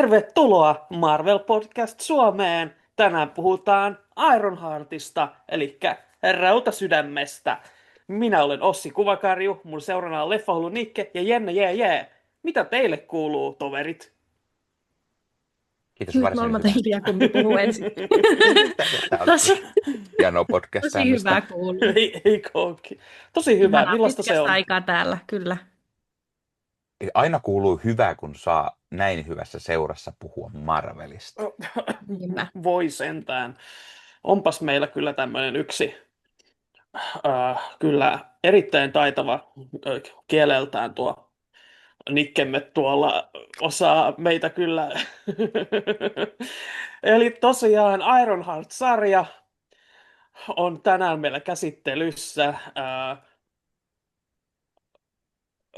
Tervetuloa Marvel Podcast Suomeen. Tänään puhutaan Ironheartista, eli Rautasydämestä. Minä olen Ossi Kuvakarju, mun seurana on Leffahullu Nikke ja Jenne jee. Mitä teille kuuluu, toverit? Kiitos Nyt varsin molemmat hyvästä. hiljaa, kumpi puhuu ensin. Tämä on Tosi, hienoa tosi podcast-säännöstä. hyvää kuuluu. Ei koukki. Tosi hyvä. Ihanaa Millaista se pitkästä on? aikaa täällä, kyllä. Aina kuuluu hyvää, kun saa näin hyvässä seurassa puhua Marvelista. Niinpä. Voi sentään. Onpas meillä kyllä tämmöinen yksi kyllä erittäin taitava kieleltään tuo Nikkemme tuolla osaa meitä kyllä. Eli tosiaan Ironheart-sarja on tänään meillä käsittelyssä.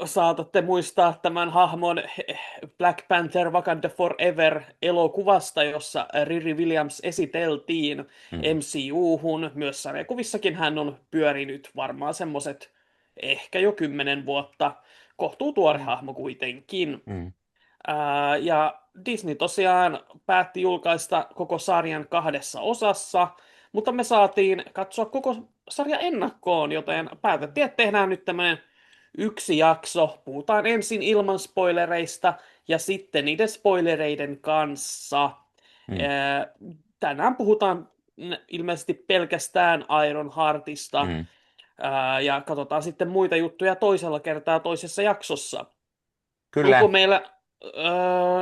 Saatatte muistaa tämän hahmon Black Panther Wakanda Forever elokuvasta, jossa Riri Williams esiteltiin MCU-hun. Myös sarjakuvissakin hän on pyörinyt varmaan semmoset ehkä jo 10 vuotta. Kohtuu tuore hahmo kuitenkin. Ja Disney tosiaan päätti julkaista koko sarjan 2 osassa, mutta me saatiin katsoa koko sarja ennakkoon, joten päätettiin, että tehdään nyt tämmöinen yksi jakso. Puhutaan ensin ilman spoilereista ja sitten niiden spoilereiden kanssa. Tänään puhutaan ilmeisesti pelkästään Ironheartista ja katsotaan sitten muita juttuja toisella kertaa toisessa jaksossa. Kyllä, Onko meillä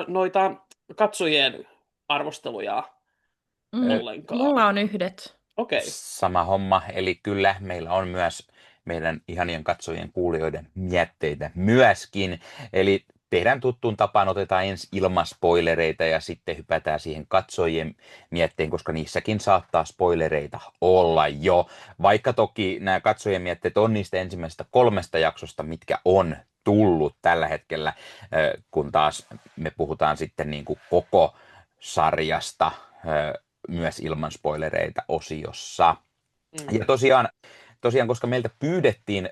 noita katsojien arvosteluja ollenkaan? Mulla on yhdet. Okei. sama homma. Eli kyllä, meillä on myös meidän ihanien katsojien kuulijoiden mietteitä myöskin. Eli tehdään tuttuun tapaan, otetaan ensin ilman spoilereita ja sitten hypätään siihen katsojien mietteen, koska niissäkin saattaa spoilereita olla jo. Vaikka toki nämä katsojien mietteet on niistä ensimmäisestä 3 jaksosta, mitkä on tullut tällä hetkellä, kun taas me puhutaan sitten niin kuin koko sarjasta myös ilman spoilereita osiossa. Ja tosiaan, koska meiltä pyydettiin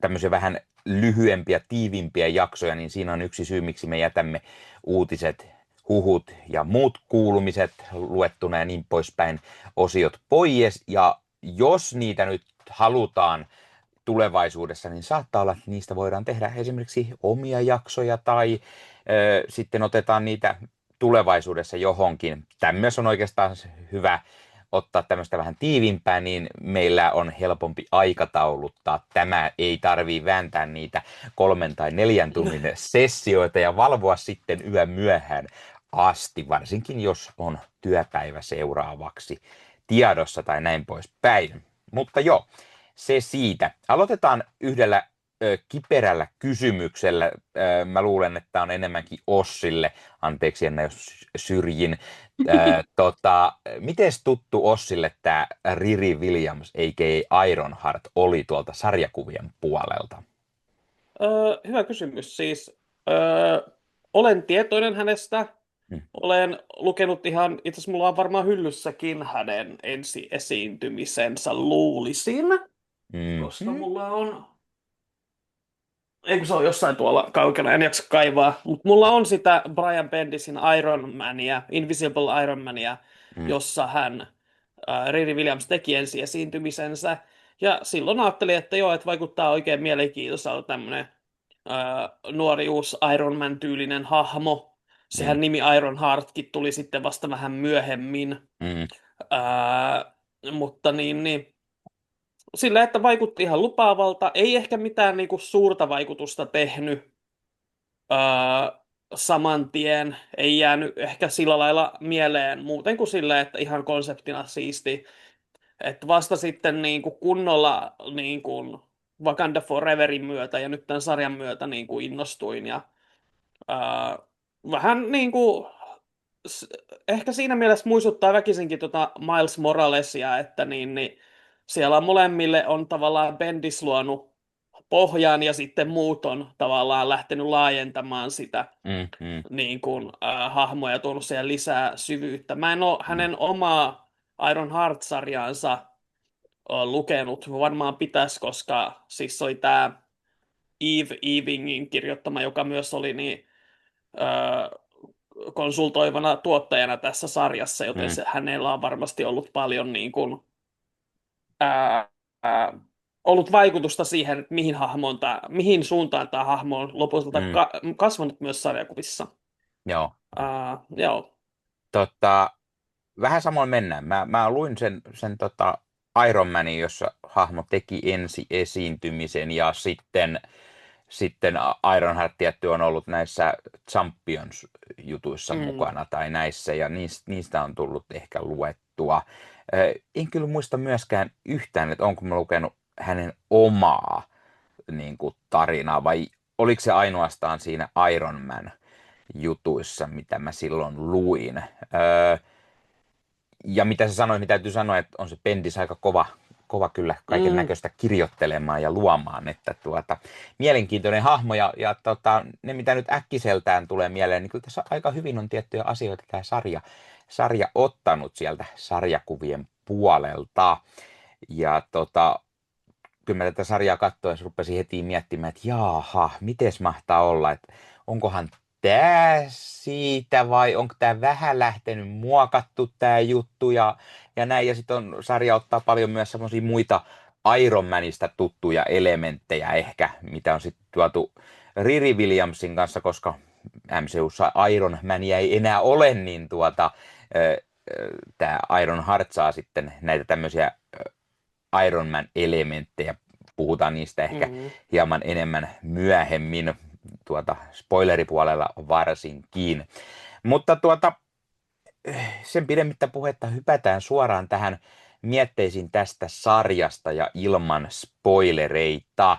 tämmöisiä vähän lyhyempiä, tiivimpiä jaksoja, niin siinä on yksi syy, miksi me jätämme uutiset, huhut ja muut kuulumiset luettuna ja niin poispäin osiot pois. Ja jos niitä nyt halutaan tulevaisuudessa, niin saattaa olla, että niistä voidaan tehdä esimerkiksi omia jaksoja tai sitten otetaan niitä tulevaisuudessa johonkin. Tämmöis on oikeastaan hyvä ottaa tämmöistä vähän tiivimpää, niin meillä on helpompi aikatauluttaa. Tämä ei tarvii vääntää niitä 3 tai 4 tunnin sessioita ja valvoa sitten yö myöhään asti, varsinkin jos on työpäivä seuraavaksi tiedossa tai näin poispäin. Mutta joo, se siitä. Aloitetaan yhdellä kiperällä kysymyksellä. Mä luulen, että on enemmänkin Ossille. Anteeksi, en jos syrjin. Mites tuttu Ossille tämä Riri Williams, a.k.a. Ironheart, oli tuolta sarjakuvien puolelta? Hyvä kysymys. Siis olen tietoinen hänestä. Olen lukenut itse asiassa mulla on varmaan hyllyssäkin hänen ensi-esiintymisensä, luulisin. Koska mulla on, ei kun se on jossain tuolla kaukana, en jaksa kaivaa, mutta mulla on sitä Brian Bendisin Iron Mania, Invisible Iron Mania, jossa Riri Williams teki ensi-esiintymisensä. Ja silloin ajattelin, että joo, että vaikuttaa oikein mielenkiintoiselta tämmönen nuori uusi Iron Man-tyylinen hahmo. Sehän nimi Ironheartkin tuli sitten vasta vähän myöhemmin. Mutta niin, sillä, että vaikutti ihan lupaavalta. Ei ehkä mitään niinku suurta vaikutusta tehnyt saman tien. Ei jäänyt ehkä sillä lailla mieleen muuten kuin sillä, että ihan konseptina siisti. Että vasta sitten niinku kunnolla niinku Wakanda Foreverin myötä ja nyt tämän sarjan myötä niinku innostuin. Ja vähän niinku ehkä siinä mielessä muistuttaa väkisinkin Miles Moralesia, että niin siellä molemmille on tavallaan Bendis luonut pohjan ja sitten muut on tavallaan lähtenyt laajentamaan sitä niin kuin, hahmoja ja tuonut siihen lisää syvyyttä. Mä en ole hänen omaa Iron Heart-sarjaansa lukenut. Varmaan pitäisi, koska siis oli tämä Eve Ewingin kirjoittama, joka myös oli niin, konsultoivana tuottajana tässä sarjassa, joten Mm, hänellä on varmasti ollut paljon niin kuin, ää, ää, ollut vaikutusta siihen, että mihin suuntaan tämä hahmo on lopulta mm, kasvanut myös sarjakuvissa. joo. Joo. Tota, vähän samoin mennään. Mä luin sen Iron Manin, jossa hahmo teki ensi esiintymisen ja sitten Ironheart tietty on ollut näissä Champions-jutuissa Mm. mukana tai näissä ja niistä on tullut ehkä luettua. En kyllä muista myöskään yhtään, että onko mä lukenut hänen omaa niin kuin, tarinaa vai oliko se ainoastaan siinä Iron Man jutuissa, mitä mä silloin luin. Ja mitä sä sanoit, niin täytyy sanoa, että on se Bendis aika kova kyllä kaiken Mm. näköistä kirjoittelemaan ja luomaan, että mielenkiintoinen hahmo ja ne mitä nyt äkkiseltään tulee mieleen, niin kyllä tässä aika hyvin on tiettyjä asioita tämä sarja ottanut sieltä sarjakuvien puolelta ja kyllä mä tätä sarjaa katsoessa rupesin heti miettimään, että jaaha, miten mahtaa olla, että onkohan tämä siitä vai onko tämä vähän lähtenyt muokattu tämä juttu ja näin. Ja sitten sarja ottaa paljon myös semmoisia muita Iron Manista tuttuja elementtejä ehkä, mitä on sitten tuotu Riri Williamsin kanssa, koska MCUssa Iron Mania ei enää ole, niin tämä Iron Heart saa sitten näitä tämmöisiä Iron Man-elementtejä. Puhutaan niistä ehkä Mm. hieman enemmän myöhemmin, spoileripuolella varsinkin. Mutta sen pidemmittä puhetta hypätään suoraan tähän mietteisiin tästä sarjasta ja ilman spoilereita.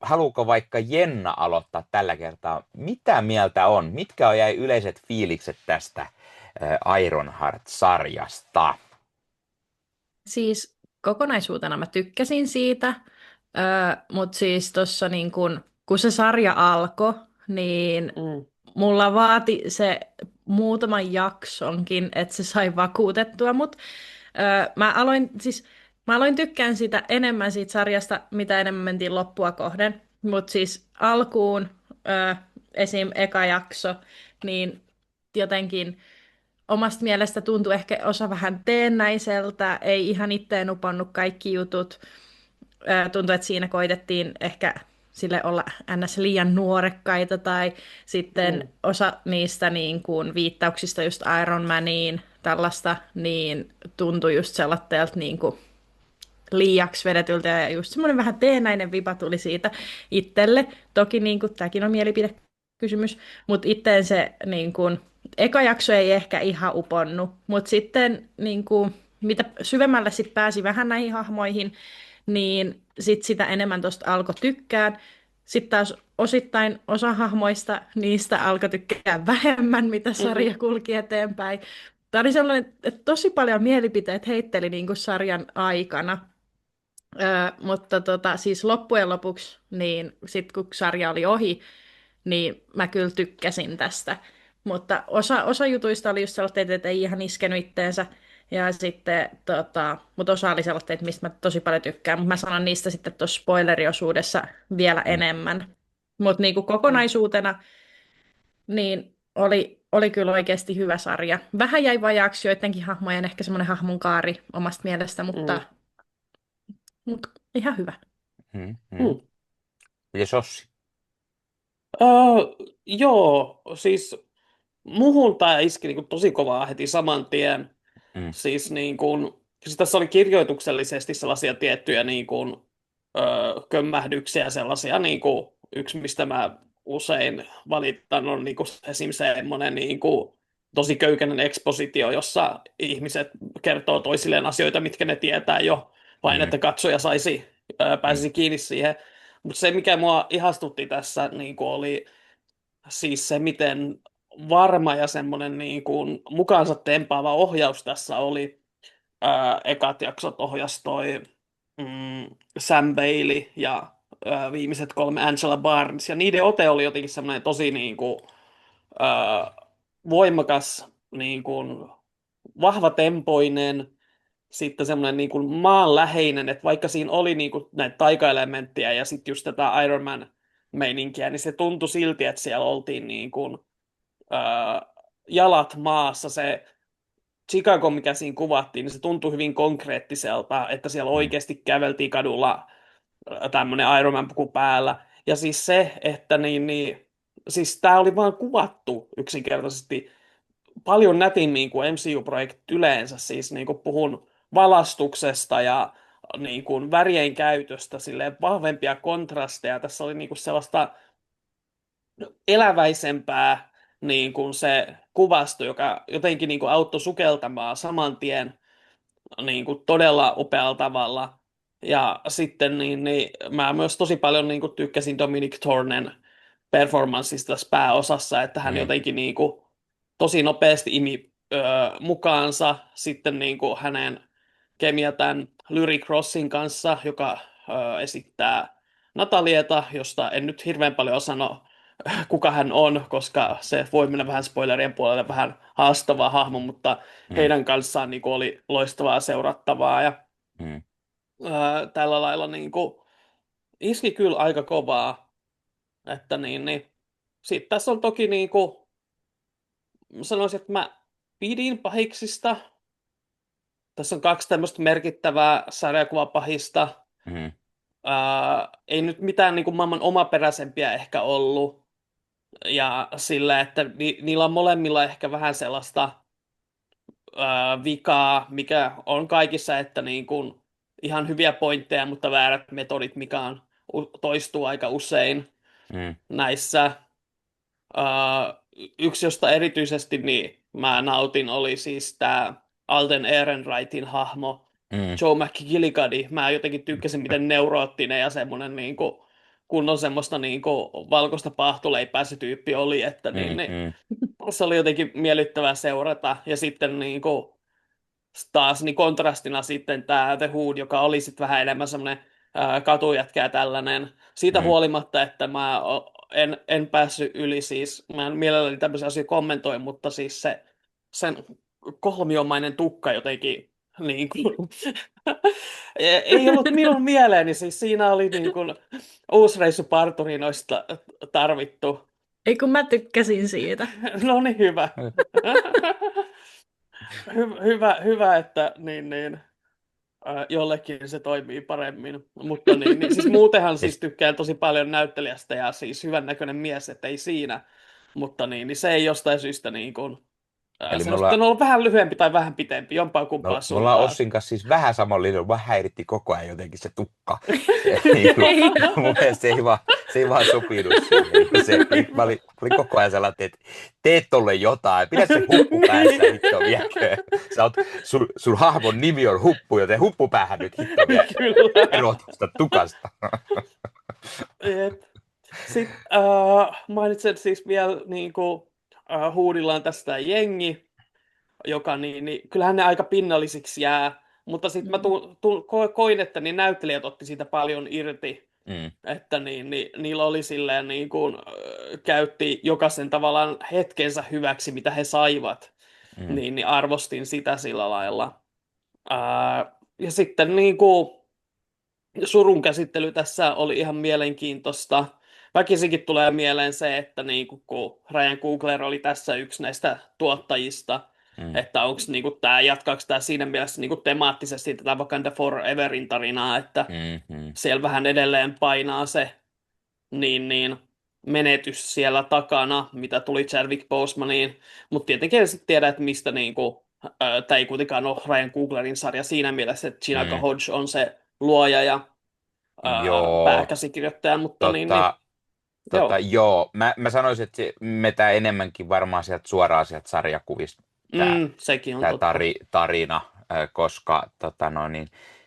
Haluuko vaikka Jenna aloittaa tällä kertaa? Mitä mieltä on? Mitkä jäi yleiset fiilikset tästä Ironheart-sarjasta? Siis kokonaisuutena mä tykkäsin siitä, mutta siis tuossa niin kun se sarja alkoi, niin Mm. mulla vaati se muutaman jaksonkin, että se sai vakuutettua mut. Mä aloin tykkään sitä enemmän siitä sarjasta, mitä enemmän mentiin loppua kohden. Mutta siis alkuun, esim. Eka jakso, niin jotenkin omasta mielestä tuntui ehkä osa vähän teennäiseltä, ei ihan itteen upannut kaikki jutut. Tuntui, että siinä koitettiin ehkä sille olla ns. Liian nuorekkaita tai sitten Mm. osa niistä niin kuin viittauksista just Iron Maniin tällaista, niin tuntui just sellaiselta niin kuin liiaksi vedetyltä ja just semmoinen vähän teennäinen vipa tuli siitä itselle. Toki niin kuin, tämäkin on mielipidekysymys, mutta itteen se niin kuin, eka jakso ei ehkä ihan uponnut, mutta sitten niin kuin, mitä syvemmälle sit pääsi vähän näihin hahmoihin, niin sit sitä enemmän tuosta alkoi tykkään. Sitten taas osittain osa hahmoista niistä alkoi tykkää vähemmän, mitä Mm-hmm. sarja kulki eteenpäin. Tämä oli sellainen, että tosi paljon mielipiteet heitteli niin kuin sarjan aikana. Mutta siis loppujen lopuksi, niin sit kun sarja oli ohi, niin mä kyllä tykkäsin tästä. Mutta osa jutuista oli just sellaisia, että ei ihan iskenyt itteensä. Ja sitten, mutta osa oli sellaisia, mistä mä tosi paljon tykkään. Mutta mä sanon niistä sitten tuossa spoileriosuudessa vielä Mm. enemmän. Mutta niinku Mm. kokonaisuutena, niin oli kyllä oikeasti hyvä sarja. Vähän jäi vajaaksi joidenkin hahmojen, ehkä semmoinen hahmon kaari omasta mielestä, mutta ihan hyvä. Mm. Mm. Ja Sossi? Öö, joo, siis muhun tämä iski niin kuin tosi kovaa heti saman tien. Mm. Siis, niin kuin, siis tässä oli kirjoituksellisesti sellaisia tiettyjä niin kuin, kömmähdyksiä, sellaisia niin kuin, yksi, mistä mä usein valitan, on niin kuin, esim. Semmoinen niin kuin, tosi köykäinen ekspositio, jossa ihmiset kertoo toisilleen asioita, mitkä ne tietää jo, vain Mm. että katsoja pääsisi kiinni siihen. Mutta se, mikä mua ihastutti tässä, niin kuin oli siis se, miten varma ja semmoinen niin kuin mukaansa tempaava ohjaus tässä oli. Ekat jaksot ohjasi toi Sam Bailey ja viimeiset kolme Angela Barnes. Ja niiden ote oli jotenkin semmoinen tosi niin kuin, ää, voimakas, niin kuin, vahvatempoinen, sitten semmoinen niin kuin maanläheinen, että vaikka siinä oli niin kuin näitä taikaelementtejä ja sitten just tätä Iron Man-meininkiä, niin se tuntui silti, että siellä oltiin niin kuin, jalat maassa. Se Chicago, mikä siinä kuvattiin, niin se tuntui hyvin konkreettiselta, että siellä Mm. oikeasti käveltiin kadulla tämmöinen Iron Man-puku päällä. Ja siis se, että siis tämä oli vaan kuvattu yksinkertaisesti paljon nätimmin kuin MCU-projektit yleensä, siis niin kuin puhun valastuksesta ja niin kuin värien käytöstä, silleen vahvempia kontrasteja. Tässä oli niin kuin sellaista eläväisempää niin kuin se kuvasto, joka jotenkin niin kuin auttoi sukeltamaan saman tien niin kuin todella upealla tavalla. Ja sitten mä myös tosi paljon niin kuin tykkäsin Dominic Thornen performanssista tässä pääosassa, että hän Mm. jotenkin niin kuin tosi nopeasti imi mukaansa sitten niin kuin hänen kemia tämän Lyric Crossin kanssa, joka esittää Natalieta, josta en nyt hirveän paljon sano, kuka hän on, koska se voi mennä vähän spoilerien puolelle, vähän haastava hahmo, mutta Mm. heidän kanssaan niin kuin oli loistavaa seurattavaa ja Mm. tällä lailla niin kuin, iski kyllä aika kovaa, että Sitten tässä on toki niin kuin, sanoisin, että mä pidin pahiksista. Tässä on kaksi tämmöistä merkittävää sarjakuvapahista. Mm. Ei nyt mitään niin kuin maailman omaperäisempiä ehkä ollut. Ja sillä, että niillä on molemmilla ehkä vähän sellaista vikaa, mikä on kaikissa, että niin kuin ihan hyviä pointteja, mutta väärät metodit, mikä toistuu aika usein Mm. näissä. Yksi, josta erityisesti mä nautin, oli siis tämä Alden Ehrenreitin hahmo, Mm. Joe McGillicuddy. Mä jotenkin tykkäsin, miten neuroottinen ja semmoinen kunnon semmoista valkoista pahtoleipää se tyyppi oli, että Mm. se oli jotenkin miellyttävää seurata. Ja sitten taas kontrastina sitten tämä The Hood, joka oli sitten vähän enemmän semmoinen katujätkä ja tällainen. Siitä Mm. huolimatta, että en päässyt yli siis, mä en mielelläni tämmöisiä asioita kommentoi, mutta siis sen kolmiomainen tukka jotenkin niin kuin, ei ollut minun mieleeni, siis siinä oli niin kuin uusi reissu parturinoista tarvittu. Ei kun mä tykkäsin siitä. No niin, hyvä. Hyvä, että jollekin se toimii paremmin. Mutta siis muutenhan siis tykkään tosi paljon näyttelijästä ja siis hyvännäköinen mies, että ei siinä. Mutta se ei jostain syystä Eli se on sitten ollut vähän lyhyempi tai vähän pitempi, jompaa kumpaa me ollaan suuntaan. Ossin kanssa siis vähän samalla linjalla, vaan häiritti koko ajan jotenkin se tukka. Mun mielestä se ei vaan sopinut siihen. Mä olin koko ajan sellainen, että teet tolle jotain, pidä se huppu päässä, hitto viekö. Sun hahmon nimi on Huppu, joten huppu päähän nyt hitto viekö. Kyllä. Eroa tuosta tukasta. Sitten mainitsen siis vielä huudillaan tästä jengi, joka kyllähän ne aika pinnallisiksi jää, mutta sitten mä koin, että näyttelijät otti siitä paljon irti, että niillä oli silleen käytti jokaisen tavallaan hetkensä hyväksi, mitä he saivat, niin arvostin sitä sillä lailla. Ja sitten surun käsittely tässä oli ihan mielenkiintoista. Väkisinkin tulee mieleen se, että kun Ryan Coogler oli tässä yksi näistä tuottajista, että onko jatkaako tämä siinä mielessä temaattisesti tätä Wakanda Foreverin tarinaa, että siellä vähän edelleen painaa se menetys siellä takana, mitä tuli Chadwick Bosemaniin, mutta tietenkin en sitten tiedä, että mistä tämä ei kuitenkaan ole Ryan Cooglerin sarja siinä mielessä, että Gina Hodge on se luoja ja pääkäsikirjoittaja, mutta joo. Mä sanoisin, että me tää enemmänkin varmaan sieltä suoraan sieltä sarjakuvista sekin on tää tarina, koska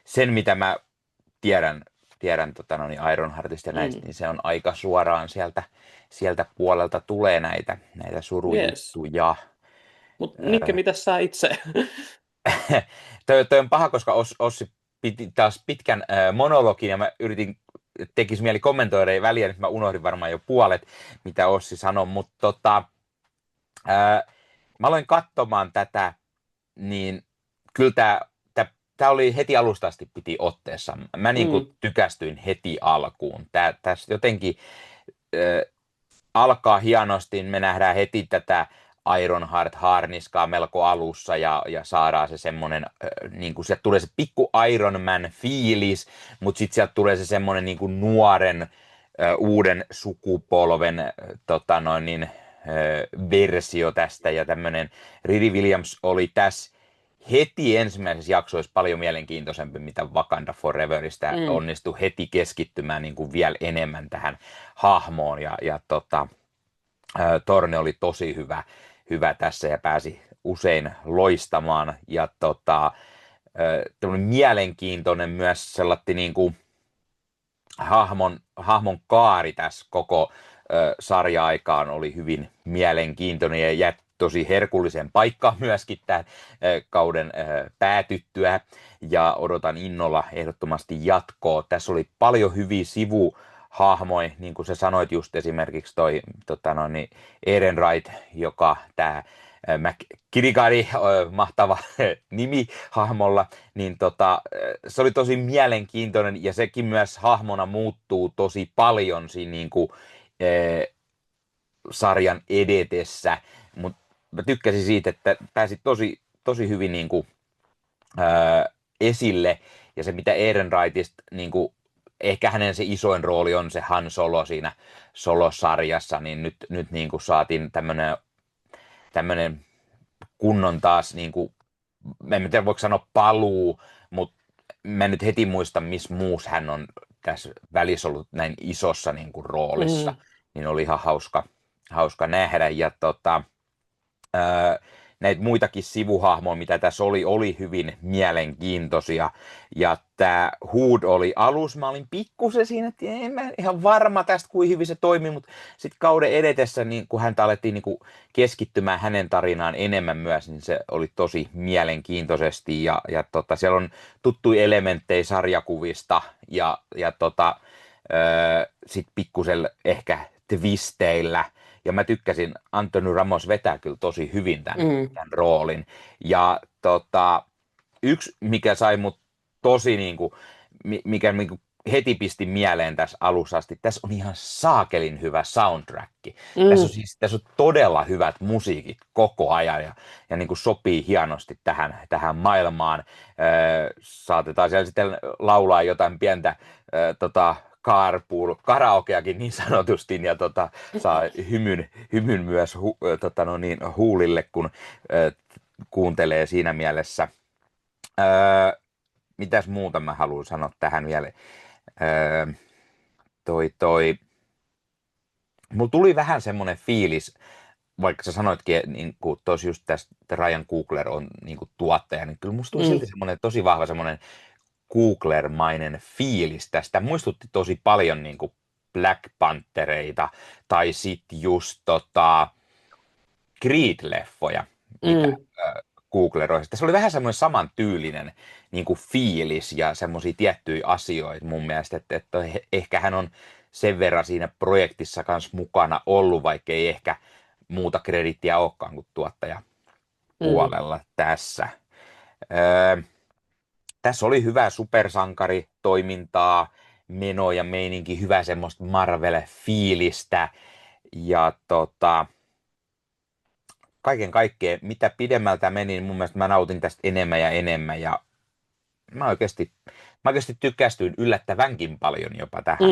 sen mitä mä tiedän Ironheartista ja näistä, niin se on aika suoraan sieltä puolelta tulee näitä surujuttuja. Mutta Nikke, mitä sä itse? Toi on paha, koska Ossi piti taas pitkän monologin ja mä tekisi mieli kommentoida ja väliä, nyt mä unohdin varmaan jo puolet, mitä Ossi sanoi, mutta mä aloin katsomaan tätä, niin kyllä tää oli heti alusta asti piti otteessa. Mä tykästyin heti alkuun. Tässä jotenkin alkaa hienosti, me nähdään heti tätä Ironheart haarniskaa melko alussa ja saadaan se semmoinen, niin kuin sieltä tulee se pikku Iron Man fiilis, mutta sitten sieltä tulee se semmoinen niin kuin nuoren, uuden sukupolven versio tästä ja tämmöinen Riri Williams oli tässä heti ensimmäisessä jaksoissa paljon mielenkiintoisempi, mitä Wakanda Foreverista onnistui heti keskittymään niin kuin vielä enemmän tähän hahmoon Torne oli tosi hyvä tässä ja pääsi usein loistamaan ja mielenkiintoinen myös sellainen niin kuin hahmon kaari tässä koko sarja-aikaan oli hyvin mielenkiintoinen ja jätti tosi herkulliseen paikkaan myöskin tämän kauden päätyttyä ja odotan innolla ehdottomasti jatkoa. Tässä oli paljon hyviä sivuhahmoja, niin kuin sä sanoit just esimerkiksi toi Ehrenreich, joka tämä McKitty, mahtava nimi hahmolla, niin se oli tosi mielenkiintoinen ja sekin myös hahmona muuttuu tosi paljon siinä niin kuin, sarjan edetessä, mutta mä tykkäsin siitä, että pääsi tosi hyvin niin kuin, esille ja se mitä Ehrenreichista niin kuin, ehkä hänen se isoin rooli on se Han Solo siinä Solo-sarjassa, niin nyt niin kuin saatiin tämmöinen kunnon taas, niin kuin, en tiedä voiko sanoa paluu, mutta mä en nyt heti muista, missä muus hän on tässä välissä ollut näin isossa niin kuin, roolissa, niin oli ihan hauska nähdä. Ja näitä muitakin sivuhahmoja, mitä tässä oli hyvin mielenkiintoisia. Ja tämä Hood oli alus, mä olin pikkusen siinä, että en mä ihan varma tästä, kuin hyvin se toimii, mutta sitten kauden edetessä, niin kun häntä alettiin niin kun keskittymään hänen tarinaan enemmän myös, niin se oli tosi mielenkiintoisesti. Ja siellä on tuttuja elementtejä sarjakuvista ja sitten pikkusen ehkä twisteillä. Ja mä tykkäsin, Anthony Ramos vetää kyllä tosi hyvin tämän roolin. Ja yksi, mikä sai mut tosi mikä heti pisti mieleen tässä alussa asti, tässä on ihan saakelin hyvä soundtrack. Tässä on todella hyvät musiikit koko ajan ja niin kuin sopii hienosti tähän maailmaan. Saatetaan siellä sitten laulaa jotain pientä carpool, karaokeakin niin sanotusti, ja saa hymyn myös huulille, kun kuuntelee siinä mielessä. Mitäs muuta mä haluan sanoa tähän vielä? Mulla tuli vähän semmoinen fiilis, vaikka sä sanoitkin, niin kuin tosi just tästä Ryan Coogler on niin kuin tuottaja, niin kyllä musta tuli silti semmoinen tosi vahva semmoinen Coogler-mainen fiilis tästä. Muistutti tosi paljon niin kuin Black Panthereita tai sitten just Creed-leffoja, mitä Coogler olisi. Tässä oli vähän semmoinen samantyylinen niin kuin fiilis ja semmoisia tiettyjä asioita mun mielestä, että ehkä hän on sen verran siinä projektissa kanssa mukana ollut, vaikka ei ehkä muuta kredittiä olekaan kuin tuottajapuolella tässä. Tässä oli hyvää supersankaritoimintaa, meno ja meininki, hyvää semmoista Marvel-fiilistä ja kaiken kaikkiaan, mitä pidemmältä meni, niin mun mielestä mä nautin tästä enemmän ja enemmän ja mä oikeasti tykästyin yllättävänkin paljon jopa tähän.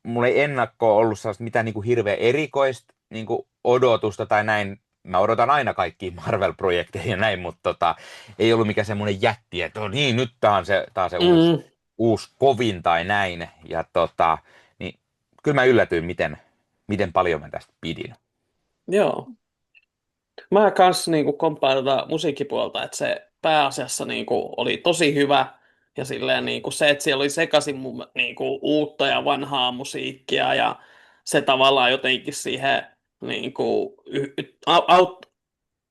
Mulla ei ennakkoon ollut sellaista mitään niin kuin hirveän erikoista niin kuin odotusta tai näin. Mä odotan aina kaikkia Marvel-projekteja ja näin, mutta ei ollut mikään semmoinen jätti, että niin, nyt tää on se uusi kovin tai näin. Ja niin kyllä mä yllätyin, miten paljon mä tästä pidin. Joo. Mä kans niinku komppaan musiikkipuolta, että se pääasiassa niinku oli tosi hyvä. Ja silleen niinku se, että siellä oli sekaisin niinku uutta ja vanhaa musiikkia ja se tavallaan jotenkin siihen niinku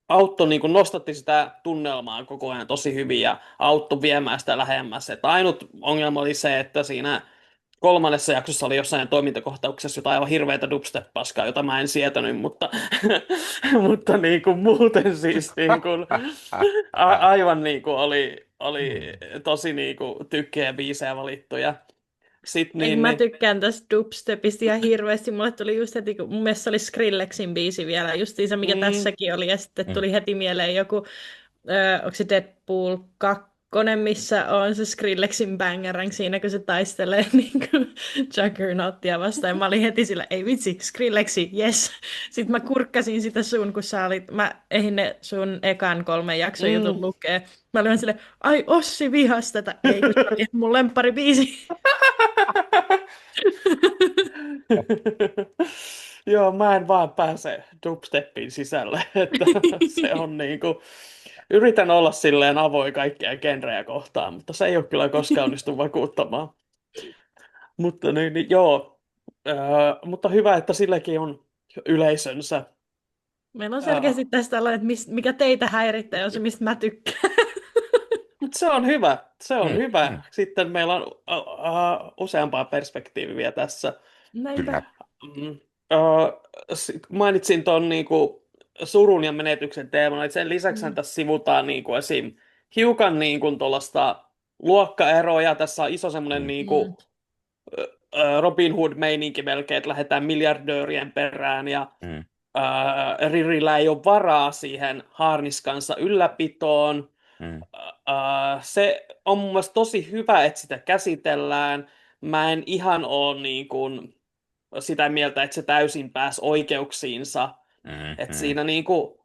auttoi niin nostatti sitä tunnelmaa koko ajan tosi hyvin ja auttoi viemään sitä lähemmäs. Että ainut ongelma oli se, että siinä 3. jaksossa oli jossain toimintakohtauksessa jotain aivan hirveätä dubstep-paskaa, jota mä en sietänyt, mutta, mutta niin kuin muuten siis niin kuin, aivan niin kuin oli tosi niin kuin tykkeä biisejä valittuja. Sitten Ei, mä tykkään tästä dubstepista ihan hirveästi. Mulle tuli just heti, kun mun mielestä se oli Skrillexin biisi vielä, justiinsa mikä mm, tässäkin oli. Ja sitten Mm. tuli heti mieleen joku, onko se Deadpool 2, missä on se Skrillexin bangerang siinä, kun se taistelee niin kuin Juggernauttia vastaan. Ja mä olin heti sillä, ei vitsi, Skrillexi, yes. Sitten mä kurkkasin sitä sun, kun sä olit, mä ehdin ne sun ekan 3 jakson jutun mm. lukea. Mä olin silleen, ai Ossi vihas tätä. Ei, kun se oli mun lempparibiisi. Joo, mä en vaan pääse dubstepin sisälle, että se on niinku, yritän olla silleen avoin kaikkia genrejä kohtaan, mutta se ei ole kyllä koskaan onnistunut vakuuttamaan. Mutta niin, joo, mutta hyvä, että silläkin on yleisönsä. Meillä on Ää, selkeästi tästä tällainen, että mikä teitä häiritsee, on se, mistä mä tykkään. mutta se on hyvä, se on Mm. hyvä. Sitten meillä on useampaa perspektiiviä tässä. Näinpä. Kyllä. Mm. Mainitsin tuon niinku surun ja menetyksen teeman, että sen lisäksi Mm. tässä sivutaan niinku esim. Hiukan niinku tuollaista luokkaeroja. Tässä on iso semmoinen Mm. niinku Robin Hood-meininki melkein, että lähdetään miljardöörien perään ja Mm. Ririllä ei ole varaa siihen haarniskansa ylläpitoon. Mm. Se on mun mielestä tosi hyvä, että sitä käsitellään. Mä en ihan ole niin kuin sitä mieltä, että se täysin pääsi oikeuksiinsa. Että Mm. siinä niin kuin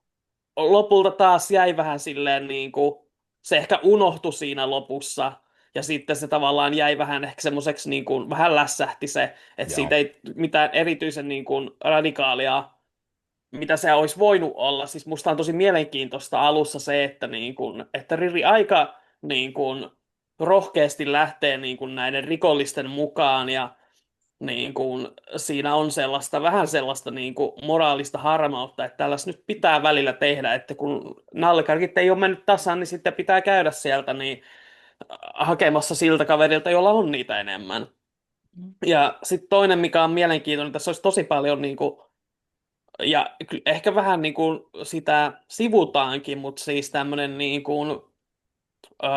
lopulta taas jäi vähän silleen niin kuin, se ehkä unohtui siinä lopussa. Ja sitten se tavallaan jäi vähän ehkä semmoiseksi, niin kuin, vähän lässähti se, että Joo. siitä ei mitään erityisen niin kuin radikaalia, mitä se olisi voinut olla. Siis musta on tosi mielenkiintoista alussa se, että, niin kuin, että Riri aika niin kuin, rohkeasti lähtee niin kuin, näiden rikollisten mukaan ja niin kuin, siinä on sellaista, vähän sellaista niin kuin, moraalista harmautta, että tällaista nyt pitää välillä tehdä, että kun nallekarkit ei ole mennyt tasan, niin sitten pitää käydä sieltä niin, hakemassa siltä kaverilta, jolla on niitä enemmän. Ja sitten toinen, mikä on mielenkiintoinen, tässä olisi tosi paljon niin kuin, ja ehkä vähän niin kuin sitä sivutaankin, mutta siis tämmöinen niin kuin, öö,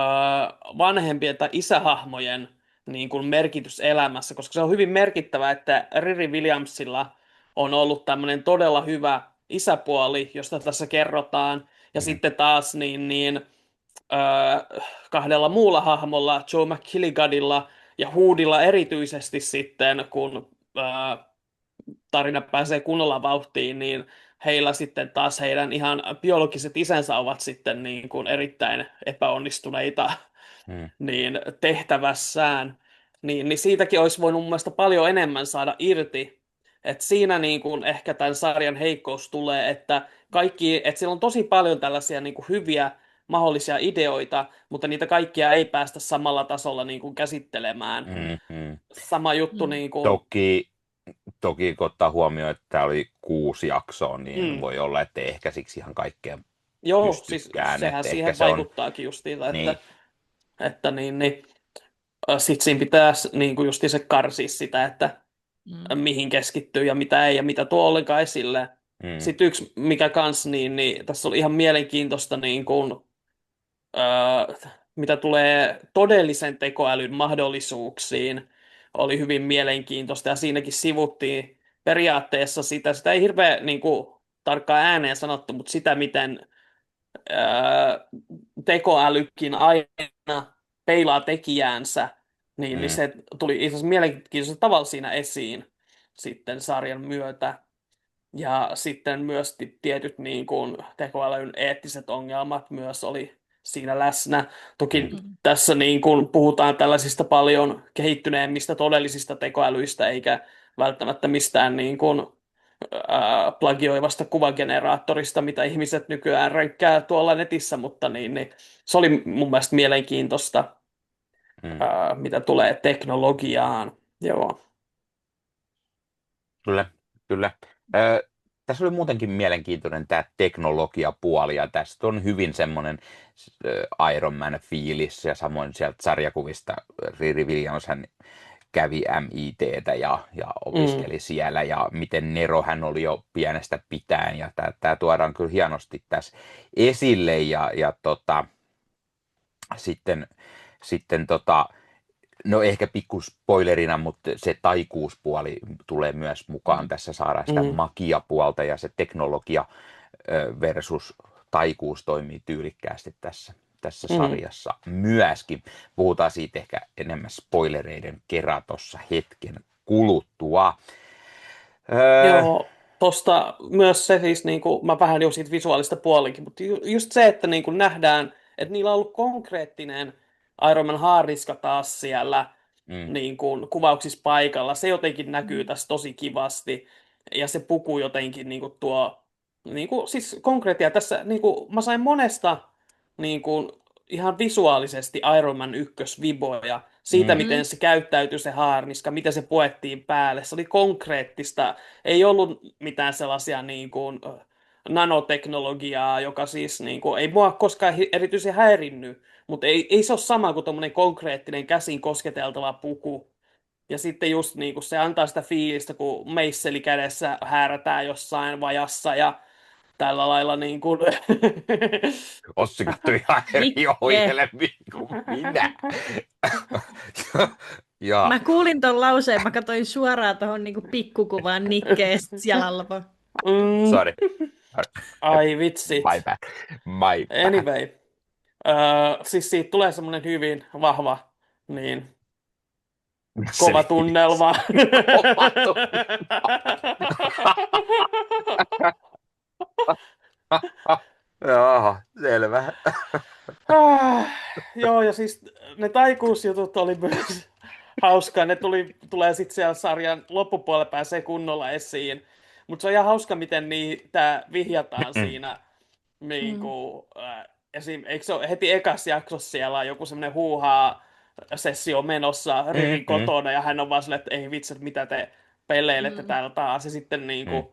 vanhempien tai isähahmojen niin kuin merkitys elämässä, koska se on hyvin merkittävää, että Riri Williamsilla on ollut tämmöinen todella hyvä isäpuoli, josta tässä kerrotaan, ja Mm. sitten taas kahdella muulla hahmolla, Joe McKilliganilla ja Hoodilla erityisesti sitten, kun tarina pääsee kunnolla vauhtiin, niin heillä sitten taas heidän ihan biologiset isänsä ovat sitten niin kuin erittäin epäonnistuneita Mm. niin tehtävässään. Niin siitäkin olisi voinut mun mielestä paljon enemmän saada irti. Et siinä niin kuin ehkä tämän sarjan heikkous tulee, että että siellä on tosi paljon tällaisia niin kuin hyviä mahdollisia ideoita, mutta niitä kaikkia ei päästä samalla tasolla niin kuin käsittelemään. Mm. Sama juttu Mm. niin kuin, Toki kun ottaa huomioon, että tämä oli 6 jaksoa, niin mm, voi olla, että ei ehkä siksi ihan kaikkea joo, siis pystykään. sehän Että siihen ehkä se on, vaikuttaakin justiinsa, niin, että sit siinä pitäisi niin kuin justiinsa karsia sitä, että Mm. mihin keskittyy ja mitä ei ja mitä tuo ollenkaan esille. mm, Sitten yksi, mikä kans, niin tässä oli ihan mielenkiintoista, niin kuin, mitä tulee todellisen tekoälyn mahdollisuuksiin, oli hyvin mielenkiintoista ja siinäkin sivuttiin periaatteessa sitä ei hirveän niin kuin, tarkkaan ääneen sanottu, mutta sitä, miten ää, tekoälykin aina peilaa tekijäänsä, niin mm, se tuli itse asiassa mielenkiintoisella tavalla siinä esiin sitten sarjan myötä. Ja sitten myös tietyt niin kuin, tekoälyn eettiset ongelmat myös oli siinä läsnä. Toki Mm. tässä niin kuin, puhutaan tällaisista paljon kehittyneemmistä todellisista tekoälyistä, eikä välttämättä mistään niin kuin, plagioivasta kuvageneraattorista, mitä ihmiset nykyään ränkkää tuolla netissä, mutta niin, se oli mun mielestä mielenkiintoista, mm. mitä tulee teknologiaan. Joo. Kyllä, kyllä. Ö, Tässä oli muutenkin mielenkiintoinen tämä teknologiapuoli, ja tästä on hyvin semmoinen Iron Man-fiilis, ja samoin sieltä sarjakuvista Riri Williams hän kävi MITtä ja Mm. opiskeli siellä, ja miten nero hän oli jo pienestä pitäen, ja tämä tuodaan kyllä hienosti tässä esille, ja sitten No ehkä pikkuspoilerina, mutta se taikuuspuoli tulee myös mukaan. Tässä saadaan sitä Mm. magiapuolta ja se teknologia versus taikuus toimii tyylikkäästi tässä Mm. sarjassa myöskin. Puhutaan siitä ehkä enemmän spoilereiden kerran tuossa hetken kuluttua. Öö, Joo, tosta myös se siis, niin kuin, mä vähän jo siitä visuaalista puolikin, mutta just se, että niin kuin nähdään, että niillä on ollut konkreettinen Iron Man haariska taas siellä mm, niin kuin, kuvauksissa paikalla, se jotenkin näkyy tässä tosi kivasti, ja se puku jotenkin niin kuin, tuo, niin kuin, siis konkreettia tässä, niin kuin, mä sain monesta niin kuin, ihan visuaalisesti Iron Man ykkösviboja, siitä, mm, miten Mm. se käyttäytyi se haarniska, miten se puettiin päälle. Se oli konkreettista, ei ollut mitään sellaisia niin kuin, nanoteknologiaa, joka siis niin kuin, ei mua koskaan erityisen häirinnyt, mutta ei se ole sama kuin tuommoinen konkreettinen käsin kosketeltava puku. Ja sitten just niin kuin se antaa sitä fiilistä, kun meisseli kädessä häärätään jossain vajassa ja tällä lailla niin kuin... Ossi katsoi ihan eri Nikke. ohjelmiin kuin minä. Ja Mä kuulin ton lauseen, mä katsoin suoraan tuohon niinku pikkukuvaan Nikke ja sit siellä alpo. Mm, sorry. ai My vitsit. bad. My bad. Anyway, siis siitä tulee semmoinen hyvin vahva, niin Se kova tunnelma. kova tunnelma. Joo, selvä. Ah, joo, ja siis ne taikuusjutut oli myös hauskaa. Tulee sitten siellä sarjan loppupuolella pääsee kunnolla esiin. Mutta se on ihan hauska, miten niitä vihjataan siinä. Niin Mm. kuin, eikö se ole heti ekas jaksossa siellä on joku semmoinen huuhaa sessio menossa Ririn kotona, ja hän on vaan silleen, että ei vitsi, että mitä te peleilette Mm. täällä taas. Ja sitten niin kuin,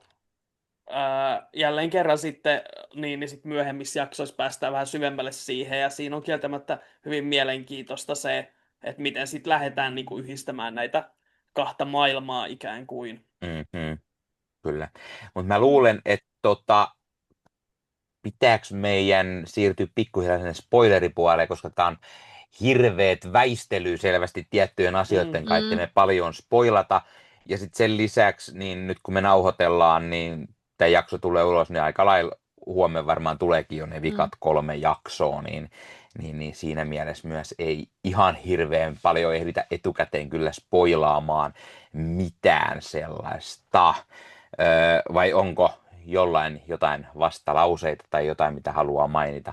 jälleen kerran sitten, niin sit myöhemmissä jaksoissa päästään vähän syvemmälle siihen, ja siinä on kieltämättä hyvin mielenkiintoista se, että miten sitten lähdetään niin kuin yhdistämään näitä kahta maailmaa ikään kuin. Mm-hmm. Kyllä. Mutta mä luulen, että pitääkö meidän siirtyä pikkuhiljaa sinne spoileripuolelle, koska tämä on hirveät väistely selvästi tiettyjen asioiden kanssa, ettei Mm. me paljon spoilata. Ja sitten sen lisäksi, niin nyt kun me nauhoitellaan, niin tämä jakso tulee ulos, niin aika lailla huomenna varmaan tuleekin jo ne vikat 3 jaksoa, niin siinä mielessä myös ei ihan hirveän paljon ehditä etukäteen kyllä spoilaamaan mitään sellaista. Vai onko jotain vastalauseita tai jotain, mitä haluaa mainita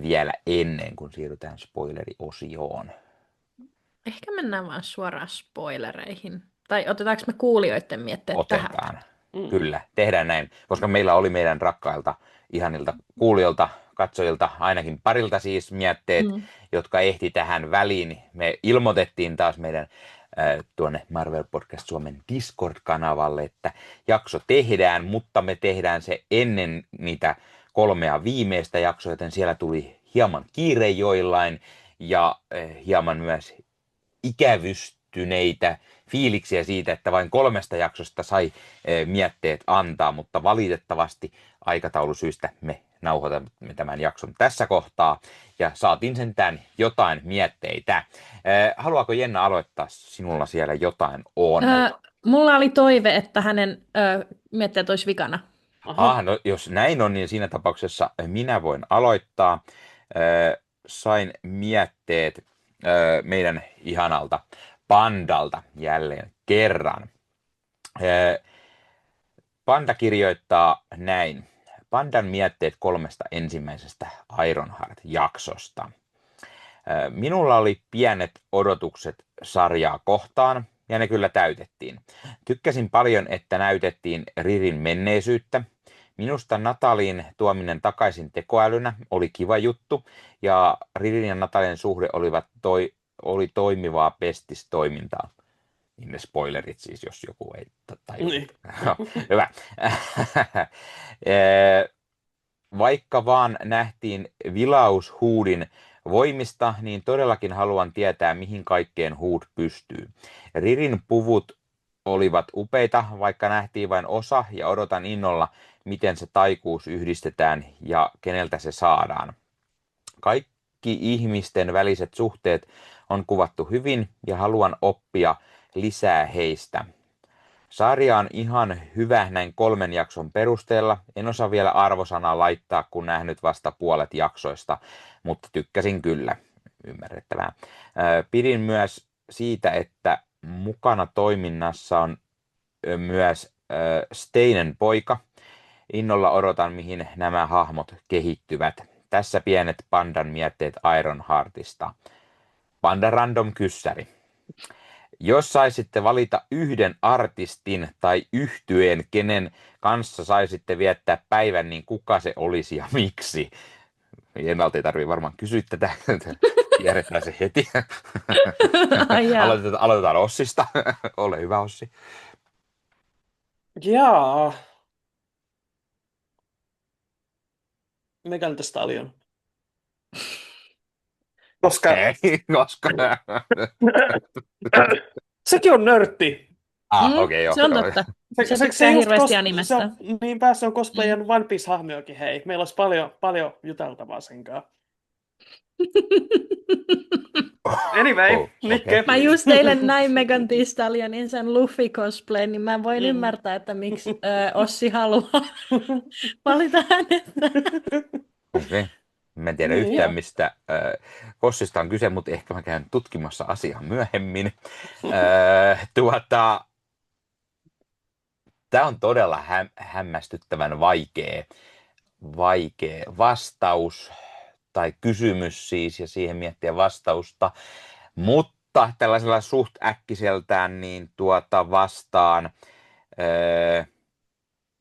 vielä ennen kuin siirrytään spoileriosioon? Ehkä mennään vaan suoraan spoilereihin. Tai otetaanko me kuulijoiden mietteet tähän? Otetaan. Mm. Kyllä, tehdään näin, koska meillä oli meidän rakkailta, ihanilta kuulijoilta, katsojilta, ainakin parilta siis mietteet, jotka ehti tähän väliin. Me ilmoitettiin taas meidän tuonne Marvel Podcast Suomen Discord-kanavalle, että jakso tehdään, mutta me tehdään se ennen niitä 3 viimeistä jaksoa, joten siellä tuli hieman kiire joillain ja hieman myös ikävystyneitä fiiliksiä siitä, että vain 3 jaksosta sai mietteet antaa, mutta valitettavasti aikataulusyistä me nauhoitamme tämän jakson tässä kohtaa ja saatiin sentään jotain mietteitä. Haluaako Jenna aloittaa? Sinulla siellä jotain on. Mulla oli toive, että hänen mietteet olisi vikana. No, jos näin on, niin siinä tapauksessa minä voin aloittaa. Sain mietteet meidän ihanalta Pandalta jälleen kerran. Panda kirjoittaa näin. Pandan mietteet 3 ensimmäisestä Ironheart-jaksosta. Minulla oli pienet odotukset sarjaa kohtaan, ja ne kyllä täytettiin. Tykkäsin paljon, että näytettiin Ririn menneisyyttä. Minusta Natalin tuominen takaisin tekoälynä oli kiva juttu, ja Ririn ja Natalin suhde oli toimivaa pestistoimintaa. Niin ne spoilerit siis, jos joku ei tajua. Niin. No, hyvä. Vaikka vaan nähtiin vilaus Hoodin voimista, niin todellakin haluan tietää, mihin kaikkeen Hood pystyy. Ririn puvut olivat upeita, vaikka nähtiin vain osa, ja odotan innolla, miten se taikuus yhdistetään ja keneltä se saadaan. Kaikki ihmisten väliset suhteet on kuvattu hyvin ja haluan oppia lisää heistä. Sarja on ihan hyvä näin 3 jakson perusteella. En osaa vielä arvosanaa laittaa, kun nähnyt vasta puolet jaksoista, mutta tykkäsin kyllä. Ymmärrettävää. Pidin myös siitä, että mukana toiminnassa on myös Steinen poika. Innolla odotan, mihin nämä hahmot kehittyvät. Tässä pienet pandan mietteet Ironheartista. Panda Random kyssäri. Jos saisitte valita yhden artistin tai yhtyeen, kenen kanssa saisitte viettää päivän, niin kuka se olisi ja miksi? Ennalta ei tarvitse varmaan kysyä tätä. Tiedetään se heti. Aloitetaan Ossista. Ole hyvä, Ossi. Jaa. Megan Thee Stallion. Koska Koska... sekin on nörtti. Okei, joo. Se on totta. Se tykkää hirveästi animesta. Niinpä se on cosplayan One Piece-hahmojakin, hei. Meillä olisi paljon juteltavaa sen kanssa. Anyway, Nikke. Mä just eilen näin Megan Thee Stallionin sen Luffy-cosplay, niin mä voin ymmärtää, että miksi Ossi haluaa valita hänet. Okei. Mä en tiedä yhtään, mistä Ossista on kyse, mutta ehkä mä käyn tutkimassa asiaa myöhemmin. Tämä on todella hämmästyttävän vaikea vastaus tai kysymys siis, ja siihen miettiä vastausta. Mutta tällaisella suht äkkiseltään niin vastaan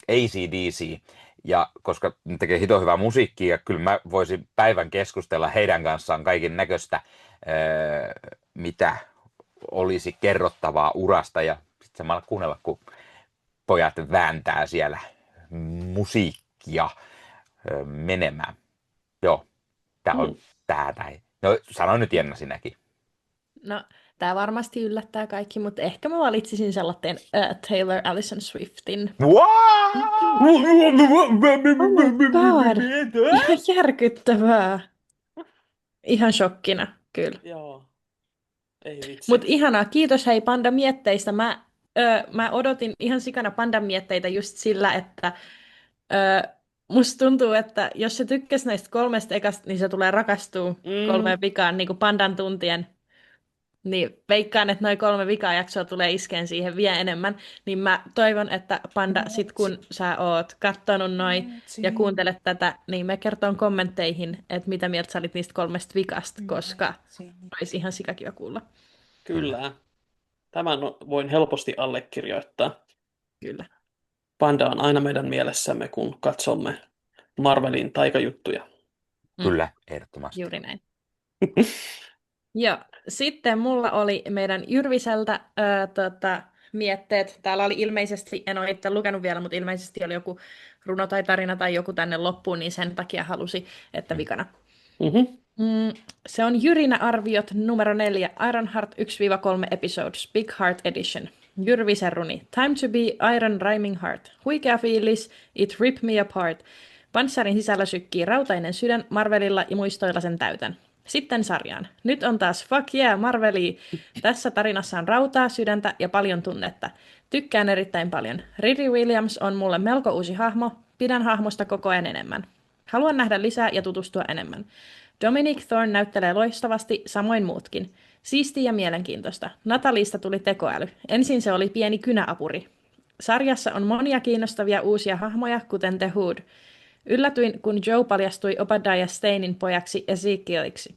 AC/DC. Ja koska ne tekee hito hyvää musiikkia, kyllä mä voisin päivän keskustella heidän kanssaan kaiken näköistä, mitä olisi kerrottavaa urasta, ja sitten samalla kuunnella, kun pojat vääntää siellä musiikkia menemään. Joo, tämä on tää. No sano nyt Jenna sinäkin. No, tämä varmasti yllättää kaikki, mutta ehkä mä valitsisin sellaisen Taylor Allison Swiftin. Wow! God. Ihan järkyttävää. Ihan shokkina, kyllä. Joo. Ei vitsi. Mutta ihanaa, kiitos hei pandamietteistä. Mä odotin ihan sikana pandamietteitä just sillä, että musta tuntuu, että jos se tykkäsi näistä 3 ekasta, niin se tulee rakastua 3 vikaan niin kuin pandan tuntien. Niin veikkaan, että noin 3 vikaa jaksoa tulee iskeen siihen vielä enemmän. Niin mä toivon, että Panda, sit kun sä oot kattonut noin ja kuuntelet tätä, niin me kertoon kommentteihin, että mitä mieltä sä olit niistä 3 vikasta, koska olisi ihan sikakiva kuulla. Kyllä. Tämän voin helposti allekirjoittaa. Kyllä. Panda on aina meidän mielessämme, kun katsomme Marvelin taikajuttuja. Kyllä, ehdottomasti. Juuri näin. Joo, sitten mulla oli meidän Jyrviseltä mietteet. Täällä oli ilmeisesti, en ole itse lukenut vielä, mutta ilmeisesti oli joku runo tai tarina tai joku tänne loppuun, niin sen takia halusi, että vikana. Se on Jyrinä-arviot numero 4, Ironheart 1-3 episodes, Big Heart Edition. Jyrvisen runi. Time to be Iron Rhyming Heart. Huikea fiilis, it rip me apart. Panssarin sisällä sykkii rautainen sydän, Marvelilla ja muistoilla sen täytän. Sitten sarjaan. Nyt on taas fuck yeah Marveli. Tässä tarinassa on rautaa, sydäntä ja paljon tunnetta. Tykkään erittäin paljon. Riri Williams on mulle melko uusi hahmo. Pidän hahmosta koko ajan enemmän. Haluan nähdä lisää ja tutustua enemmän. Dominic Thorne näyttelee loistavasti, samoin muutkin. Siistiä ja mielenkiintoista. Natalista tuli tekoäly. Ensin se oli pieni kynäapuri. Sarjassa on monia kiinnostavia uusia hahmoja, kuten The Hood. Yllätyin, kun Joe paljastui Obadiah Stainin pojaksi Ezekieliksi.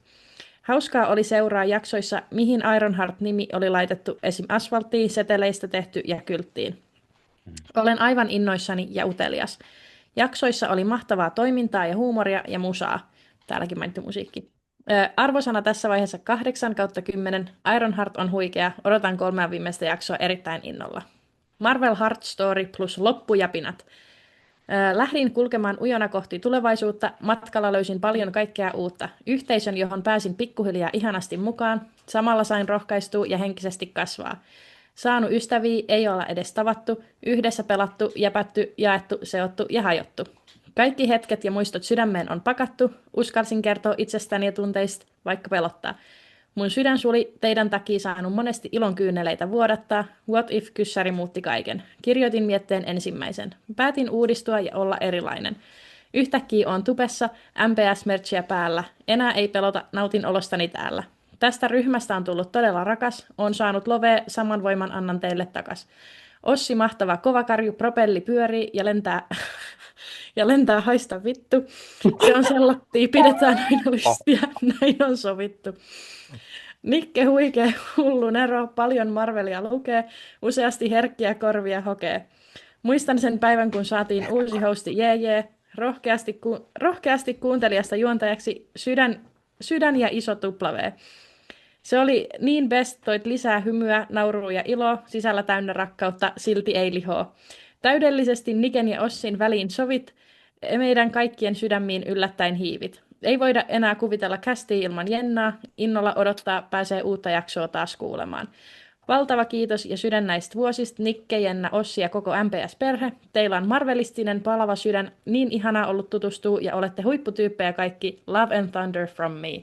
Hauskaa oli seuraa jaksoissa, mihin Ironheart-nimi oli laitettu esim. Asfalttiin, seteleistä tehty ja kylttiin. Olen aivan innoissani ja utelias. Jaksoissa oli mahtavaa toimintaa ja huumoria ja musaa. Täälläkin mainittu musiikki. Arvosana tässä vaiheessa 8/10. Ironheart on huikea. Odotan 3 viimeistä jaksoa erittäin innolla. Marvel Heart Story plus loppujapinat. Lähdin kulkemaan ujona kohti tulevaisuutta. Matkalla löysin paljon kaikkea uutta. Yhteisön, johon pääsin pikkuhiljaa ihanasti mukaan. Samalla sain rohkaistua ja henkisesti kasvaa. Saanut ystäviä, ei olla edes tavattu. Yhdessä pelattu, jäpätty, jaettu, seottu ja hajottu. Kaikki hetket ja muistot sydämeen on pakattu. Uskalsin kertoa itsestäni ja tunteista, vaikka pelottaa. Mun sydän suli teidän takia saanut monesti ilon kyyneleitä vuodattaa. What if-kyssäri muutti kaiken. Kirjoitin mietteen ensimmäisen. Päätin uudistua ja olla erilainen. Yhtäkkiä on tupessa, MPS-merchia päällä. Enää ei pelota, nautin olostani täällä. Tästä ryhmästä on tullut todella rakas. On saanut lovea, saman voiman annan teille takas. Ossi mahtava kovakarju, propelli pyörii ja lentää, ja lentää haista vittu. Se on sellattia, pidetään aina listiä, näin on sovittu. Nikke huikee, hullu nero, paljon Marvelia lukee, useasti herkkiä korvia hokee. Muistan sen päivän, kun saatiin uusi hosti jee. Rohkeasti kuuntelijasta juontajaksi sydän ja iso tuplavee. Se oli niin best, toit lisää hymyä, naurua ja iloa, sisällä täynnä rakkautta, silti ei lihoa. Täydellisesti Niken ja Ossin väliin sovit, meidän kaikkien sydämiin yllättäen hiivit. Ei voida enää kuvitella kästiä ilman Jennaa, innolla odottaa pääsee uutta jaksoa taas kuulemaan. Valtava kiitos ja sydän näistä vuosista, Nikke, Jenna, Ossi ja koko MPS-perhe. Teillä on marvelistinen, palava sydän, niin ihanaa ollut tutustua ja olette huipputyyppejä kaikki. Love and thunder from me.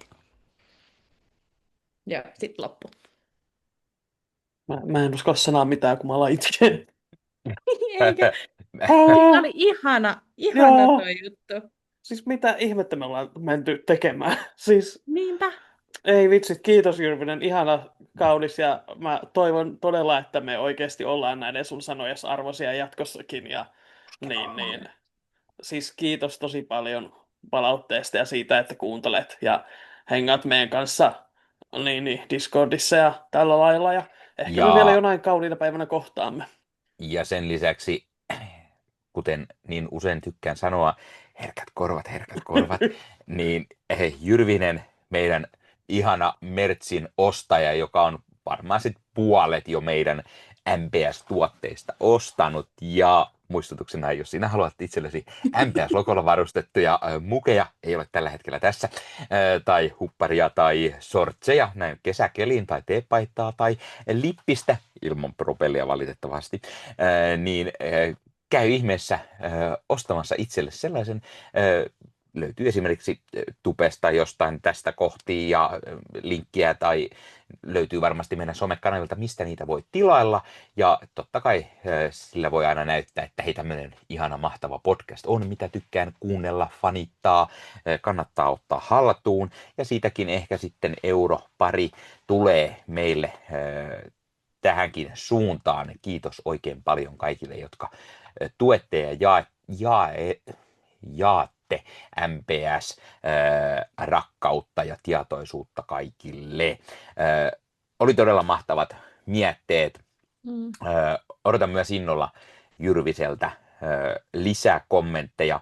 Joo, sit loppu. Mä en uskalla sanoa mitään, kun mä alan itkeä. Eikä. Siinä oli ihana Joo. toi juttu. Siis mitä ihmettä me ollaan menty tekemään? Siis Niinpä. ei vitsit, kiitos Jyrvinen, ihana kaunis ja mä toivon todella, että me oikeasti ollaan näiden sun sanojas arvoisia jatkossakin ja niin. Siis kiitos tosi paljon palautteesta ja siitä, että kuuntelet ja hengaat meidän kanssa Discordissa ja tällä lailla ja ehkä me vielä jonain kauniina päivänä kohtaamme. Ja sen lisäksi, kuten niin usein tykkään sanoa, herkät korvat, niin Jyrvinen, meidän ihana Mertsin ostaja, joka on varmaan sit puolet jo meidän MPS-tuotteista ostanut. Ja muistutuksena, jos sinä haluat itsellesi MPS-logolla varustettuja mukeja, ei ole tällä hetkellä tässä, tai hupparia tai sortseja, näin kesäkeliin tai teepaitaa tai lippistä, ilman propellia valitettavasti, niin käy ihmeessä ostamassa itselle sellaisen. Löytyy esimerkiksi Tubesta jostain tästä kohti ja linkkiä tai löytyy varmasti meidän somekanavilta, mistä niitä voi tilailla. Ja totta kai sillä voi aina näyttää, että hei, tämmöinen ihana mahtava podcast on, mitä tykkään kuunnella, fanittaa, kannattaa ottaa haltuun. Ja siitäkin ehkä sitten euro pari tulee meille tähänkin suuntaan. Kiitos oikein paljon kaikille, jotka tuette ja jaatte MPS-rakkautta ja tietoisuutta kaikille. Oli todella mahtavat mietteet. Odotan myös innolla Jyrviseltä lisää kommentteja,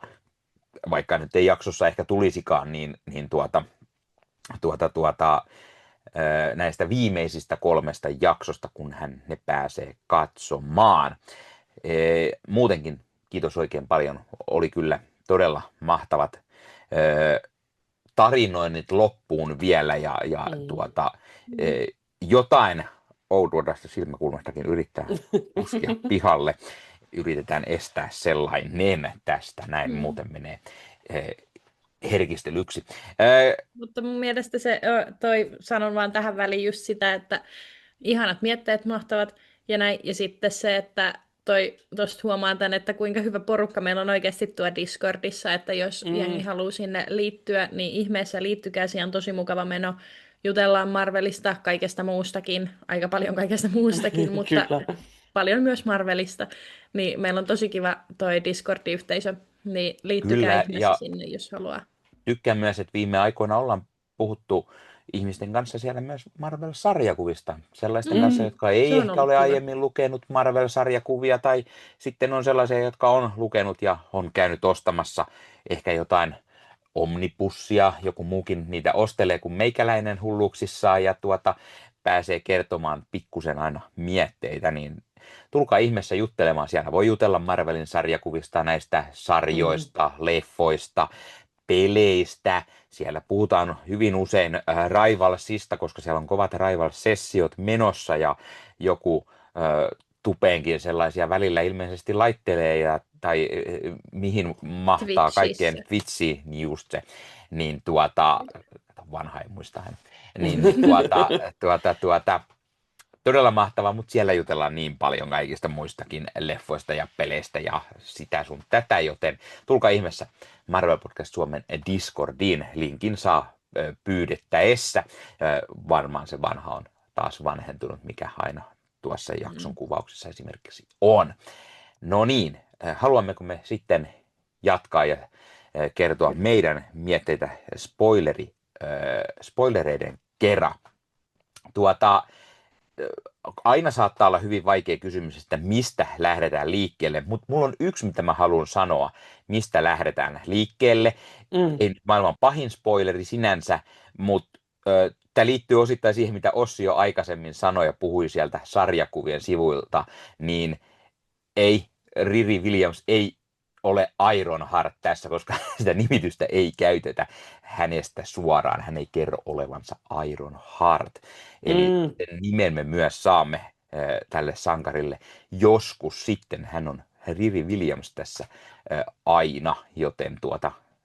vaikka nyt ei jaksossa ehkä tulisikaan, niin näistä viimeisistä 3 jaksosta, kun hän ne pääsee katsomaan. Muutenkin kiitos oikein paljon. Oli kyllä todella mahtavat tarinoinnit loppuun vielä ja jotain outoa tästä silmäkulmastakin yrittää puskea pihalle. Yritetään estää sellainen tästä. Näin muuten menee herkistelyksi. Mutta mun mielestä sanon vaan tähän väliin just sitä, että ihanat mietteet mahtavat ja näin. Ja sitten se, että tuosta huomaan tämän, että kuinka hyvä porukka meillä on oikeasti tuo Discordissa, että jos jengi haluaa sinne liittyä, niin ihmeessä liittykää, siellä on tosi mukava meno. Jutellaan Marvelista, kaikesta muustakin, aika paljon kaikesta muustakin, mutta paljon myös Marvelista. Niin meillä on tosi kiva toi Discord-yhteisö, niin liittykää ihmeessä sinne, jos haluaa. Tykkään myös, että viime aikoina ollaan puhuttu ihmisten kanssa siellä myös Marvel-sarjakuvista. Sellaisten kanssa, jotka ei ehkä ole aiemmin lukenut Marvel-sarjakuvia, tai sitten on sellaisia, jotka on lukenut ja on käynyt ostamassa ehkä jotain omnibussia, joku muukin niitä ostelee kuin meikäläinen hulluuksissaan ja pääsee kertomaan pikkusen aina mietteitä, niin tulkaa ihmeessä juttelemaan. Siellä voi jutella Marvelin sarjakuvista, näistä sarjoista, leffoista, peleistä. Siellä puhutaan hyvin usein Rivalsista, koska siellä on kovat Rivals-sessiot menossa ja joku tupeenkin sellaisia välillä ilmeisesti laittelee tai mihin mahtaa kaikkien Twitchiin just se, niin vanha ei muista hän. niin todella mahtavaa, mutta siellä jutellaan niin paljon kaikista muistakin leffoista ja peleistä ja sitä sun tätä, joten tulkaa ihmeessä Marvel Podcast Suomen Discordiin. Linkin saa pyydettäessä. Varmaan se vanha on taas vanhentunut, mikä aina tuossa jakson kuvauksessa esimerkiksi on. No niin, haluammeko me sitten jatkaa ja kertoa meidän mietteitä spoilereiden kera. Aina saattaa olla hyvin vaikea kysymys, että mistä lähdetään liikkeelle, mutta mulla on yksi, mitä mä haluan sanoa, mistä lähdetään liikkeelle. Ei nyt maailman pahin spoileri sinänsä, mutta tämä liittyy osittain siihen, mitä Ossi jo aikaisemmin sanoi ja puhui sieltä sarjakuvien sivuilta, niin Riri Williams ei ole Ironheart tässä, koska sitä nimitystä ei käytetä hänestä suoraan. Hän ei kerro olevansa Ironheart. Eli sen nimen me myös saamme tälle sankarille joskus sitten. Hän on Riri Williams tässä aina, joten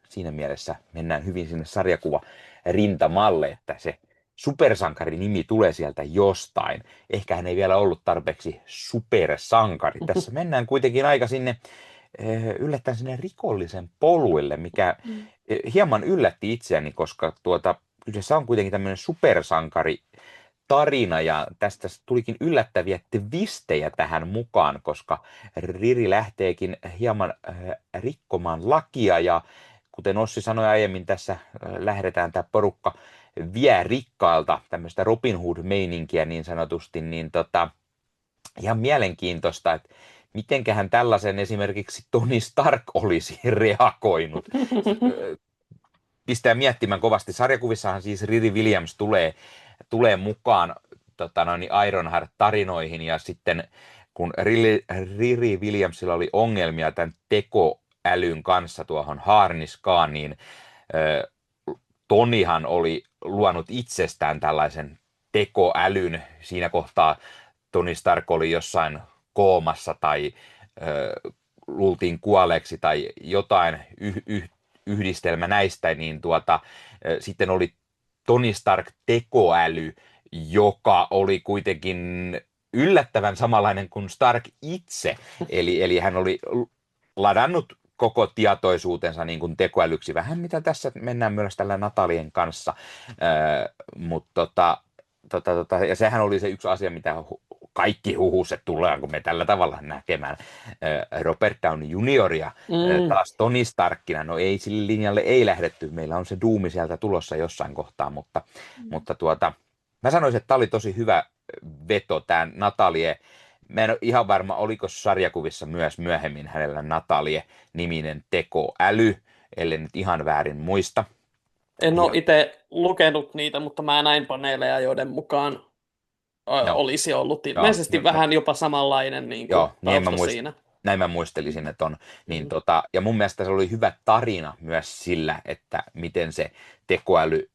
siinä mielessä mennään hyvin sinne sarjakuva rintamalle, että se supersankarin nimi tulee sieltä jostain. Ehkä hän ei vielä ollut tarpeeksi supersankari. Tässä mennään kuitenkin aika sinne yllättäen sinne rikollisen poluille, mikä hieman yllätti itseäni, koska kyseessä on kuitenkin tämmöinen supersankari tarina ja tästä tulikin yllättäviä twistejä tähän mukaan, koska Riri lähteekin hieman rikkomaan lakia ja kuten Ossi sanoi aiemmin, tässä lähdetään tämä porukka vie rikkailta tämmöistä Robin Hood-meininkiä niin sanotusti, niin ihan mielenkiintoista, että mitenköhän tällaisen esimerkiksi Tony Stark olisi reagoinut. Pistää miettimään kovasti. Sarjakuvissahan siis Riri Williams tulee mukaan Ironheart-tarinoihin ja sitten kun Riri Williamsilla oli ongelmia tämän tekoälyn kanssa tuohon Harniskaan, niin Tonyhan oli luonut itsestään tällaisen tekoälyn. Siinä kohtaa Tony Stark oli jossain koomassa tai luultiin kuolleeksi tai jotain yhdistelmä näistä, niin sitten oli Tony Stark tekoäly, joka oli kuitenkin yllättävän samanlainen kuin Stark itse, eli hän oli ladannut koko tietoisuutensa niin kuin tekoälyksi, vähän mitä tässä mennään myös tällä Natalien kanssa, mutta ja sehän oli se yksi asia, mitä kaikki huhus, että tullaanko me tällä tavalla näkemään Robert Downey Junioria taas Tony Starkina. No ei, sille linjalle ei lähdetty. Meillä on se Doomi sieltä tulossa jossain kohtaa, mutta mä sanoisin, että tämä oli tosi hyvä veto, tämä Natalie. Mä en ole ihan varma, oliko sarjakuvissa myös myöhemmin hänellä Natalie-niminen tekoäly, ellei nyt ihan väärin muista. En ole itse lukenut niitä, mutta mä näin paneeleja, joiden mukaan olisi ollut ilmeisesti vähän jopa samanlainen niin kuin tausta siinä. Näin mä muistelisin, että on. Niin, ja mun mielestä se oli hyvä tarina myös sillä, että miten se tekoäly,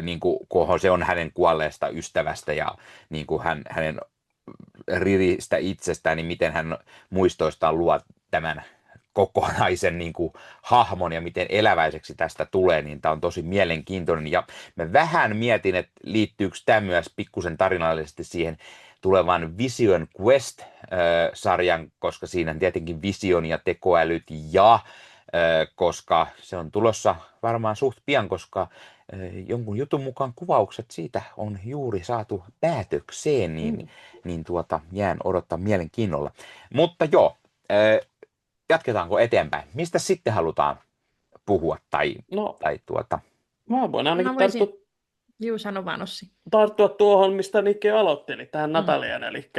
niin kuin se on hänen kuolleesta ystävästä ja niin kuin hänen Riristä itsestään, niin miten hän muistoistaan luo tämän kokonaisen niin kuin hahmon ja miten eläväiseksi tästä tulee, niin tämä on tosi mielenkiintoinen. Ja mä vähän mietin, että liittyykö tämä myös pikkusen tarinallisesti siihen tulevan Vision Quest-sarjan, koska siinä on tietenkin Vision ja tekoälyt ja koska se on tulossa varmaan suht pian, koska jonkun jutun mukaan kuvaukset siitä on juuri saatu päätökseen, niin jään odottaa mielenkiinnolla. Mutta joo, jatketaanko eteenpäin? Mistä sitten halutaan puhua? Mä voin ainakin tarttua tuohon, mistä Nikke aloitteli, tähän Natalian. Eli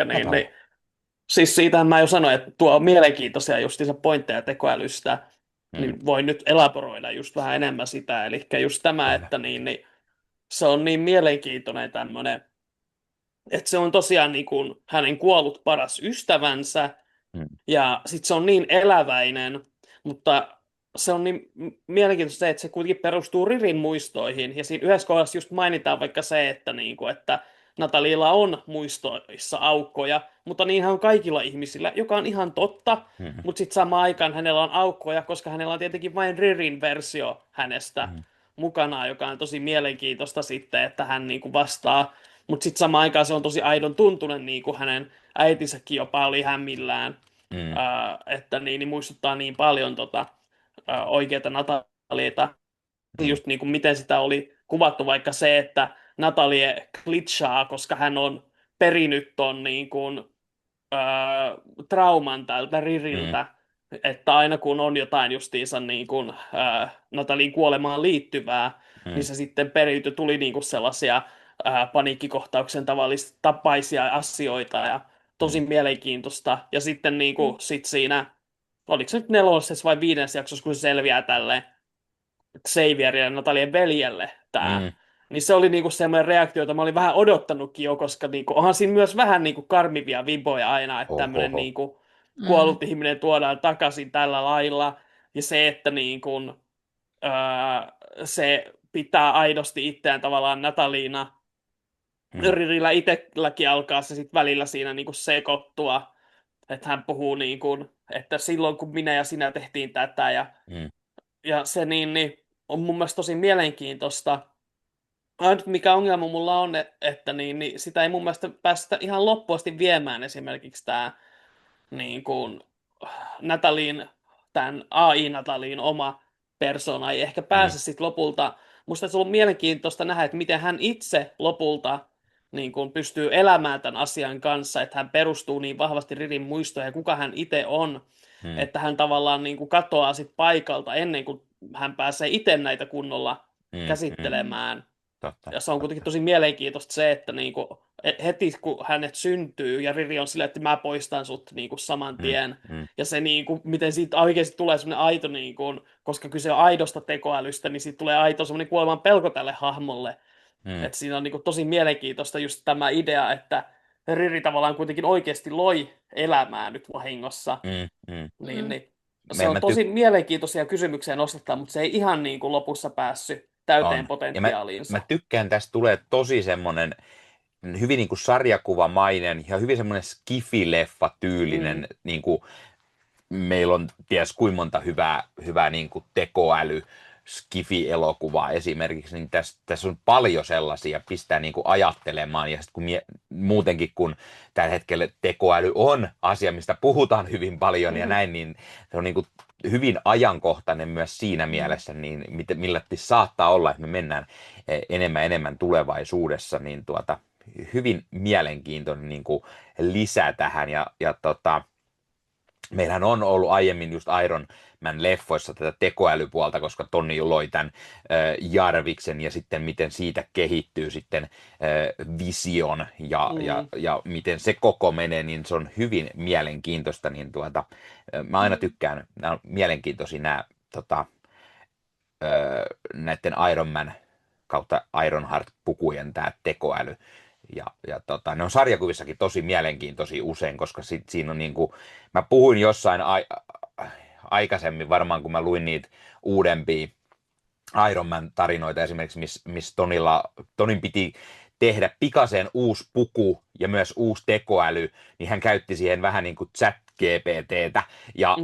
siis siitähän mä jo sanoin, että tuo on mielenkiintoisia justiinsa pointteja tekoälystä, niin voin nyt elaboroida just vähän enemmän sitä. Eli just tämä, että se on niin mielenkiintoinen tämmöinen, että se on tosiaan niin kuin hänen kuollut paras ystävänsä, ja sitten se on niin eläväinen, mutta se on niin mielenkiintoista se, että se kuitenkin perustuu Ririn muistoihin, ja siinä yhdessä kohdassa just mainitaan vaikka se, että Nataliella on muistoissa aukkoja, mutta niinhän on kaikilla ihmisillä, joka on ihan totta, mutta sitten samaan aikaan hänellä on aukkoja, koska hänellä on tietenkin vain Ririn versio hänestä. mukana, joka on tosi mielenkiintoista sitten, että hän niin kuin vastaa. Mutta sitten samaan aikaan se on tosi aidon tuntunen, niin kuin hänen äitinsäkin jopa oli hämmillään, Mm, että niin muistuttaa niin paljon oikeita Natalieta. mm, Just niin kuin miten sitä oli kuvattu, vaikka se, että Natalie glitchaa, koska hän on perinyt ton niin kuin, trauman tältä mm, Ririltä, että aina kun on jotain justiinsa niin kuin, Natalin kuolemaan liittyvää, niin mm, se sitten periytyi, tuli niin kuin sellaisia paniikkikohtauksen tavallista tapaisia asioita ja tosi mm, mielenkiintoista. Ja sitten niin kuin, sit siinä, oliko se nyt 4. vai 5. jaksossa, kun se selviää tälleen, Xavierille ja Natalien veljelle mm. tämä. Niin se oli niinku semmoinen reaktio, jota mä olin vähän odottanutkin jo, koska niinku, onhan siinä myös vähän niinku karmivia viboja aina, että tämmöinen Ohoho. niinku Mm. kuollut ihminen tuodaan takaisin tällä lailla. Ja se, että niinku, se pitää aidosti itseään tavallaan Nataliina. Mm, Ririllä itselläkin alkaa se sitten välillä siinä niinku sekoittua. Että hän puhuu niin kuin, että silloin kun minä ja sinä tehtiin tätä mm, ja se niin on mun mielestä tosi mielenkiintoista. Ainut mikä ongelma mulla on, että niin sitä ei mun mielestä päästä ihan loppuun asti viemään esimerkiksi tämä niin kuin Natalin, tämän AI-Natalin oma persona ei ehkä mm, pääse sitten lopulta. Musta se on ollut mielenkiintoista nähdä, että miten hän itse lopulta niin kuin pystyy elämään tämän asian kanssa, että hän perustuu niin vahvasti Ririn muistoihin ja kuka hän itse on, mm, että hän tavallaan niin kuin katoaa sit paikalta ennen kuin hän pääsee itse näitä kunnolla mm. käsittelemään. Totta, Ja se on kuitenkin totta. tosi mielenkiintoista se, että niinku, heti kun hänet syntyy ja Riri on silleen, että mä poistan sut niinku saman Mm, tien. mm, Ja se, niinku, miten siitä oikeasti tulee semmoinen aito, niinku, koska kyse on aidosta tekoälystä, niin siitä tulee aito semmoinen kuoleman pelko tälle hahmolle. mm, Että siinä on niinku tosi mielenkiintoista just tämä idea, että Riri tavallaan kuitenkin oikeasti loi elämää nyt vahingossa. mm. Niin, Mm. niin. Se on tosi mielenkiintoisia kysymyksiä nostetaan, mutta se ei ihan niinku lopussa päässyt täyteen On. Ja mä potentiaaliinsa. tykkään, tästä tulee tosi semmoinen hyvin niin kuin sarjakuvamainen ja hyvin semmoinen skifi-leffa-tyylinen, Mm. niin kuin meillä on ties kuinka monta hyvää niin kuin tekoäly skifi-elokuvaa esimerkiksi, niin tässä on paljon sellaisia, pistää niin kuin ajattelemaan, ja sitten muutenkin kun tällä hetkellä tekoäly on asia, mistä puhutaan hyvin paljon ja Mm. näin, niin se on niin kuin hyvin ajankohtainen myös siinä mielessä, niin millä saattaa olla, että me mennään enemmän tulevaisuudessa, niin hyvin mielenkiintoinen niin kuin lisä tähän, meillähän on ollut aiemmin just Iron Man-leffoissa tätä tekoälypuolta, koska Tonni loi tämän Jarviksen ja sitten miten siitä kehittyy sitten Vision Mm. ja miten se koko menee, niin se on hyvin mielenkiintoista. Niin mä aina tykkään, nämä on mielenkiintoisia nämä näiden Iron Man kautta Ironheart-pukujen tämä tekoäly. Ne on sarjakuvissakin tosi mielenkiintoisia usein, koska siinä on niinku, mä puhuin jossain aikaisemmin varmaan, kun mä luin niitä uudempia Iron Man-tarinoita esimerkiksi, missä Tonin piti tehdä pikaisen uusi puku ja myös uusi tekoäly, niin hän käytti siihen vähän niin kuin chat-GPTtä,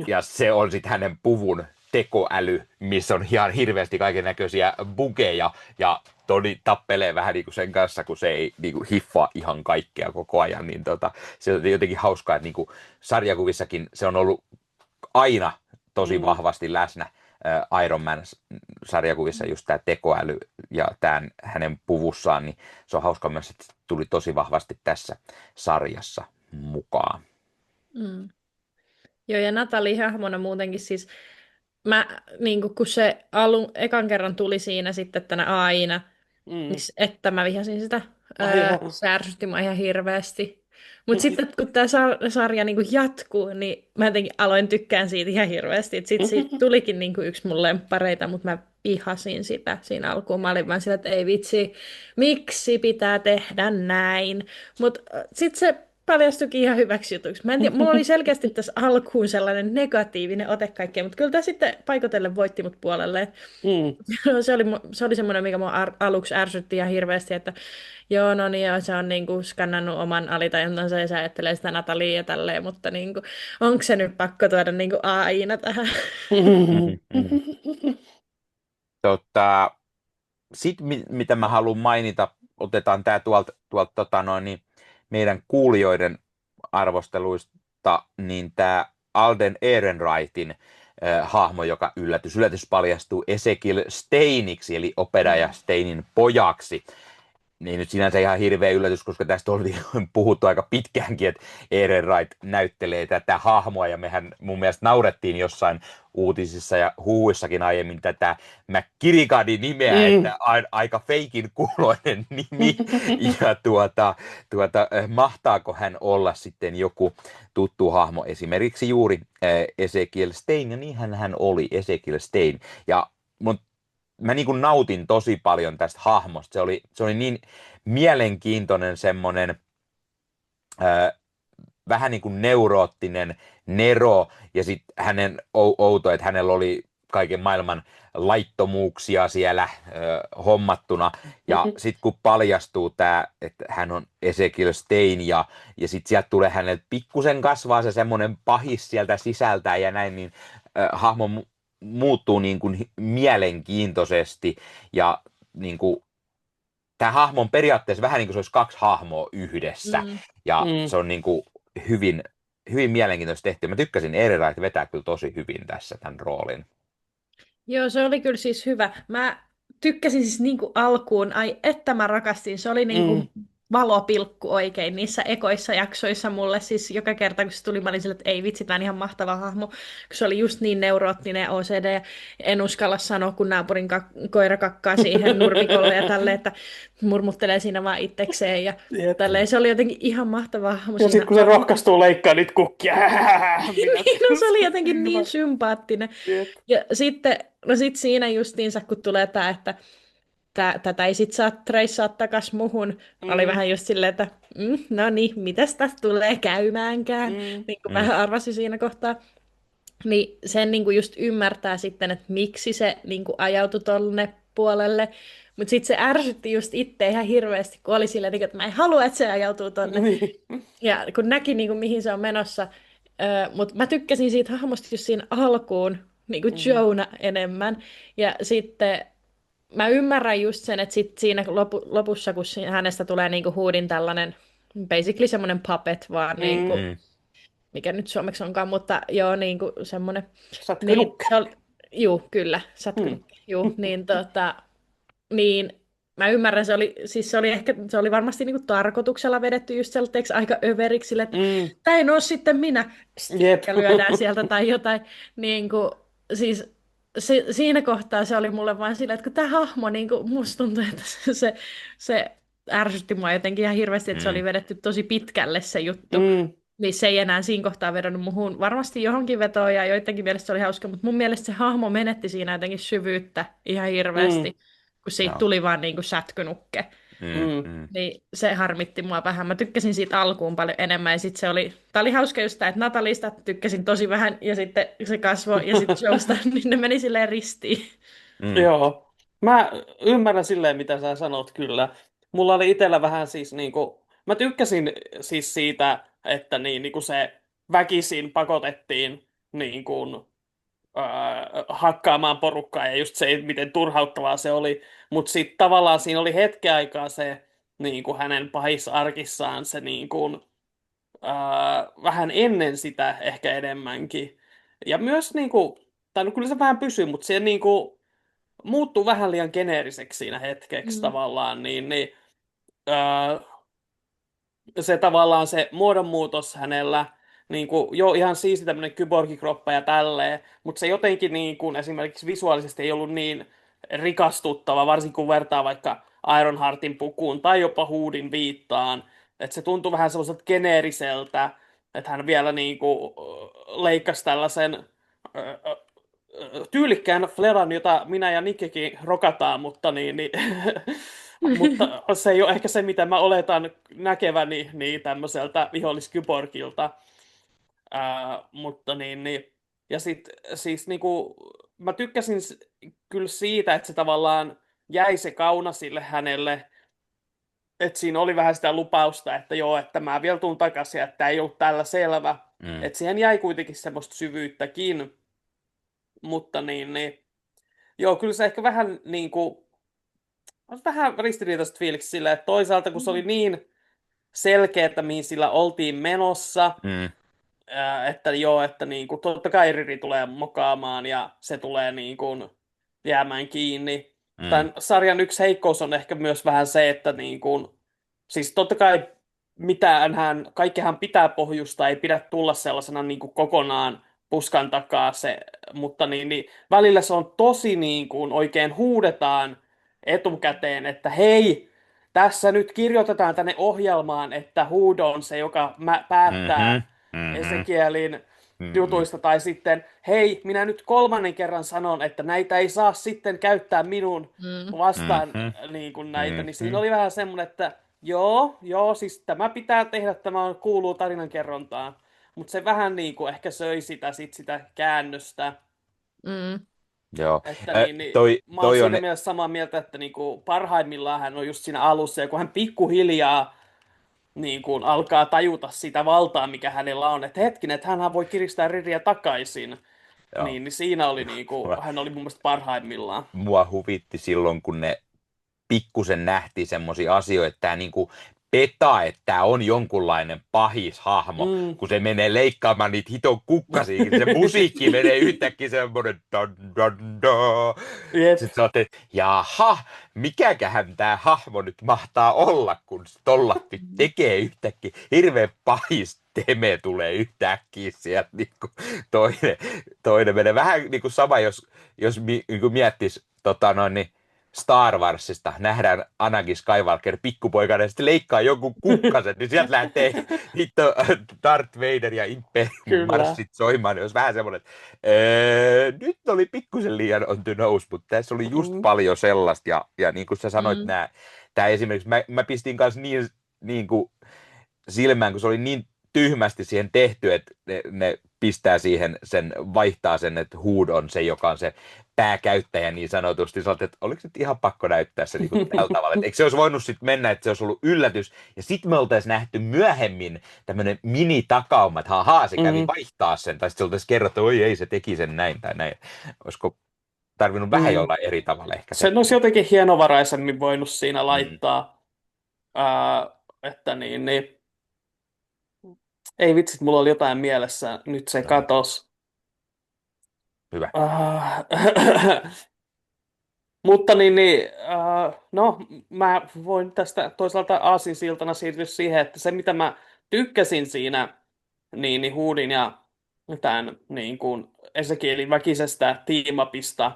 ja se on sitten hänen puvun tekoäly, missä on ihan hirveästi kaiken näköisiä bugeja, ja Toni tappelee vähän niin kuin sen kanssa, kun se ei niin kuin hiffaa ihan kaikkea koko ajan, niin se on jotenkin hauskaa, että niin kuin sarjakuvissakin se on ollut aina tosi Mm. vahvasti läsnä Iron Man-sarjakuvissa just tämä tekoäly ja tämän hänen puvussaan, niin se on hauska myös, että se tuli tosi vahvasti tässä sarjassa mukaan. Mm. Joo, ja Natalie hahmona muutenkin siis, mä, niin kun se ekan kerran tuli siinä sitten tänä AI:na, niin Mm. että mä vihasin sitä. Aivan. Se ärsytti mua ihan hirveästi. Mutta sitten kun tämä sarja niin jatkuu, niin mä jotenkin aloin tykkään siitä ihan hirveästi. Sitten siitä tulikin niin yksi mun lemppareita, mutta mä vihasin sitä siinä alkuun. Mä olin vaan sillä, että ei vitsi, miksi pitää tehdä näin. Mutta sitten se paljastuikin ihan hyväksi jutuksi. Mä en tiedä, mulla oli selkeästi tässä alkuun sellainen negatiivinen ote kaikkea, mutta kyllä tämä sitten paikotellen voitti mut puolelleen. Mm. Se oli semmoinen, mikä mua aluksi ärsytti ihan hirveästi, että joo, no niin, joo, se on niinku skannannut oman alitajuntansa ja se ajattelee sitä Nataliaa ja tälleen, mutta niinku, onko se nyt pakko tuoda niinku AI:na tähän? Tota, sitten mitä mä haluan mainita, otetaan tämä tuolta meidän kuulijoiden arvosteluista, niin tämä Alden Ehrenreichin hahmo, joka yllätys paljastuu Ezekiel Steiniksi, eli opedaja Steinin pojaksi. Niin nyt sinänsä ihan hirveä yllätys, koska tästä oli puhuttu aika pitkäänkin, että Ehrenreich näyttelee tätä hahmoa, ja mehän mun mielestä naurettiin jossain uutisissa ja huhuissakin aiemmin tätä McKirikadin nimeä, että aika feikin kuuloinen nimi, ja mahtaako hän olla sitten joku tuttu hahmo, esimerkiksi juuri Ezekiel Stein, ja niinhän hän oli, Ezekiel Stein, ja mä niin kuin nautin tosi paljon tästä hahmosta. Se oli niin mielenkiintoinen semmoinen vähän niin kuin neuroottinen Nero, ja sitten hänen outo, että hänellä oli kaiken maailman laittomuuksia siellä hommattuna, ja sitten kun paljastuu tämä, että hän on Ezekiel Stein, ja sitten sieltä tulee hänelle pikkusen kasvaa se semmoinen pahis sieltä sisältä ja näin, niin hahmo muuttuu niin kuin mielenkiintoisesti, ja niin kuin, tämä hahmo on periaatteessa vähän niin kuin se olisi kaksi hahmoa yhdessä, ja se on niin kuin hyvin, hyvin mielenkiintoisesti tehty. Mä tykkäsin, Ehrenreich vetää kyllä tosi hyvin tässä tämän roolin. Joo, se oli kyllä siis hyvä. Mä tykkäsin siis niinku alkuun, ai että mä rakastin, se oli niinku valopilkku oikein niissä ekoissa jaksoissa mulle, siis joka kerta kun se tuli, mä olin sille, että ei vitsi, tämä on ihan mahtava hahmo, kun se oli just niin neuroottinen OCD, ja en uskalla sanoa, kun naapurin koira kakkaa siihen nurmikolle ja tälleen, että murmuttelee siinä vaan itsekseen, ja tälleen, se oli jotenkin ihan mahtava hahmo. Ja sitten kun se rohkaistuu leikkaa niitä kukkia. Niin, no se oli jotenkin niin sympaattinen. Ja sitten, no sit siinä justiinsa, kun tulee tämä, että tätä ei sit saa treissaa takas muhun. Oli vähän just silleen, että no niin, mitäs tästä tulee käymäänkään. Niin kuin vähän arvasin siinä kohtaa. Niin sen niin kuin just ymmärtää sitten, että miksi se niin kuin ajautui tonne puolelle. Mutta sitten se ärsytti just itse ihan hirveästi, kun oli silleen, että mä en halua, että se ajautuu tonne. Ja kun näki, niin kuin, mihin se on menossa. Mutta mä tykkäsin siitä hahmosta just siinä alkuun, niin kuin Jonah enemmän. Ja sitten mä ymmärrän just sen, että sit siinä lopussa, kun hänestä tulee niinku Hoodin tällainen, basically semmoinen puppet vaan, niinku, mikä nyt suomeksi onkaan, mutta joo, niinku semmoinen. Sätkynukke. Juu, kyllä, sätkynukke. Juu, niin mä ymmärrän, se oli varmasti niinku tarkoituksella vedetty just sellaiseksi aika överiksi, että tämä ei ole sitten minä, ja lyödään sieltä tai jotain, niinku, siis siinä kohtaa se oli mulle vain silleen, että kun tämä hahmo, niin kuin, musta tuntuu, että se ärsytti mua jotenkin ihan hirveästi, että se oli vedetty tosi pitkälle se juttu. Niin se ei enää siinä kohtaa vedonnut muhun. Varmasti johonkin vetoon ja joidenkin mielestä se oli hauska, mutta mun mielestä se hahmo menetti siinä jotenkin syvyyttä ihan hirveästi, kun siitä tuli vaan niin kuin sätkynukke. Niin se harmitti mua vähän. Mä tykkäsin siitä alkuun paljon enemmän, ja sitten tää oli hauska just tämä, että Natalista tykkäsin tosi vähän, ja sitten se kasvoi, ja sitten Joesta, niin ne meni silleen ristiin. Joo. Mä ymmärrän silleen, mitä sä sanot kyllä. Mulla oli itsellä vähän siis niinku, mä tykkäsin siis siitä, että niinku se väkisin pakotettiin niinku, hakkaamaan porukkaa, ja just se, miten turhauttavaa se oli. Mutta sitten tavallaan siinä oli hetken aikaa se niinku hänen pahisarkissaan se niinku, vähän ennen sitä ehkä enemmänkin. Ja myös niinku, tai no kyllä se vähän pysyy, mutta se niinku muuttuu vähän liian geneeriseksi siinä hetkeksi tavallaan, niin se tavallaan se muodonmuutos hänellä, niin kuin, jo ihan siisti tämmöinen kyborgikroppa ja tälleen, mutta se jotenkin niin kuin, esimerkiksi visuaalisesti ei ollut niin rikastuttava, varsinkin kun vertaa vaikka Ironheartin pukuun tai jopa Hoodin viittaan, että se tuntui vähän sellaiselta geneeriseltä, että hän vielä niin kuin, leikkasi tällaisen tyylikkään fleran, jota minä ja Nikkikin rokataan, mutta, mutta se ei ole ehkä se, mitä mä oletan näkeväni niin tämmöiseltä viholliskyborgilta. Mutta ja sitten siis niinku, mä tykkäsin kyllä siitä, että se tavallaan jäi se kauna sille hänelle, että siinä oli vähän sitä lupausta, että joo, että mä vielä tuun takaisin, että ei ollut tällä selvä. Että siihen jäi kuitenkin semmoista syvyyttäkin. Mutta joo, kyllä se ehkä vähän niinku on vähän ristiriitaiset fiilikset silleen, että toisaalta kun se oli niin selkeä, että mihin sillä oltiin menossa, Mm, että joo, että niin kuin, totta kai Riri tulee mokaamaan ja se tulee niin kuin, jäämään kiinni. mm, Tämän sarjan yksi heikkous on ehkä myös vähän se, että niin kuin, siis totta kai kaikkihan pitää pohjusta, ei pidä tulla sellaisena niin kuin kokonaan puskan takaa se, mutta välillä se on tosi niin kuin oikein huudetaan etukäteen, että hei, tässä nyt kirjoitetaan tänne ohjelmaan, että Huudo on se, joka mhm, päättää mhm, Ezekielin mhm, jutuista, tai sitten, hei, minä nyt kolmannen kerran sanon, että näitä ei saa sitten käyttää minun Mm. vastaan mhm, niin kuin näitä, niin siinä mhm. oli vähän semmoinen, että joo, siis tämä pitää tehdä, kuuluu tarinankerrontaan, mutta se vähän niin kuin ehkä söi sitä käännöstä, Mm. että Joo. mä oon Toi on, siinä mielessä samaa mieltä, että niin kuin parhaimmillaan hän on just siinä alussa, ja kun hän pikkuhiljaa niin kuin alkaa tajuta sitä valtaa, mikä hänellä on, että hetkinen, että hänhän voi kiristää Ririä takaisin, joo. niin siinä oli niin kuin, hän oli mun mielestä parhaimmillaan. Mua huvitti silloin, kun ne pikkusen nähtiin semmoisia asioita, että tämä niinku petaa, että tämä on jonkunlainen pahishahmo, Mm. kun se menee leikkaamaan niitä hiton kukkasia, niin se musiikki menee yhtäkkiä semmoinen dan, dan, da. Jep. Sitten sä oot, että jaha, mikäköhän tämä hahmo nyt mahtaa olla, kun se tolla tekee yhtäkkiä, hirveän pahis teme tulee yhtäkkiä sieltä, toinen menee vähän niin kuin sama, jos niin miettisi niin Star Warsista nähdään Anakin Skywalker pikkupoikana ja sitten leikkaa jonkun kukkasen, niin sieltä lähtee hitto Darth Vader ja Imperium Kyllä. marssit soimaan. Niin olisi vähän semmoinen, että nyt oli pikkusen liian on the nose, mutta tässä oli just Mm. paljon sellaista. Ja niin kuin sä sanoit, Mm. tämä esimerkiksi, mä pistin kanssa niin kuin silmään, kun se oli niin tyhmästi siihen tehty, että ne pistää siihen vaihtaa sen, että Hood on se, joka on se pääkäyttäjä niin sanotusti. Sä olet, että oliko nyt ihan pakko näyttää se niin kuin tällä tavalla, että eikö se olisi voinut sitten mennä, että se olisi ollut yllätys, ja sitten me oltaisiin nähty myöhemmin tämmöinen mini-takauma, että haha, se kävi Mm. vaihtaa sen, tai sitten oltaisiin kerrottu, että oi ei, se teki sen näin tai näin. Olisiko tarvinnut vähän Mm. jollain eri tavalla ehkä se. Sen olisi jotenkin hienovaraisemmin voinut siinä Mm, laittaa, että ei vitsit, mulla oli jotain mielessä, nyt se no niin, katos. hyvä. Ah, mutta no, mä voin tästä toisaalta aasinsiltana siirtyä siihen, että se mitä mä tykkäsin siinä Hoodin ja tämän niin kuin Ezekielin väkisestä tiimapista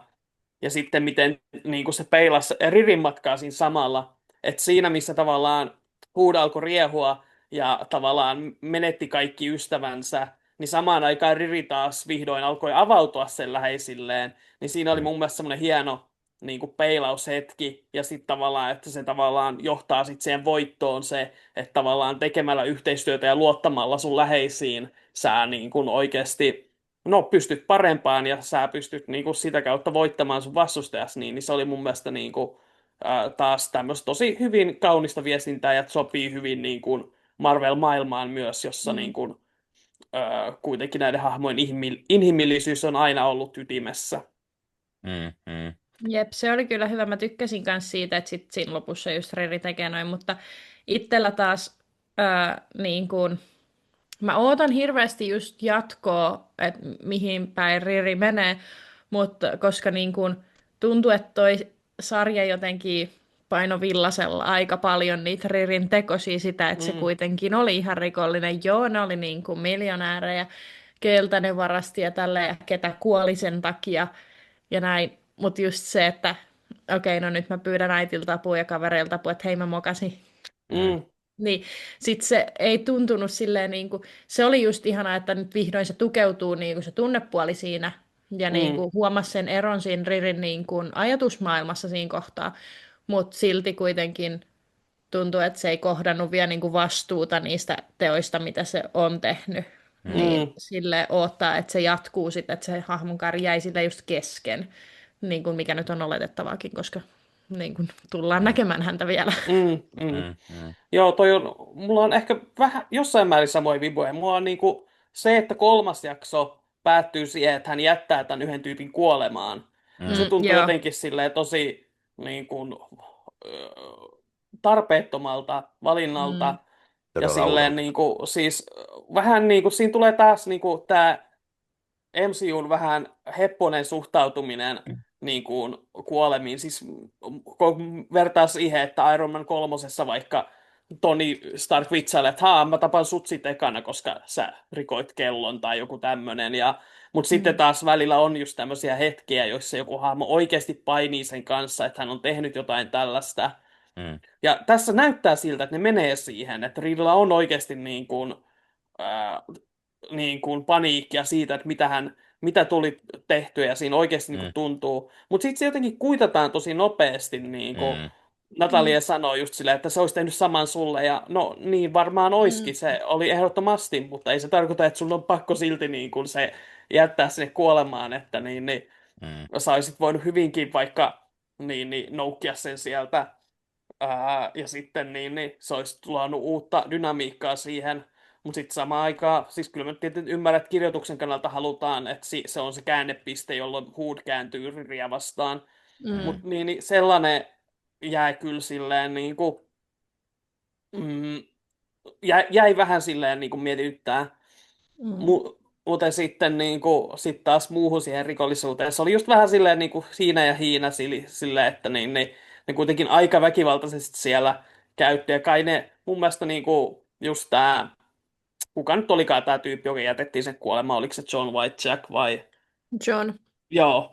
ja sitten miten niin kuin se peilasi Ririn matkaa siinä samalla, että siinä missä tavallaan Hood alkoi riehua ja tavallaan menetti kaikki ystävänsä, niin samaan aikaan Riri taas vihdoin alkoi avautua sen läheisilleen, niin siinä oli Mm, mun mielestä semmoinen hieno niin kuin peilaushetki, ja sitten tavallaan, että se tavallaan johtaa sitten siihen voittoon se, että tavallaan tekemällä yhteistyötä ja luottamalla sun läheisiin, sä niin kuin oikeasti, no, pystyt parempaan, ja sä pystyt niin kuin sitä kautta voittamaan sun vastustajas, niin se oli mun mielestä niin kuin, taas tämmöistä tosi hyvin kaunista viestintää, ja sopii hyvin niin kuin Marvel-maailmaan myös, jossa niin Mm. kuin, kuitenkin näiden hahmojen inhimillisyys on aina ollut ytimessä. mm, mm, Jep, se oli kyllä hyvä. Mä tykkäsin myös siitä, että sit siinä lopussa just Riri tekee noin, mutta itsellä taas niin kuin, mä ootan hirveästi just jatkoa, että mihin päin Riri menee, mutta koska niin kuin, tuntuu, että toi sarja jotenkin paino villasella aika paljon niitä Ririn tekosia sitä, että se Mm, kuitenkin oli ihan rikollinen. Joo, ne oli niin kuin miljonäärejä, keiltä ne varasti ja tälleen, ja ketä kuoli sen takia ja näin. Mutta just se, että okei, no nyt mä pyydän äitiltä apua ja kavereilta apua, että hei mä mokasin. mm, mm, Niin, sit se ei tuntunut silleen niinku, se oli just ihanaa, että nyt vihdoin se tukeutuu niinku se tunnepuoli siinä ja mm, niinku huomasi sen eron siinä Ririn niinku ajatusmaailmassa siinä kohtaa, mutta silti kuitenkin tuntuu, että se ei kohdannut vielä niinku vastuuta niistä teoista, mitä se on tehnyt. mm. Niin mm. sille odottaa, että se jatkuu sitten, että se hahmon kaari jäi sille just kesken, niin kuin mikä nyt on oletettavaakin, koska niin kuin tullaan Mm, näkemään häntä vielä. Mm, mm. mm, mm, Joo, mulla on ehkä vähän jossain määrin samoja viboja. Mulla on niinku se, että kolmas jakso päättyy siihen, että hän jättää tämän yhden tyypin kuolemaan. mm, Se tuntuu Joo. jotenkin silleen tosi niin kuin, tarpeettomalta valinnalta. Mm. Ja Todella silleen oudolta. niin kuin, siis vähän niin kuin, siinä tulee taas niin kuin, tämä MCUn vähän hepponen suhtautuminen niin kuin kuolemiin. Siis kun vertaa siihen, että Iron Man kolmosessa vaikka Tony Stark vitsailee, että mä tapan sut sit ekana, koska sä rikoit kellon tai joku tämmönen. Mutta sitten Mm. taas välillä on just tämmöisiä hetkiä, joissa joku hahmo oikeasti painii sen kanssa, että hän on tehnyt jotain tällaista. Mm, Ja tässä näyttää siltä, että ne menee siihen, että Reedillä on oikeasti ää, niin kuin paniikkia siitä, että mitä tuli tehtyä ja siinä oikeasti niin kuin mm, tuntuu. Mutta sitten se jotenkin kuitataan tosi nopeasti, niin kuin mm, Natalia sanoi just silleen, että se olisi tehnyt saman sulle. Ja no niin varmaan Mm. oiskin, se oli ehdottomasti, mutta ei se tarkoita, että sun on pakko silti niin kuin se jättää sinne kuolemaan, että niin mm, sä olisit voinut hyvinkin vaikka noukkia sen sieltä. Ja sitten se olisi tuonut uutta dynamiikkaa siihen, mutta sitten samaan aikaan, siis kyllä mä tietysti ymmärrän, että kirjoituksen kannalta halutaan, että se on se käännepiste, jolloin Hood kääntyy Ririä vastaan, Mm. mutta sellainen jäi kyllä silleen mm, jäi vähän silleen mietityttää. Mm. Mutta sitten sit taas muuhun siihen rikollisuuteen. Se oli just vähän silleen siinä ja hiina silleen, että ne kuitenkin aika väkivaltaisesti siellä käytti. Ja kai ne mun mielestä just tää, kuka nyt olikaan tää tyyppi, joka jätettiin sen kuolemaan, oliko se John Whitejack vai? John. Joo,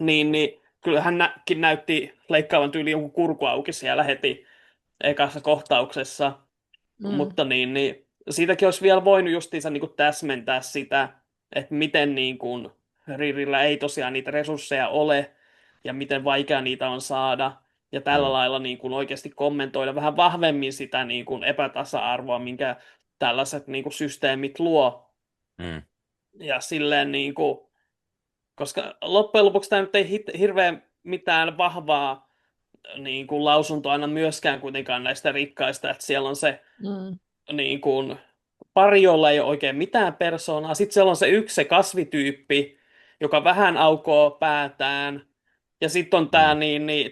kyllä hänkin näytti leikkaavan tyyli jonkun kurku auki siellä heti ekassa kohtauksessa. Mm. Mutta siitäkin olisi vielä voinut justiinsa täsmentää sitä, että miten Ririllä ei tosiaan niitä resursseja ole ja miten vaikea niitä on saada. Ja tällä mm, lailla oikeasti kommentoida vähän vahvemmin sitä epätasa-arvoa, minkä tällaiset systeemit luo. mm, Ja silleen koska loppujen lopuksi tämä nyt ei hirveän mitään vahvaa lausuntoa anna myöskään kuitenkaan näistä rikkaista, että siellä on se Mm. niin kuin pari, jolla ei ole oikein mitään persoonaa. Sitten siellä on se kasvityyppi, joka vähän aukoo päätään. Ja sitten on tämä mm,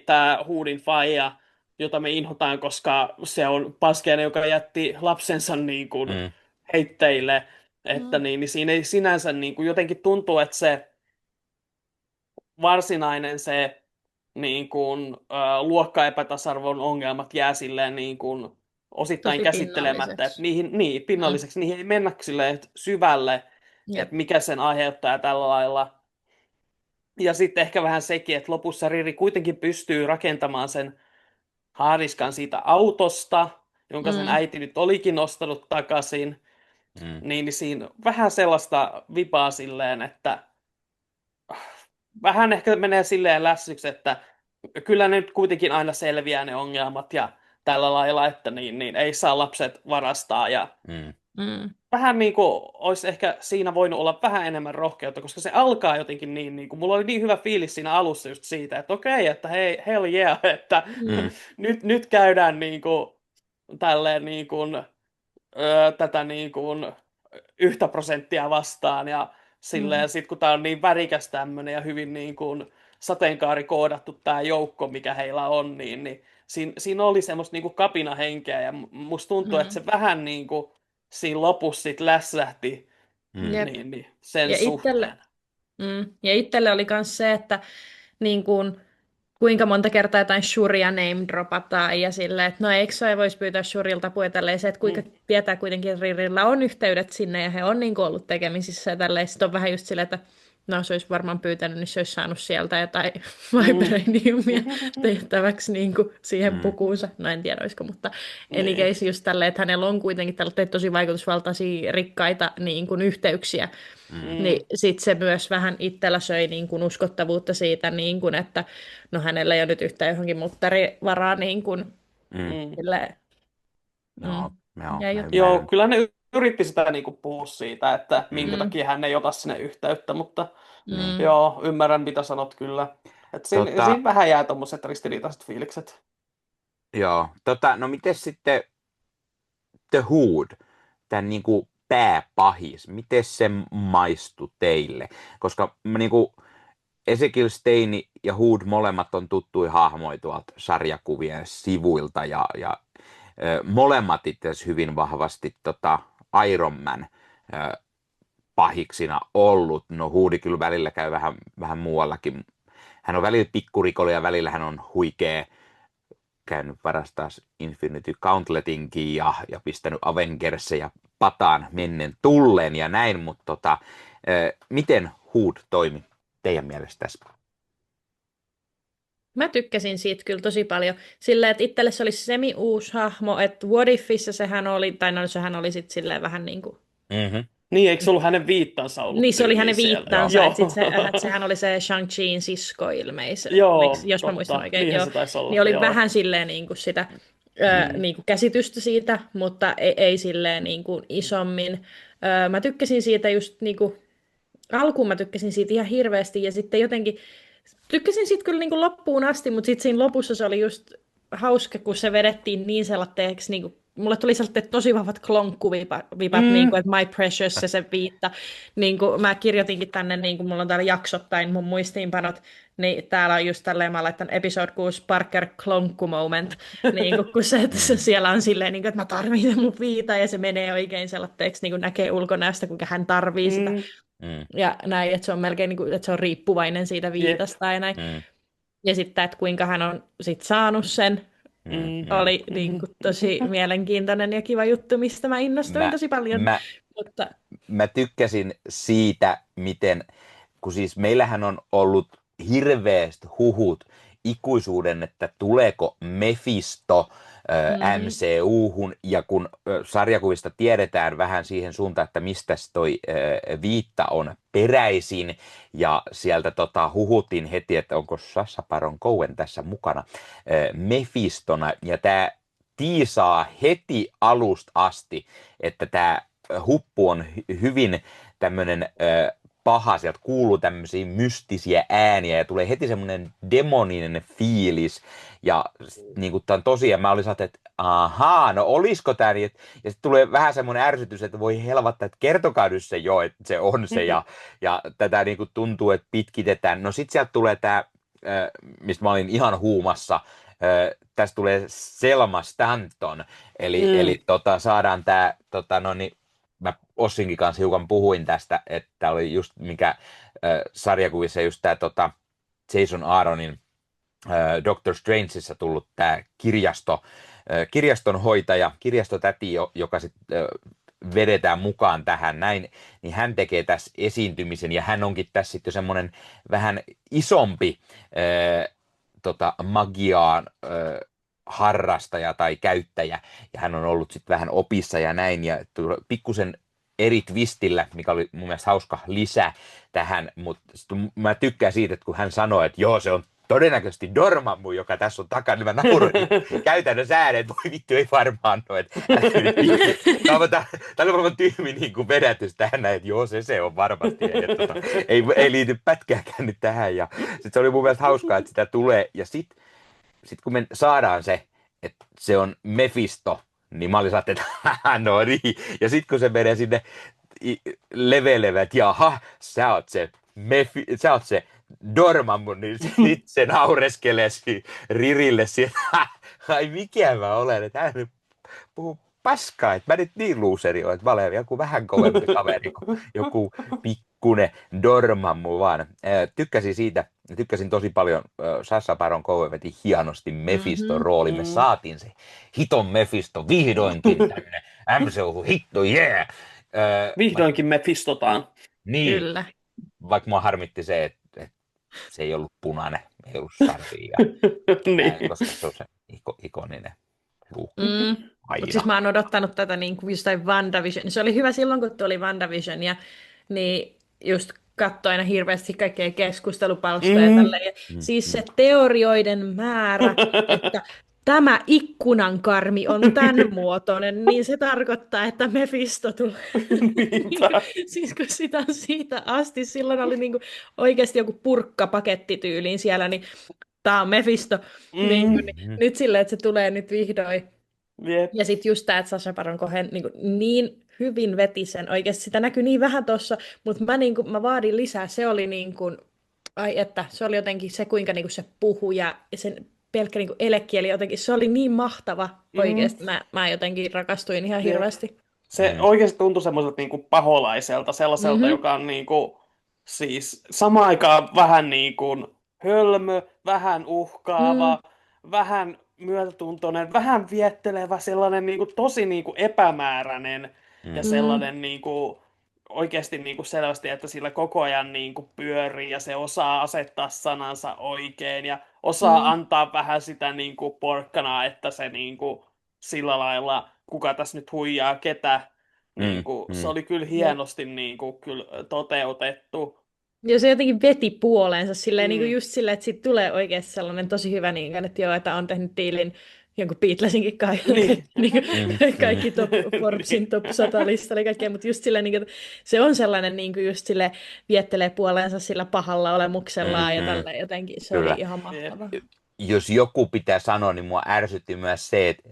tää Hoodin faija, jota me inhotaan, koska se on paskeinen, joka jätti lapsensa mm, heitteille. Että Mm. niin siinä ei sinänsä jotenkin tuntuu, että se varsinainen se luokkaepätasa-arvon ongelmat jää silleen osittain Tosi käsittelemättä, että pinnalliseksi. Mm. niihin ei mennä silleen syvälle, Jep. että mikä sen aiheuttaa tällä lailla. Ja sitten ehkä vähän sekin, että lopussa Riri kuitenkin pystyy rakentamaan sen haariskan siitä autosta, jonka sen Mm. äiti nyt olikin nostanut takaisin, mm, niin siinä vähän sellaista vipaa silleen, että vähän ehkä menee silleen lässyksi, että kyllä ne nyt kuitenkin aina selviää ne ongelmat ja tällä lailla, että ei saa lapset varastaa ja mm, Mm. vähän olisi ehkä siinä voinut olla vähän enemmän rohkeutta, koska se alkaa jotenkin mulla oli niin hyvä fiilis siinä alussa just siitä, että okei, että hei, hell yeah, että Mm. nyt käydään tälleen tätä 1% vastaan ja Mm. silleen sit kun tää on niin värikäs tämmönen ja hyvin sateenkaarikoodattu tää joukko, mikä heillä on, niin siinä oli semmoista kapinahenkeä ja musta tuntuu, että Mm. se vähän siinä lopussa sit lässähti mm, Jep. sen Ja itselle, suhteen. ja itselle oli myös se, että niin kuin, kuinka monta kertaa jotain Shuria name dropataan ja silleen, että no eikö sä voisi pyytää Shurilta apua ja tälleen, se, että kuinka Mm. tietää kuitenkin, että Ririllä on yhteydet sinne ja he on niin kuin ollut tekemisissä ja tälleen. Sitten on vähän just silleen, että no se olisi varmaan pyytänyt, niin se olisi saanut sieltä jotain vibraniumia tehtäväksi niin kuin siihen mm, pukuunsa. No en tiedä olisiko, mutta any Niin. case just tälleen, että hänellä on kuitenkin tällaisia tosi vaikutusvaltaisia rikkaita niin kuin yhteyksiä. mm, Niin sitten se myös vähän itsellä söi niin kuin uskottavuutta siitä, niin kuin, että no hänellä ei ole nyt yhtään johonkin muttarivaraa niin kuin, mm. silleen, Joo, joo, ja mä Joo, ymmärrän. kyllä ne yritti sitä puhua siitä, että minkä Mm, Mm. takia hän ei ota sinne yhteyttä, mutta niin. joo, ymmärrän mitä sanot kyllä. Että siinä vähän jää tommoset ristiriitaiset fiilikset. Joo, no miten sitten The Hood, tämän niinku pääpahis, miten se maistui teille? Koska mä niinku, Ezekiel Stein ja Hood molemmat on tuttuja hahmoja tuolta sarjakuvien sivuilta ja molemmat itse asiassa hyvin vahvasti Iron Man pahiksina ollut. No Hood kyllä välillä käy vähän muuallakin. Hän on välillä pikkurikollinen ja välillä hän on huikea, käynyt varastaa Infinity Gauntletinkin ja pistänyt Avengersia pataan mennen tulleen ja näin, mutta miten Hood toimi teidän mielestä tässä? Mä tykkäsin siitä kyllä tosi paljon. Sillä, että itselle se oli semi-uusi hahmo, että What Ifissä sehän oli, tai no sehän oli sitten silleen vähän niin kuin... Mm-hmm. Niin, eikö se ollut hänen viittansa ollut? Niin, se oli hänen siellä? viittansa, että sehän oli se Shang-Chiin sisko ilmeisesti, Joo, jos mä muistan oikein. Niinhän Joo. se taisi olla, Niin oli joo. vähän silleen niin kuin sitä niin kuin käsitystä siitä, mutta ei silleen niin kuin isommin. Mä tykkäsin siitä just niin kuin, alkuun mä tykkäsin siitä ihan hirveästi ja sitten jotenkin tykkäsin siitä kyllä niin kuin loppuun asti, mutta sitten siinä lopussa se oli just hauska, kun se vedettiin niin sellaiseksi, niin kuin, mulle tuli sellaiset tosi vahvat klonkkuvipat, niin kuin, että My Precious se viitta. Niin kuin mä kirjoitinkin tänne, niin kuin mulla on täällä jaksottain mun muistiinpanot, niin täällä on just tälleen, mä laitan episode 6 Parker klonkku moment, niin kuin, kun se siellä on silleen, niin kuin, että mä tarvitsen mun viita, ja se menee oikein sellaiseksi, niin kuin näkee ulkonäöstä, kuinka hän tarvii sitä. Ja näin, että se on melkein niin kuin, että se on riippuvainen siitä viitasta ja näin. Ja sitten, että kuinka hän on sit saanut sen, oli niin kuin, tosi mielenkiintoinen ja kiva juttu, mistä mä innostuin tosi paljon. Mä tykkäsin siitä, miten, kun siis meillähän on ollut hirveästi huhut ikuisuuden, että tuleeko Mephisto MCU-hun, ja kun sarjakuvista tiedetään vähän siihen suuntaan, että mistä toi viitta on peräisin, ja sieltä huhuttiin heti, että onko Sacha Baron Cohen tässä mukana Mephistona, ja tämä tiisaa heti alusta asti, että tämä huppu on hyvin tämmöinen paha, sieltä kuuluu tämmöisiä mystisiä ääniä ja tulee heti semmoinen demoninen fiilis ja niin kuin tämä on tosiaan, mä olin että ahaa, no olisiko tämä niin, ja sitten tulee vähän semmoinen ärsytys, että voi helvattaa, että kertokaa nyt se jo, että se on se ja tätä niin kuin tuntuu, että pitkitetään. No sitten sieltä tulee tämä, mistä mä olin ihan huumassa, tästä tulee Selma Stanton, eli saadaan tämä, mä Ossinkin kanssa hiukan puhuin tästä, että oli just mikä sarjakuvissa just tämä Jason Aaronin Doctor Strangeissa tullut tämä kirjastonhoitaja, kirjastotäti, joka sitten vedetään mukaan tähän näin, niin hän tekee tässä esiintymisen ja hän onkin tässä sitten jo semmoinen vähän isompi magiaan harrastaja tai käyttäjä, ja hän on ollut sitten vähän opissa ja näin, ja pikkusen eri twistillä, mikä oli mun mielestä hauska lisä tähän, mutta mä tykkään siitä, että kun hän sanoi, että joo, se on todennäköisesti Dormammu, joka tässä on takana, niin mä nauroin käytännössä ääneen, että voi vittu, ei varmaan ole. Tämä oli varmaan tyhmi niin kuin vedätys tähän, että joo, se on varmasti, ei liity pätkääkään nyt tähän, ja sitten se oli mun mielestä hauskaa, että sitä tulee, ja sitten kun me saadaan se, että se on Mephisto, niin mä olin että no niin. Ja sitten kun se menee sinne levelevät, että jaha, sä oot se Dormammu, niin sitten se naureskelee Rirille sieltä, ai mikä mä olen, että hän nyt puhuu paskaa, että mä nyt niin luuseri olen, että mä olen joku vähän kovempi kaveri kuin joku pikkunen Dormammu vaan. Tykkäsin tosi paljon, Sacha Baron Cohen veti hienosti Mephiston rooli, me saatiin se hiton Mephisto vihdoinkin tämmöinen MCU-hitto, yeah! Vihdoinkin Mephistotaan. Niin, Kyllä. Vaikka mua harmitti se, että se ei ollut punainen, ei ollut sarvia, Niin. koska se on se ikoninen luukku. Mutta siis mä oon odottanut tätä niin kuin jostain WandaVision. Se oli hyvä silloin, kun tuli WandaVision, ja niin just katsoin aina hirveästi kaikkea keskustelupalstoja ja tälleen. Ja siis se teorioiden määrä, että tämä ikkunankarmi on tämän muotoinen, niin se tarkoittaa, että Mephisto tulee. Siis kun sitä on siitä asti, silloin oli niinku oikeasti joku purkkapakettityyliin siellä, niin tämä on Mephisto. Niin, nyt silleen, että se tulee nyt vihdoin. Yep. Ja sitten just tämä, että Sacha Baron Cohen niin hyvin veti sen. Oikeasti sitä näkyy niin vähän tuossa, mutta mä vaadin lisää. Se oli Ai että, se oli jotenkin se, kuinka niinku se puhui ja sen pelkkä niinku elekieli jotenkin, se oli niin mahtava Mm. oikeasti. Mä jotenkin rakastuin ihan Jep. hirveästi. Se oikeasti tuntui semmoiselta niinku paholaiselta, sellaiselta, Mhm. joka on niinku, siis samaan aikaan vähän niinku hölmö, vähän Mm. uhkaava, vähän myötätuntoinen, vähän viettelevä, sellainen niinku tosi niinku epämääräinen ja Mm. Mm. sellainen niinku oikeasti niinku selvästi, että sillä koko ajan niinku pyörii ja se osaa asettaa sanansa oikein ja osaa Mm. antaa vähän sitä niinku porkkanaa, että se niinku sillä lailla, kuka tässä nyt huijaa ketä, niin Mm. kuin, se Mm. oli kyllä Jep. hienosti niin kuin, kyllä toteutettu. Ja se jotenkin veti puoleensa silleen, niin kuin Mm. just silleen, että siitä tulee oikeasti sellainen tosi hyvä, niin kuin, että joo, että on tehnyt diilin jonkun Beatlesinkin kanssa, Niin. niin kuin, Mm. Mm. kaikki top, Forbesin top 100 listalla ja kaikkea, mutta just silleen, niin kuin, että se on sellainen, niin kuin just sille viettelee puoleensa sillä pahalla olemuksellaan ja Mm. tällä jotenkin, se oli Kyllä. ihan Jep. mahtavaa. Jos joku pitää sanoa, niin mua ärsytti myös se, että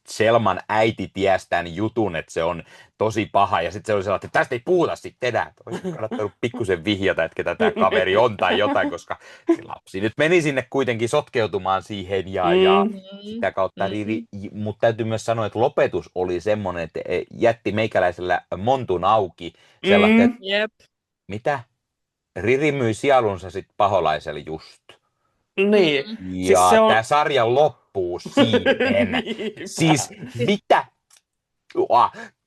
Selman äiti tiesi tämän jutun, että se on tosi paha, ja sitten se oli sellainen, että tästä ei puhuta sitten enää. Olisi kannattanut pikkusen vihjata, että ketä tämä kaveri on tai jotain, koska se lapsi nyt meni sinne kuitenkin sotkeutumaan siihen, ja Mm. sitä kautta Riri, Mm. mutta täytyy myös sanoa, että lopetus oli semmoinen, että jätti meikäläisellä montun auki, sellainen, että Jep. mitä? Riri myi sielunsa sitten paholaiselle just. Niin. Siis Ja se on... tämä sarja loppuu siihen. Niinpä. Siis mitä?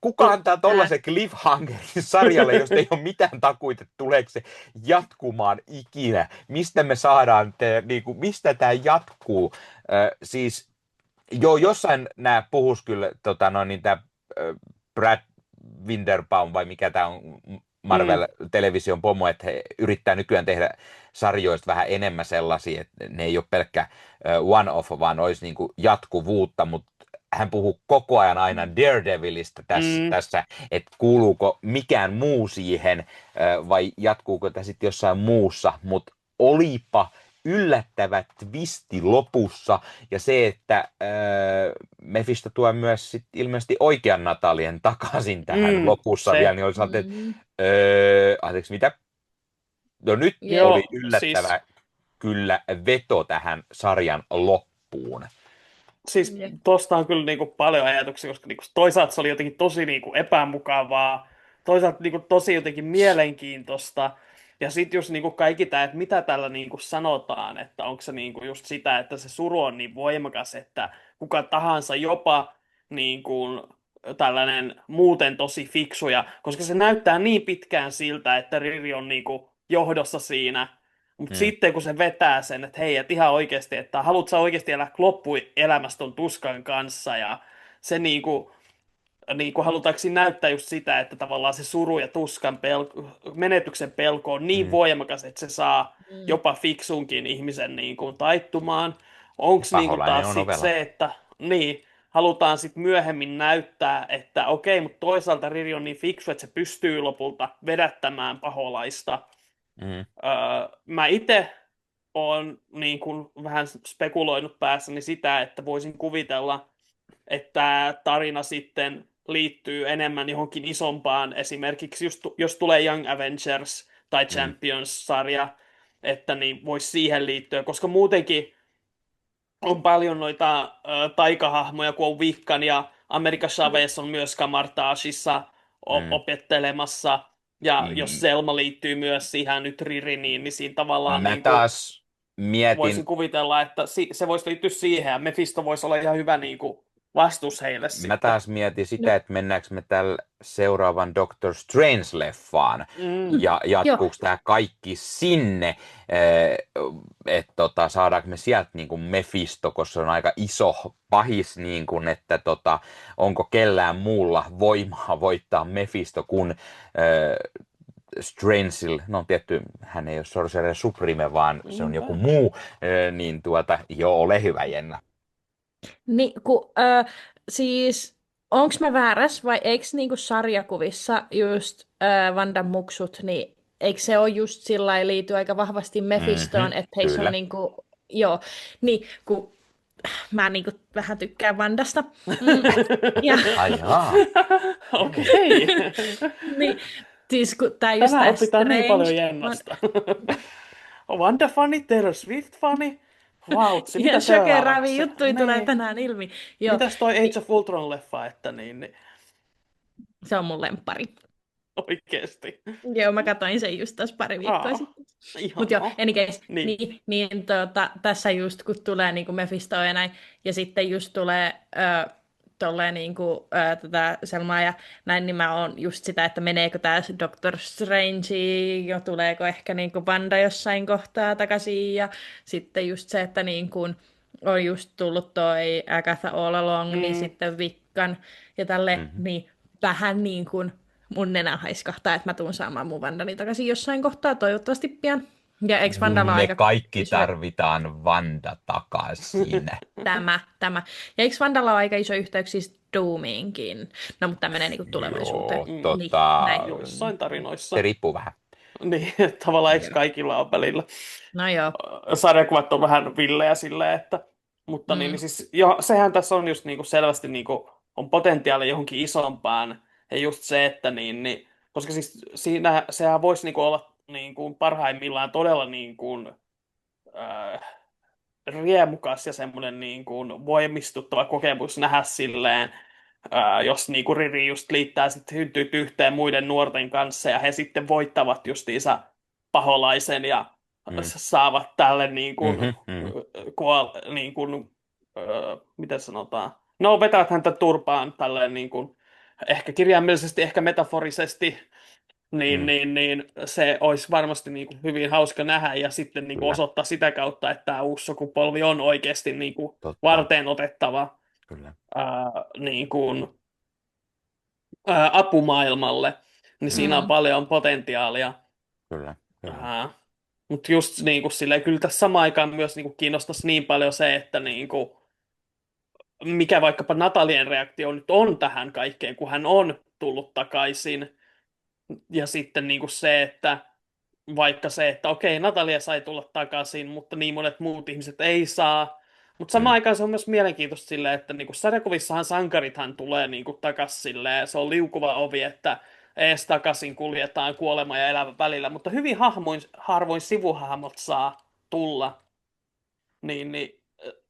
Kuka antaa tollaisen cliffhangerin sarjalle, jos ei ole mitään takuita, että tuleeko se jatkumaan ikinä? Mistä me saadaan, niinku, mistä tämä jatkuu? Siis joo, jossain nämä puhus kyllä, niin tämä Brad Winderbaum vai mikä tämä on, Marvel-television pomo, että he yrittää nykyään tehdä sarjoista vähän enemmän sellaisia, että ne ei ole pelkkä one-off, vaan olisi niin kuin jatkuvuutta, mutta hän puhuu koko ajan aina Daredevilistä tässä, että kuuluuko mikään muu siihen vai jatkuuko tämä sitten jossain muussa, mutta olipa yllättävä twisti lopussa, ja se, että Mephisto tuo myös sit ilmeisesti oikean Natalien takaisin tähän lopussa se. vielä, niin oli sellainen, että anteeksi, mitä? No nyt Joo, oli yllättävä kyllä veto tähän sarjan loppuun. Siis tosta on kyllä niinku paljon ajatuksia, koska niinku toisaalta se oli jotenkin tosi niinku epämukavaa, toisaalta niinku tosi jotenkin mielenkiintoista, ja sitten just niinku kaikki tämä, että mitä tällä niinku sanotaan, että onko se niinku just sitä, että se suru on niin voimakas, että kuka tahansa, jopa niinku tällainen muuten tosi fiksuja, koska se näyttää niin pitkään siltä, että Riri on niinku johdossa siinä. Mutta sitten kun se vetää sen, että hei, et ihan oikeasti, että haluat sä oikeasti elää loppuelämästä ton tuskan kanssa, ja se niinku halutaanko siinä näyttää just sitä, että tavallaan se suru ja tuskan menetyksen pelko on niin voimakas, että se saa jopa fiksunkin ihmisen niinku taittumaan. Onko niinku Paholainen taas on sit ovela. se, että niin, halutaan sitten myöhemmin näyttää, että okei, mutta toisaalta Riri on niin fiksu, että se pystyy lopulta vedättämään paholaista. Mä itse olen niin kuin vähän spekuloinut päässäni sitä, että voisin kuvitella, että tämä tarina sitten liittyy enemmän johonkin isompaan, esimerkiksi jos tulee Young Avengers tai Champions-sarja, että niin voisi siihen liittyä, koska muutenkin on paljon noita taikahahmoja, kun on Wiccan ja America Chavez on myös Kamartaashissa opettelemassa. Ja jos Selma liittyy myös siihen nyt Ririniin, niin siinä tavallaan Mä niin taas mietin, voisin kuvitella, että se voisi liittyä siihen, ja Mephisto voisi olla ihan hyvä niin kuin vastus heille mä sitten. taas mietin sitä, että mennäänkö me tällä seuraavan Doctor Strange-leffaan ja jatkuuko tämä kaikki sinne, että saadaanko me sieltä niin kuin Mephisto, koska se on aika iso pahis, niin kuin, että onko kellään muulla voimaa voittaa Mephisto kuin Strangeil, no tietty, hän ei ole Sorcerer Supreme, vaan se on joku muu, niin joo, ole hyvä, Jenna. Niin, siis, onks mä väärässä vai eikö niinku sarjakuvissa just Vandan muksut, niin eikö se ole just sillä lailla liity aika vahvasti Mephistoon, että heissä on niinku, joo, niin kun mä niinku vähän tykkään Vandasta. Ja, Ai jaa. Okei. niin, siis kun tää just Tänään tää opitaan niin Strange paljon Jennasta. Wanda-fani, Taylor Swift-fani. Vautsi, mitä Ihan shokeraavia seuraavaksi? juttuja tulee Niin. tänään ilmi. Joo, Mitäs toi Age niin, of Ultron-leffa, että niin se on mun lemppari. oikeesti. Joo, mä katsoin sen just tässä pari viikkoa sitten. Mutta joo, Ihanaa. any case, Niin. tässä just kun tulee niinku Mephisto ja näin, ja sitten just tulee tolleen niinku, tätä Selmaa ja näin, niin mä oon just sitä, että meneekö tää Doctor Strange, jo tuleeko ehkä niinku Wanda jossain kohtaa takaisin, ja sitten just se, että niinku on just tullut toi Agatha All Along, niin Mm. sitten Wiccan ja tälle, Mhm. niin vähän niin kuin mun nenä haiskahtaa, että mä tuun saamaan mun Vandani takaisin jossain kohtaa, toivottavasti pian. Ja eikö Vandalla ole Me aika kaikki iso tarvitaan Vanda takaisin. tämä. Ja eikö Vandalla ole aika iso yhteys siis Doomiinkin? No, mutta tämä menee niinku tulevaisuuteen. Joo, Niin, näin. Jossain tarinoissa. se riippuu vähän. Niin, tavallaan eikö Joo. kaikilla on välillä. No joo. Sarjakuvat on vähän villejä silleen, että... Mutta niin siis, jo, sehän tässä on just niinku selvästi niinku, on potentiaali johonkin isompaan. Ja just se, että koska siis siinä, sehän voisi niinku olla niinku parhaimmillaan todella niinku, äh, riemukas ja semmoinen niinku voimistuttava kokemus nähdä silleen, jos niinku Riri just liittää sitten hyntyt yhteen muiden nuorten kanssa ja he sitten voittavat justiinsa paholaisen ja Mm. saavat tälle niin kuin, Mhm. niin kuin, miten sanotaan, no vetävät häntä turpaan tälleen niin kuin, ehkä kirjaimellisesti, ehkä metaforisesti, Mm. niin se olisi varmasti niin kuin hyvin hauska nähdä ja sitten niin kuin Kyllä, osoittaa sitä kautta, että tämä uusi sukupolvi on oikeasti niin kuin totta. varteen otettava Kyllä. niin kuin, apumaailmalle, niin siinä on Mm. paljon potentiaalia. Kyllä. Mutta just niin kuin, silleen, kyllä tässä samaan aikaan myös niin kuin, kiinnostaisi niin paljon se, että niin kuin, mikä vaikkapa Natalien reaktio nyt on tähän kaikkeen, kun hän on tullut takaisin. Ja sitten niin kuin se, että vaikka se, että okei, Natalia sai tulla takaisin, mutta niin monet muut ihmiset ei saa. Mutta samaan Mm. aikaan se on myös mielenkiintoista silleen, että niinku sarjakuvissahan sankarithan tulee niinku takaisin silleen, se on liukuva ovi, että ees takaisin kuljetaan kuolema ja elämä välillä, mutta hyvin harvoin sivuhahmot saa tulla,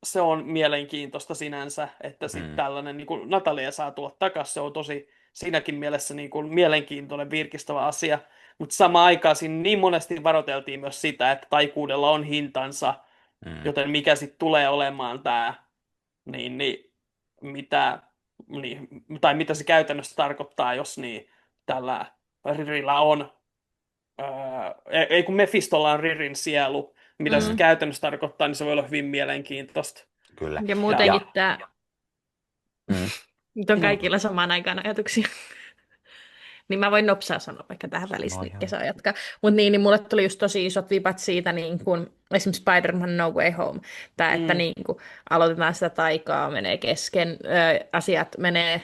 se on mielenkiintoista sinänsä, että sitten Mm. tällainen niin kuin Natalia saa tulla takaisin, se on tosi siinäkin mielessä niin kuin mielenkiintoinen, virkistävä asia, mutta samaan aikaan siinä niin monesti varoiteltiin myös sitä, että taikuudella on hintansa, Mm. joten mikä sitten tulee olemaan tämä, niin mitä, tai mitä se käytännössä tarkoittaa, jos tällä Ririllä on, ei kun Mephistolla on Ririn sielu, mitä se Mm. käytännössä tarkoittaa, niin se voi olla hyvin mielenkiintoista. Kyllä. Ja muutenkin tämä, Mm. nyt on kaikilla samaan aikaan ajatuksia. Niin mä voin nopsaa sanoa vaikka tähän välissä, Sano niin ihan. Kesa jatkaa. Mutta niin mulle tuli just tosi isot vipat siitä, niin kun, esimerkiksi Spider-Man No Way Home, tämä, että niin kun aloitetaan sitä taikaa, menee kesken, asiat menee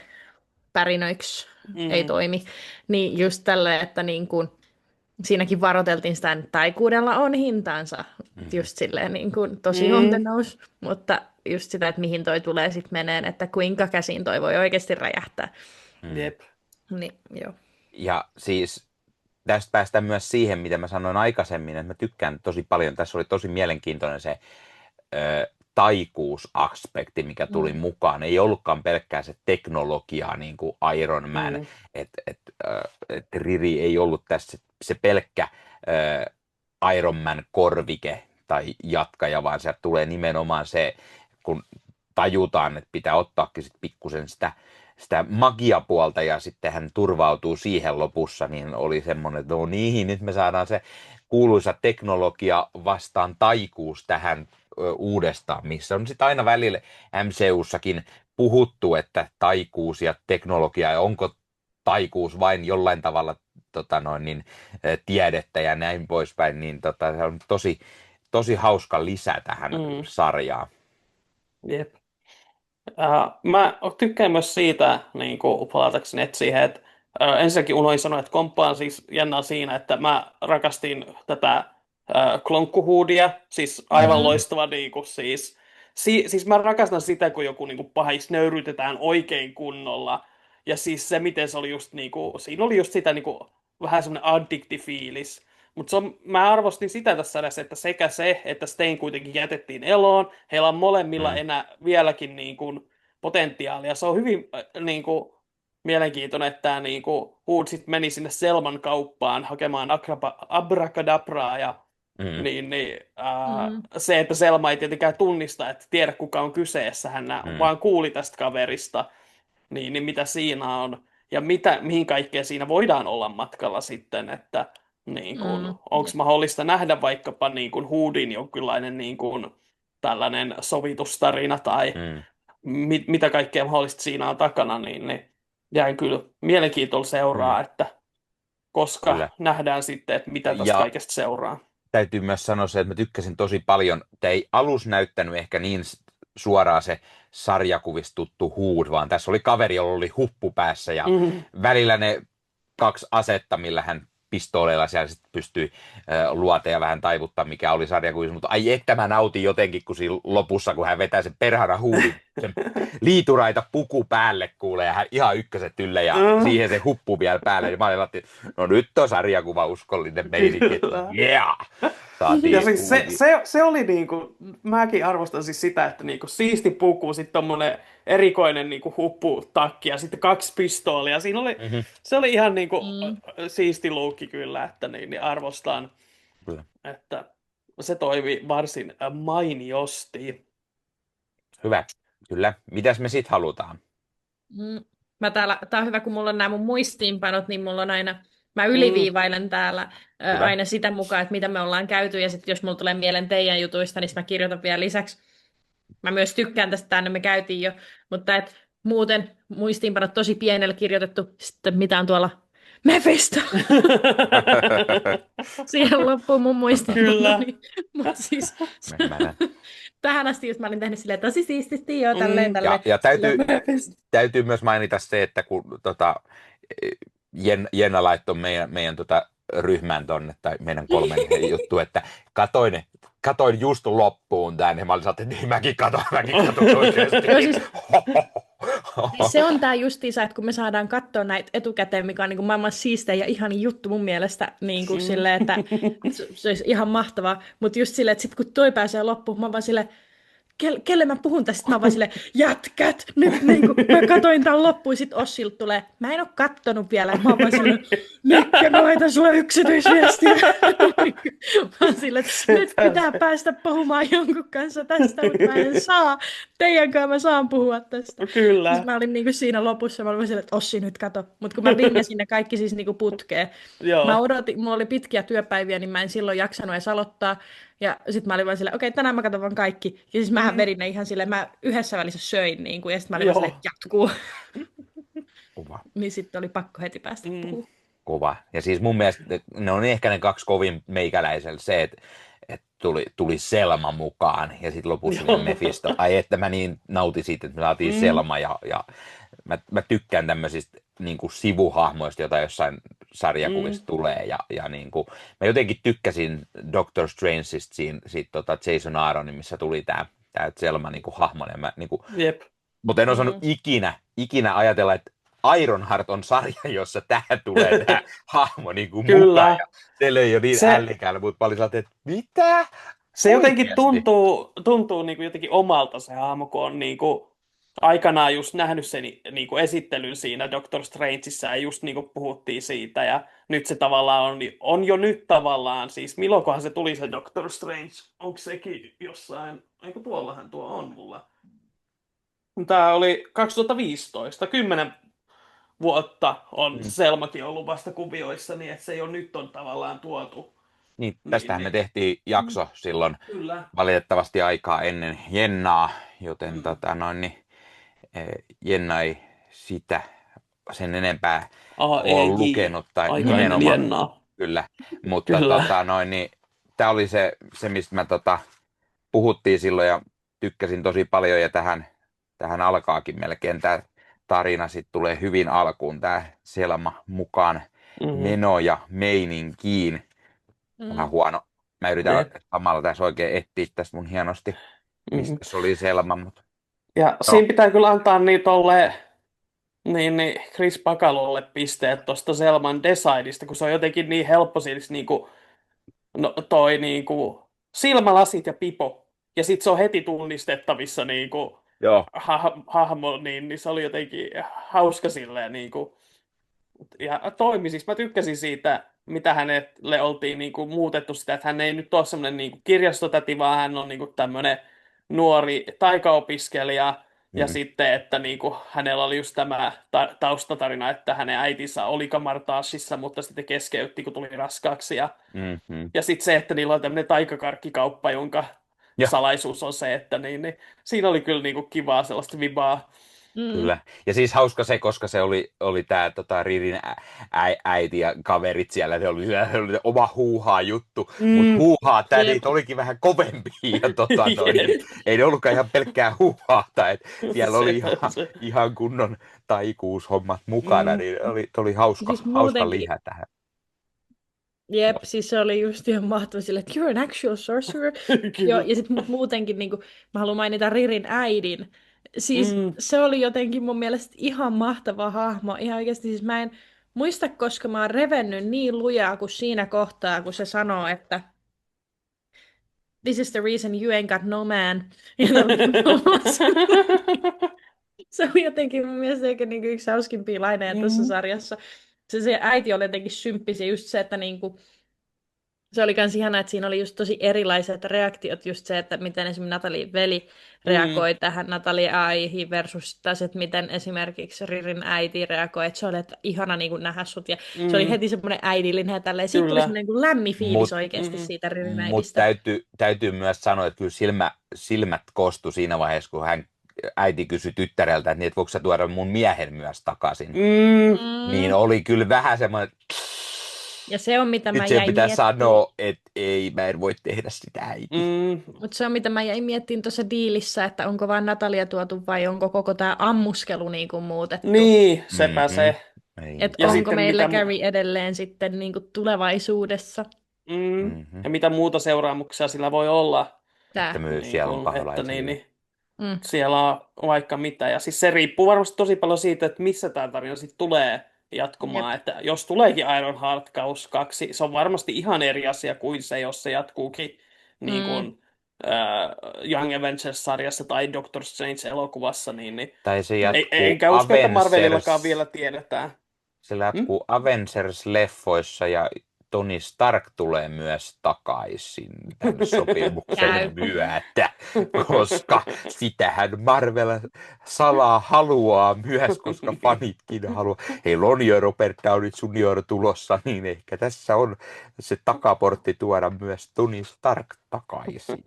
pärinöiksi, ei toimi. Niin just tälle, että niin kun, siinäkin varoiteltiin sitä, että taikuudella on hintansa, just silleen niin kun, tosi on the nose, mutta just sitä, että mihin toi tulee sitten meneen, että kuinka käsin toi voi oikeasti räjähtää. Jep. Niin, joo. Ja siis tästä päästään myös siihen, mitä mä sanoin aikaisemmin, että mä tykkään tosi paljon. Tässä oli tosi mielenkiintoinen se taikuusaspekti, mikä tuli mukaan. Ei ollutkaan pelkkää se teknologia, niin kuin Iron Man, että Riri ei ollut tässä se pelkkä Iron Man korvike tai jatkaja, vaan sieltä tulee nimenomaan se, kun tajutaan, että pitää ottaakin sit pikkusen sitä magiapuolta ja sitten hän turvautuu siihen lopussa, niin oli semmoinen, että no niin, nyt me saadaan se kuuluisa teknologia vastaan taikuus tähän uudestaan, missä on sitten aina välillä MCUssakin puhuttu, että taikuus ja teknologia, ja onko taikuus vain jollain tavalla tiedettä ja näin poispäin, niin se on tosi hauska lisä tähän sarjaan. Jep. Mä tykkään myös siitä, niin kuin palatakseni siihen, että ensinnäkin unohdin sanoa, että komppaan siis jännää siinä, että mä rakastin tätä klonkkuhuudia, siis aivan loistava niin kuin, siis mä rakastan sitä, kun joku niin kuin pahis nöyryytetään oikein kunnolla, ja siis se, miten se oli just, niin kuin, siinä oli just sitä niin kuin, vähän semmoinen addictive fiilis, Mutta mä arvostin sitä tässä edes, että sekä se, että Stein kuitenkin jätettiin eloon. Heillä on molemmilla Mm, enää vieläkin niin kuin potentiaalia. Se on hyvin niin kuin mielenkiintoinen, että tämä niin kuin Hood sit meni sinne Selman kauppaan hakemaan Abracadabraa ja mm, Mm, se, että Selma ei tietenkään tunnista, että tiedä kuka on kyseessä, hän mm, vaan kuuli tästä kaverista, niin mitä siinä on ja mihin kaikkeen siinä voidaan olla matkalla sitten, että niin kun, onko jep. mahdollista nähdä vaikkapa niin kun Hoodin jonkinlainen niin kun, tällainen sovitustarina tai mm, mitä kaikkea mahdollista siinä on takana, niin jäin kyllä mielenkiintoista mm, seuraa, että koska kyllä. nähdään sitten, että mitä tästä Ja kaikesta seuraa. täytyy myös sanoa se, että mä tykkäsin tosi paljon. Tämä ei alus näyttänyt ehkä niin suoraan se sarjakuvista tuttu Hood, vaan tässä oli kaveri, jolla oli huppu päässä ja Mm, välillä ne kaksi asetta, millä hän pistooleilla siellä sitten pystyi luoteja vähän taivuttaa, mikä oli sarjakuvissa, mutta ai että mä nautin jotenkin, kun siinä lopussa, kun hän vetää sen perhana Hoodin, sen liituraita puku päälle kuulee, ja hän ihan ykköset ylle, ja mm, siihen se huppu vielä päälle, niin mä olin, no nyt on sarjakuva uskollinen meininki, kyllä. yeah! Ja Saatiin siis Hoodi. se oli niinku, mäkin arvostan siis sitä, että niinku siisti puku, sitten tommonen erikoinen niinku hupputakki ja sitten kaksi pistoolia. Mhm, Se oli ihan niinku Mm. siisti luukki kyllä, että niin arvostan, kyllä. että se toimi varsin mainiosti. Hyvä, kyllä. Mitäs me sit halutaan? Tää on hyvä, kun mulla on nämä mun muistiinpanot, niin mulla on aina, mä Mm, yliviivailen täällä Hyvä. aina sitä mukaan, että mitä me ollaan käyty, ja sitten jos mulla tulee mieleen teidän jutuista, niin sit mä kirjoitan vielä lisäksi. Mä myös tykkään tästä, tänne me käytiin jo, mutta muuten muistiinpanot tosi pienellä kirjoitettu, sitten mitä on tuolla Mephisto. Siihen loppuu mun kyllä. muistiinpanoni. Mutta siis Mä näen. tähän asti just mä olin tehnyt silleen tosi siististi jo, tälleen, Mm, tälleen. Ja Silleen, täytyy myös mainita se, että kun Jenna laittoi meidän ryhmään tonne, tai meidän kolmen juttu, että katoin just loppuun tän, ja mä olin sanonut, että niin mäkin katon oikeasti. Joo, siis se on tää justiinsa, että kun me saadaan katsoa näitä etukäteen, mikä on niin kuin maailman siistein ja ihanin juttu mun mielestä, niin kuin silleen, että se olisi ihan mahtavaa. Mutta just silleen, että sit kun toi pääsee loppuun, mä oon vaan silleen, kelle mä puhun tästä? Mä oon vaan silleen, jätkät, nyt niin kuin mä katoin tämän loppuun, sit Ossilta tulee, mä en oo kattonut vielä, mä oon vaan silleen, Mikke, mä laitan sulle yksityisviestiä. Mä oon silleen, että nyt pitää päästä puhumaan jonkun kanssa tästä, mutta mä en saa. Teidän kanssa mä saan puhua tästä. Kyllä. Siis mä olin niinku siinä lopussa, mä olin silleen, että Ossi nyt kato. Mutta kun mä vingasin ne kaikki siis niinku putkeen. Mä Joo. odotin, mulla oli pitkiä työpäiviä, niin mä en silloin jaksanut edes aloittaa. Ja sit mä olin vaan silleen, okei, tänään mä katson vaan kaikki. Ja siis mähän vedin ne ihan silleen, mä yhdessä välissä söin niinku, ja sit mä olin vaan silleen, Joo. että jatkuu. Kova. Niin sitten oli pakko heti päästä Mm, puhumaan. Kova. Ja siis mun mielestä ne on ehkä ne kaksi kovin meikäläisellä se, että tuli Selma mukaan ja sitten lopussa vielä joo. Mephisto. Ai että mä niin nautin siitä, että me saatiin Mm, Selma ja mä tykkään tämmöisistä niin kuin sivuhahmoista, joita jossain mm, sarjakuvissa tulee. Ja niin kuin, mä jotenkin tykkäsin Doctor Strangeista siitä Jason Aaronin, missä tuli tää Selma niin kuin hahmona. Ja niin kuin, jep. mutta en osannut ikinä ajatella, että Ironheart on sarja, jossa tähän tulee tämä hahmo niin kuin mukaan. Kyllä. Ja se löi jo niin Se, ällikäällä, mutta mä olin sellainen, että mitä? se jotenkin Oikeasti? tuntuu niin kuin jotenkin omalta se hahmo, kun on niin kuin aikanaan just nähnyt sen niin kuin esittelyn siinä Doctor Strangeissa ja just niin kuin puhuttiin siitä ja nyt se tavallaan on jo nyt tavallaan, siis milloinkohan se tuli se Doctor Strange, onko sekin jossain, eikö tuollahan tuo on mulla. Tämä oli 2015, 10 vuotta on Mm. Selmakin ollut vasta kuvioissa, niin että se jo nyt on tavallaan tuotu. Niin, Niin, tästähän me niin. tehtiin jakso silloin Kyllä. valitettavasti aikaa ennen Jennaa, joten Mm. Jenna ei sitä sen enempää ole AEJ, lukenut tai aika ennen nimenomaan Jennaa. kyllä, mutta Kyllä. niin, tämä oli se mistä me puhuttiin silloin ja tykkäsin tosi paljon ja tähän alkaakin melkein tämä tarina sitten tulee hyvin alkuun tämä Selma mukaan Mm-hmm. meno ja meininkiin. Vähän huono. Mä yritän Jep. samalla tässä oikein etsiä tästä mun hienosti, mistä Mm-hmm. se oli Selma, mutta Ja siinä pitää kyllä antaa niin Chris Bacalolle pisteet tuosta Selman Decidesta, kun se on jotenkin niin helppo siis niinku no, toi niinku silmälasit ja pipo. Ja sit se on heti tunnistettavissa niinku Joo. hahmo, niin se oli jotenkin hauska silleen niinku. Ja toimi siis. Mä tykkäsin siitä, mitä hänelle oltiin niinku muutettu sitä, että hän ei nyt ole semmoinen niinku kirjastotäti, vaan hän on niinku tämmöinen nuori taikaopiskelija. Ja Mm, sitten, että niinku, hänellä oli just tämä taustatarina, että hänen äitinsä oli kamartaasissa, mutta sitten keskeytti, kun tuli raskaaksi. mm. Ja sitten se, että niillä on tämmöinen taikakarkkikauppa, jonka Joo. salaisuus on se, että siinä oli kyllä niinku kivaa sellaista vibaa. Mm. Kyllä. Ja siis hauska se, koska se oli tämä Ririn äiti ja kaverit siellä, se oli oma huuhaa juttu, mutta Mm. huuhaa Jep. tädit olikin vähän kovempia ja Jep. ei ne ollutkaan ihan pelkkää huuhaata, että siellä oli Se. ihan kunnon taikuushommat mukana, Mm. niin oli hauska, Siis hauska muutenkin, liha tähän. jep, siis se oli just ihan mahtava sille, että you're an actual sorcerer. Joo, Kyllä. ja sitten muutenkin niin kuin, mä haluan mainita Ririn äidin. Siis Mm. se oli jotenkin mun mielestä ihan mahtava hahmo. Ihan oikeasti siis mä en muista, koska mä oon revennyt niin lujaa kuin siinä kohtaa, kun se sanoo, että this is the reason you ain't got no man. Ja se on jotenkin mun mielestä ehkä niin yksi hauskimpia laineja tuossa Mm. sarjassa. Se äiti oli jotenkin symppis ja just se, että niinku, se oli kans ihanaa, että siinä oli just tosi erilaiset reaktiot, just se, että miten esimerkiksi Natalin veli Mm. reagoi tähän Natalin AIhin versus taas, että miten esimerkiksi Ririn äiti reagoi, että se oli että ihana niin kuin nähdä sut ja se oli Mm. heti semmoinen äidillinen ja tälleen. Siitä tuli Kyllä. semmoinen niin lämmin fiilis Mut, oikeasti Mm. siitä Ririn Mutta äidistä. täytyy myös sanoa, että kyllä silmät kostu siinä vaiheessa, kun äiti kysyi tyttäreltä, että, niin, että voiko sä tuoda mun miehen myös takaisin. Niin Mm. oli kyllä vähän semmoinen, Ja se on mitä mä nyt se jäin pitää miettimään. sanoa, että ei, mä en voi tehdä sitä äiti. Mm. Mutta se on mitä mä jäin miettimään tuossa diilissä, että onko vaan Natalia tuotu vai onko koko tämä ammuskelu niin kuin muutettu. Niin, sepä Mhm. se. Niin. Että Ja onko sitten meillä mitä Gary edelleen sitten niin kuin tulevaisuudessa Mhm. Ja mitä muuta seuraamuksia sillä voi olla. tämä. Että myös Niin siellä on kuin, että paholaisille. Mm. siellä on vaikka mitä. Ja siis se riippuu varmasti tosi paljon siitä, että missä tämä tarina sitten tulee jatkumaan. Jep. Että jos tuleekin Ironheart kaus 2, se on varmasti ihan eri asia kuin se, jos se jatkuukin niin kuin, Young Avengers-sarjassa tai Doctor Strange-elokuvassa. Niin Tai se jatkuu enkä usko, että Marvelillakaan Avengers, vielä tiedetään. se jatkuu Avengers-leffoissa ja Tony Stark tulee myös takaisin tämän sopimuksen Käy. myötä, koska sitähän Marvel salaa haluaa myös, koska fanitkin haluaa. Heillä on jo Robert Downey Jr. tulossa, niin ehkä tässä on se takaportti tuoda myös Tony Stark takaisin,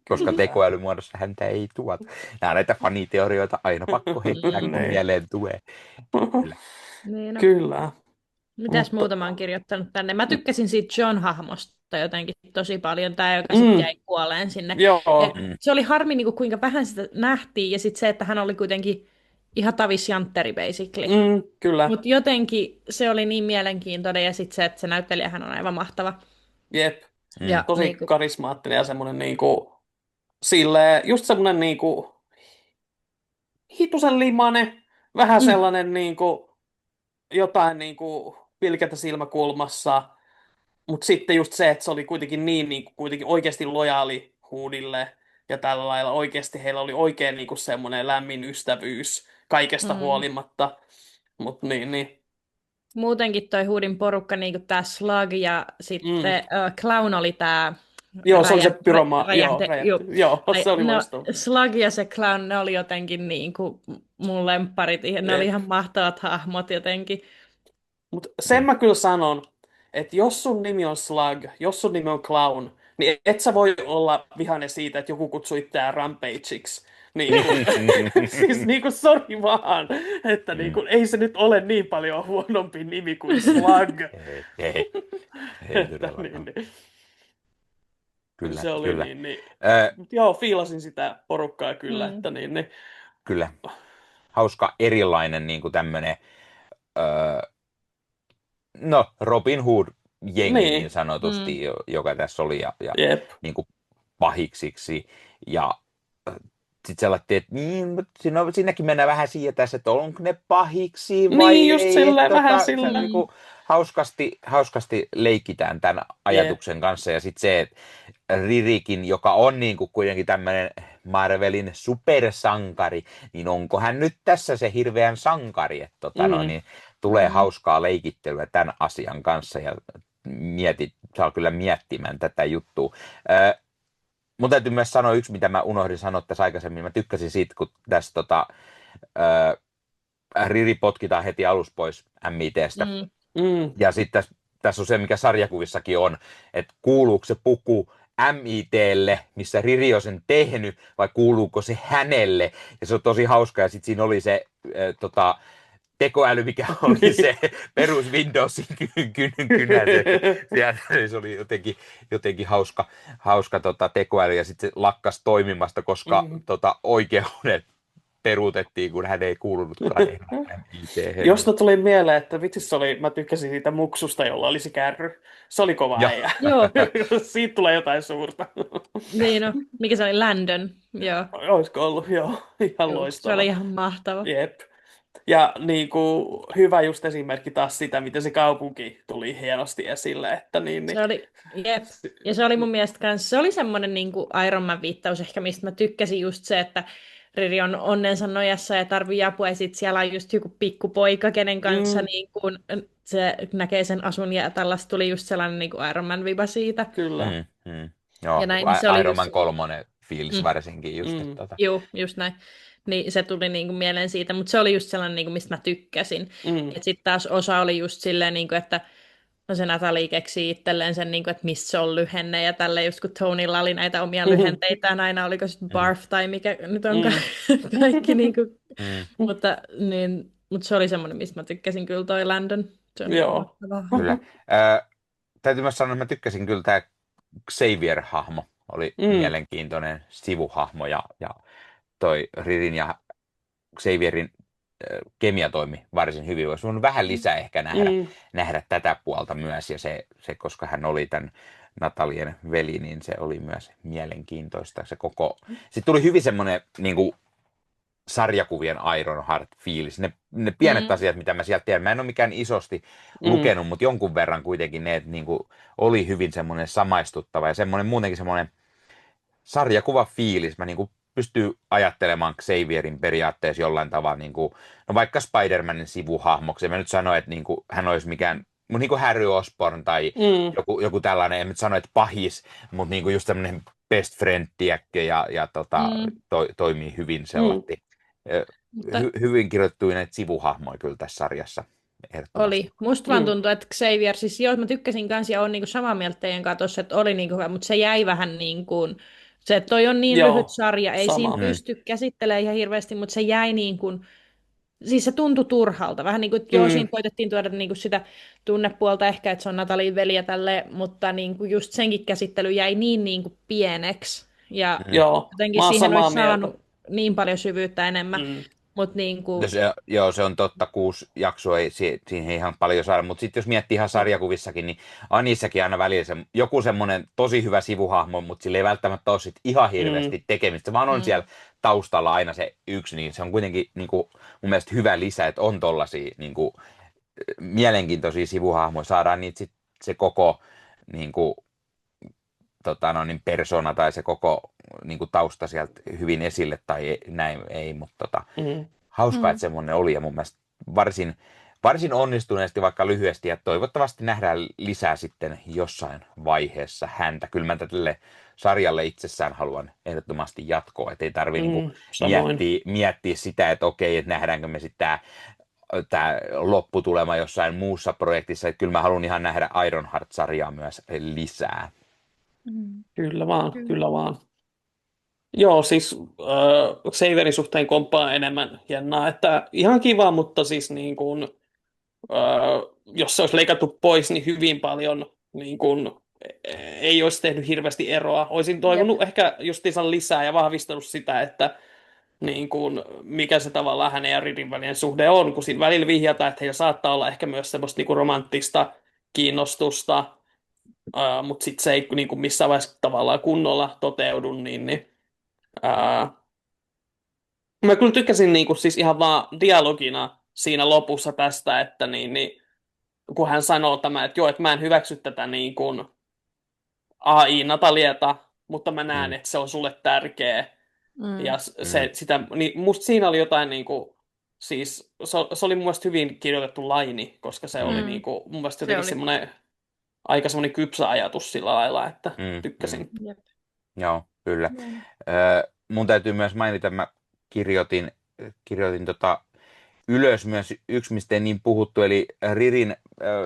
koska Kyllä. tekoälymuodossa häntä ei tuota. Nämä on näitä faniteorioita aina pakko heittää, kun Niin. mieleen tulee. Kyllä. Niin no. Kyllä. Mitäs Mutta- muuta mä oon kirjoittanut tänne? Mä tykkäsin siitä John-hahmosta jotenkin tosi paljon, tämä joka sitten jäi kuolleen sinne. Joo. Se oli harmi, niin kuin, kuinka vähän sitä nähtiin, ja sitten se, että hän oli kuitenkin ihan tavis jantteri, basically. Kyllä. Mutta jotenkin se oli niin mielenkiintoinen, ja sitten se, että se näyttelijähän on aivan mahtava. Jep. Ja Tosi niinku, karismaattinen ja semmoinen niinku, silleen, just semmoinen niinku, hitusen limainen, vähän sellainen niinku, jotain niinku, pilketä silmäkulmassa, mutta sitten just se, että se oli kuitenkin niin niinku, kuitenkin oikeasti lojaali Hoodille ja tällä lailla oikeasti heillä oli oikein niinku semmoinen lämmin ystävyys kaikesta huolimatta. Mutta niin. muutenkin toi Hoodin porukka, niin kuin tämä Slug ja sitten Clown oli tämä Joo, se oli se pyroma. Joo, Joo, se oli no, loistava. Slug ja se Clown, ne oli jotenkin niin kuin mun lempparit. Ne oli ihan mahtavat hahmot jotenkin. Mutta sen mä kyllä sanon, että jos sun nimi on Slug, jos sun nimi on Clown, niin et sä voi olla vihainen siitä, että joku kutsui itseään Rampageiksi. Niin kuin, siis niin kuin, sori vaan, että niin kuin, ei se nyt ole niin paljon huonompi nimi kuin Slug. Ei Että todellakaan. niin. Kyllä, Se oli kyllä. niin. Ö, Joo, fiilasin sitä porukkaa kyllä, että niin. Kyllä. Hauska erilainen niin kuin tämmöinen, no Robin Hood-jengi niin sanotusti, joka tässä oli ja Jep. niin kuin pahiksiksi. Ja sitten sellainen, että niin, siinäkin mennään vähän siihen tässä, että onko ne pahiksi vai Niin, just ei. silleen, vähän silleen. Niin kuin hauskasti leikitään tämän Jep. ajatuksen kanssa. Ja sitten se, että Ririkin, joka on niin kuin kuitenkin tämmöinen Marvelin supersankari, niin onko hän nyt tässä se hirveän sankari, että Mm. niin tulee hauskaa leikittelyä tämän asian kanssa ja saa kyllä miettimään tätä juttua. Mun täytyy myös sanoa yksi, mitä mä unohdin sanoa tässä aikaisemmin. Mä tykkäsin siitä, kun tässä Riri potkitaan heti alussa pois MIT:stä. Mm. Ja sitten tässä on se, mikä sarjakuvissakin on, että kuuluuko se puku MIT:lle, missä Riri on sen tehnyt, vai kuuluuko se hänelle. Ja se on tosi hauska. Ja sitten siinä oli se tekoäly, mikä oli se perus Windowsin kynä. Se oli jotenkin hauska tekoäly, ja sitten se lakkas toimimasta, koska oikeudet peruutettiin, kun hän ei kuulunutkaan MIT:hen. Josta tuli mieleen, että vitsi mä tykkäsin siitä muksusta, jolla oli se kärry. Se oli kova Joo. äijä. Joo, Siitä tulee jotain suurta. niin no. Mikä se oli? Landon. Joo. Olisiko ollut? Joo, ihan Se loistava. oli ihan mahtava. Jep. Ja niin kuin, hyvä just esimerkki taas sitä, miten se kaupunki tuli hienosti esille. Että Se oli, jep. Ja se oli mun mielestä kanssa, se oli semmoinen niin kuin Iron Man -viittaus ehkä, mistä mä tykkäsin just se, että Riri on onnensa nojassa ja tarvii apua, ja sitten siellä on just joku pikkupoika, kenen kanssa niin kuin se näkee sen asun, ja tällaista tuli just sellainen niin kuin Iron Man -viba siitä. Kyllä. Joo, Ja näin, niin se oli Iron Man just 3 fiilis varsinkin just. Joo, just näin. Niin se tuli niinku mieleen siitä, mutta se oli just sellainen, niinku, mistä mä tykkäsin. Ja sitten taas osa oli just silleen, niinku, että no se Natalie keksii itselleen sen, niinku, että missä se on lyhenne, ja tälleen just kun Tonylla oli näitä omia lyhenteitään aina, oliko sitten barf tai mikä nyt onkaan kaikki. Niinku. Mutta se oli semmoinen, mistä mä tykkäsin kyllä toi Landon. Se on Joo. Kyllä. Täytyy myös sanoa, että mä tykkäsin kyllä tämä Xavier-hahmo. Oli mielenkiintoinen sivuhahmo, ja toi Ririn ja Xavierin kemia toimi varsin hyvin. Olisi voinut vähän lisää ehkä nähdä tätä puolta myös, ja se, koska hän oli tämän Natalien veli, niin se oli myös mielenkiintoista. Sitten tuli hyvin semmoinen niin kuin sarjakuvien Ironheart-fiilis. Ne pienet asiat, mitä mä sieltä tiedän. Mä en ole mikään isosti lukenut, mutta jonkun verran kuitenkin ne niin kuin oli hyvin semmoinen samaistuttava ja muutenkin semmoinen sarjakuva-fiilis. Mä niin kuin pystyy ajattelemaan Xavierin periaatteessa jollain tavalla, niin kuin, no vaikka Spider-Manin sivuhahmoksi. Mä nyt sano, että niin kuin, hän olisi mikään, niin kuin Harry Osborn tai joku tällainen, en nyt sano, että pahis, mutta niin kuin just tämmöinen best friend, tiedätkö, ja toimii hyvin sellainen. Hyvin kirjoittuja näitä sivuhahmoja kyllä tässä sarjassa. Oli. Musta vaan tuntuu, että Xavier, siis joo, mä tykkäsin kanssa ja on niinku samaa mieltä teidän kanssa, että oli niinku hyvä, mutta se jäi vähän niin kuin, se, että toi on niin lyhyt sarja, ei siinä pysty käsittelemään ihan hirveästi, mutta se jäi niin kuin, siis se tuntui turhalta. Vähän niin kuin, että joo, siinä koitettiin tuoda niin kuin sitä tunnepuolta ehkä, että se on Natalin veli ja tälleen, mutta niin kuin just senkin käsittely jäi niin kuin pieneksi. Ja jotenkin siihen olisi saanut niin paljon syvyyttä enemmän. Mut niin kuin... se on totta, 6 jaksoa ei siihen ihan paljon saada, mutta sitten jos miettii ihan sarjakuvissakin, niin on niissäkin aina välillä joku semmoinen tosi hyvä sivuhahmo, mutta sillä ei välttämättä ole sit ihan hirveästi tekemistä, vaan on siellä taustalla aina se yksi, niin se on kuitenkin niin kuin, mun mielestä hyvä lisä, että on tollaisia niin kuin, mielenkiintoisia sivuhahmoja, saadaan niitä sit se koko niin kuin, persona tai se koko niin kuin tausta sieltä hyvin esille tai näin ei, mutta hauskaa, että semmoinen oli ja mun mielestä varsin onnistuneesti, vaikka lyhyesti, ja toivottavasti nähdään lisää sitten jossain vaiheessa häntä. Kyllä mä tälle sarjalle itsessään haluan ehdottomasti jatkoa, ettei tarvitse miettiä sitä, että okei, että nähdäänkö me sitten tämä lopputulema jossain muussa projektissa, että kyllä mä haluan ihan nähdä Ironheart-sarjaa myös lisää. Kyllä vaan. Joo, siis Xavierin suhteen komppaa enemmän jännää, että ihan kiva, mutta siis niin kuin, jos se olisi leikattu pois, niin hyvin paljon niin kuin, ei olisi tehnyt hirveästi eroa. Olisin toivonut ehkä justiinsa lisää ja vahvistanut sitä, että niin kuin, mikä se tavallaan hänen ja Ririn välinen suhde on, kun siinä välillä vihjataan, että heillä saattaa olla ehkä myös semmoista niin kuin romanttista kiinnostusta, mutta sitten se ei niin kuin missään vaiheessa tavallaan kunnolla toteudu, niin mä kyllä tykkäsin niin kuin, siis ihan vaan dialogina siinä lopussa tästä, että kun hän sanoo tämä, että joo, että mä en hyväksy tätä niin kuin AI Natalieta, mutta mä näen, Mm, että se on sulle tärkeä. Mm. Ja mm, niin musta siinä oli jotain niin kuin, siis se oli mun mielestä hyvin kirjoitettu laini, koska se oli mm, niin kuin, mun mielestä Se jotenkin oli. semmoinen aika semmoinen kypsä ajatus sillä lailla, että mm. tykkäsin. Jep. Joo, kyllä. Joo. Mun täytyy myös mainita, mä kirjoitin ylös myös yksi, mistä ei niin puhuttu, eli Ririn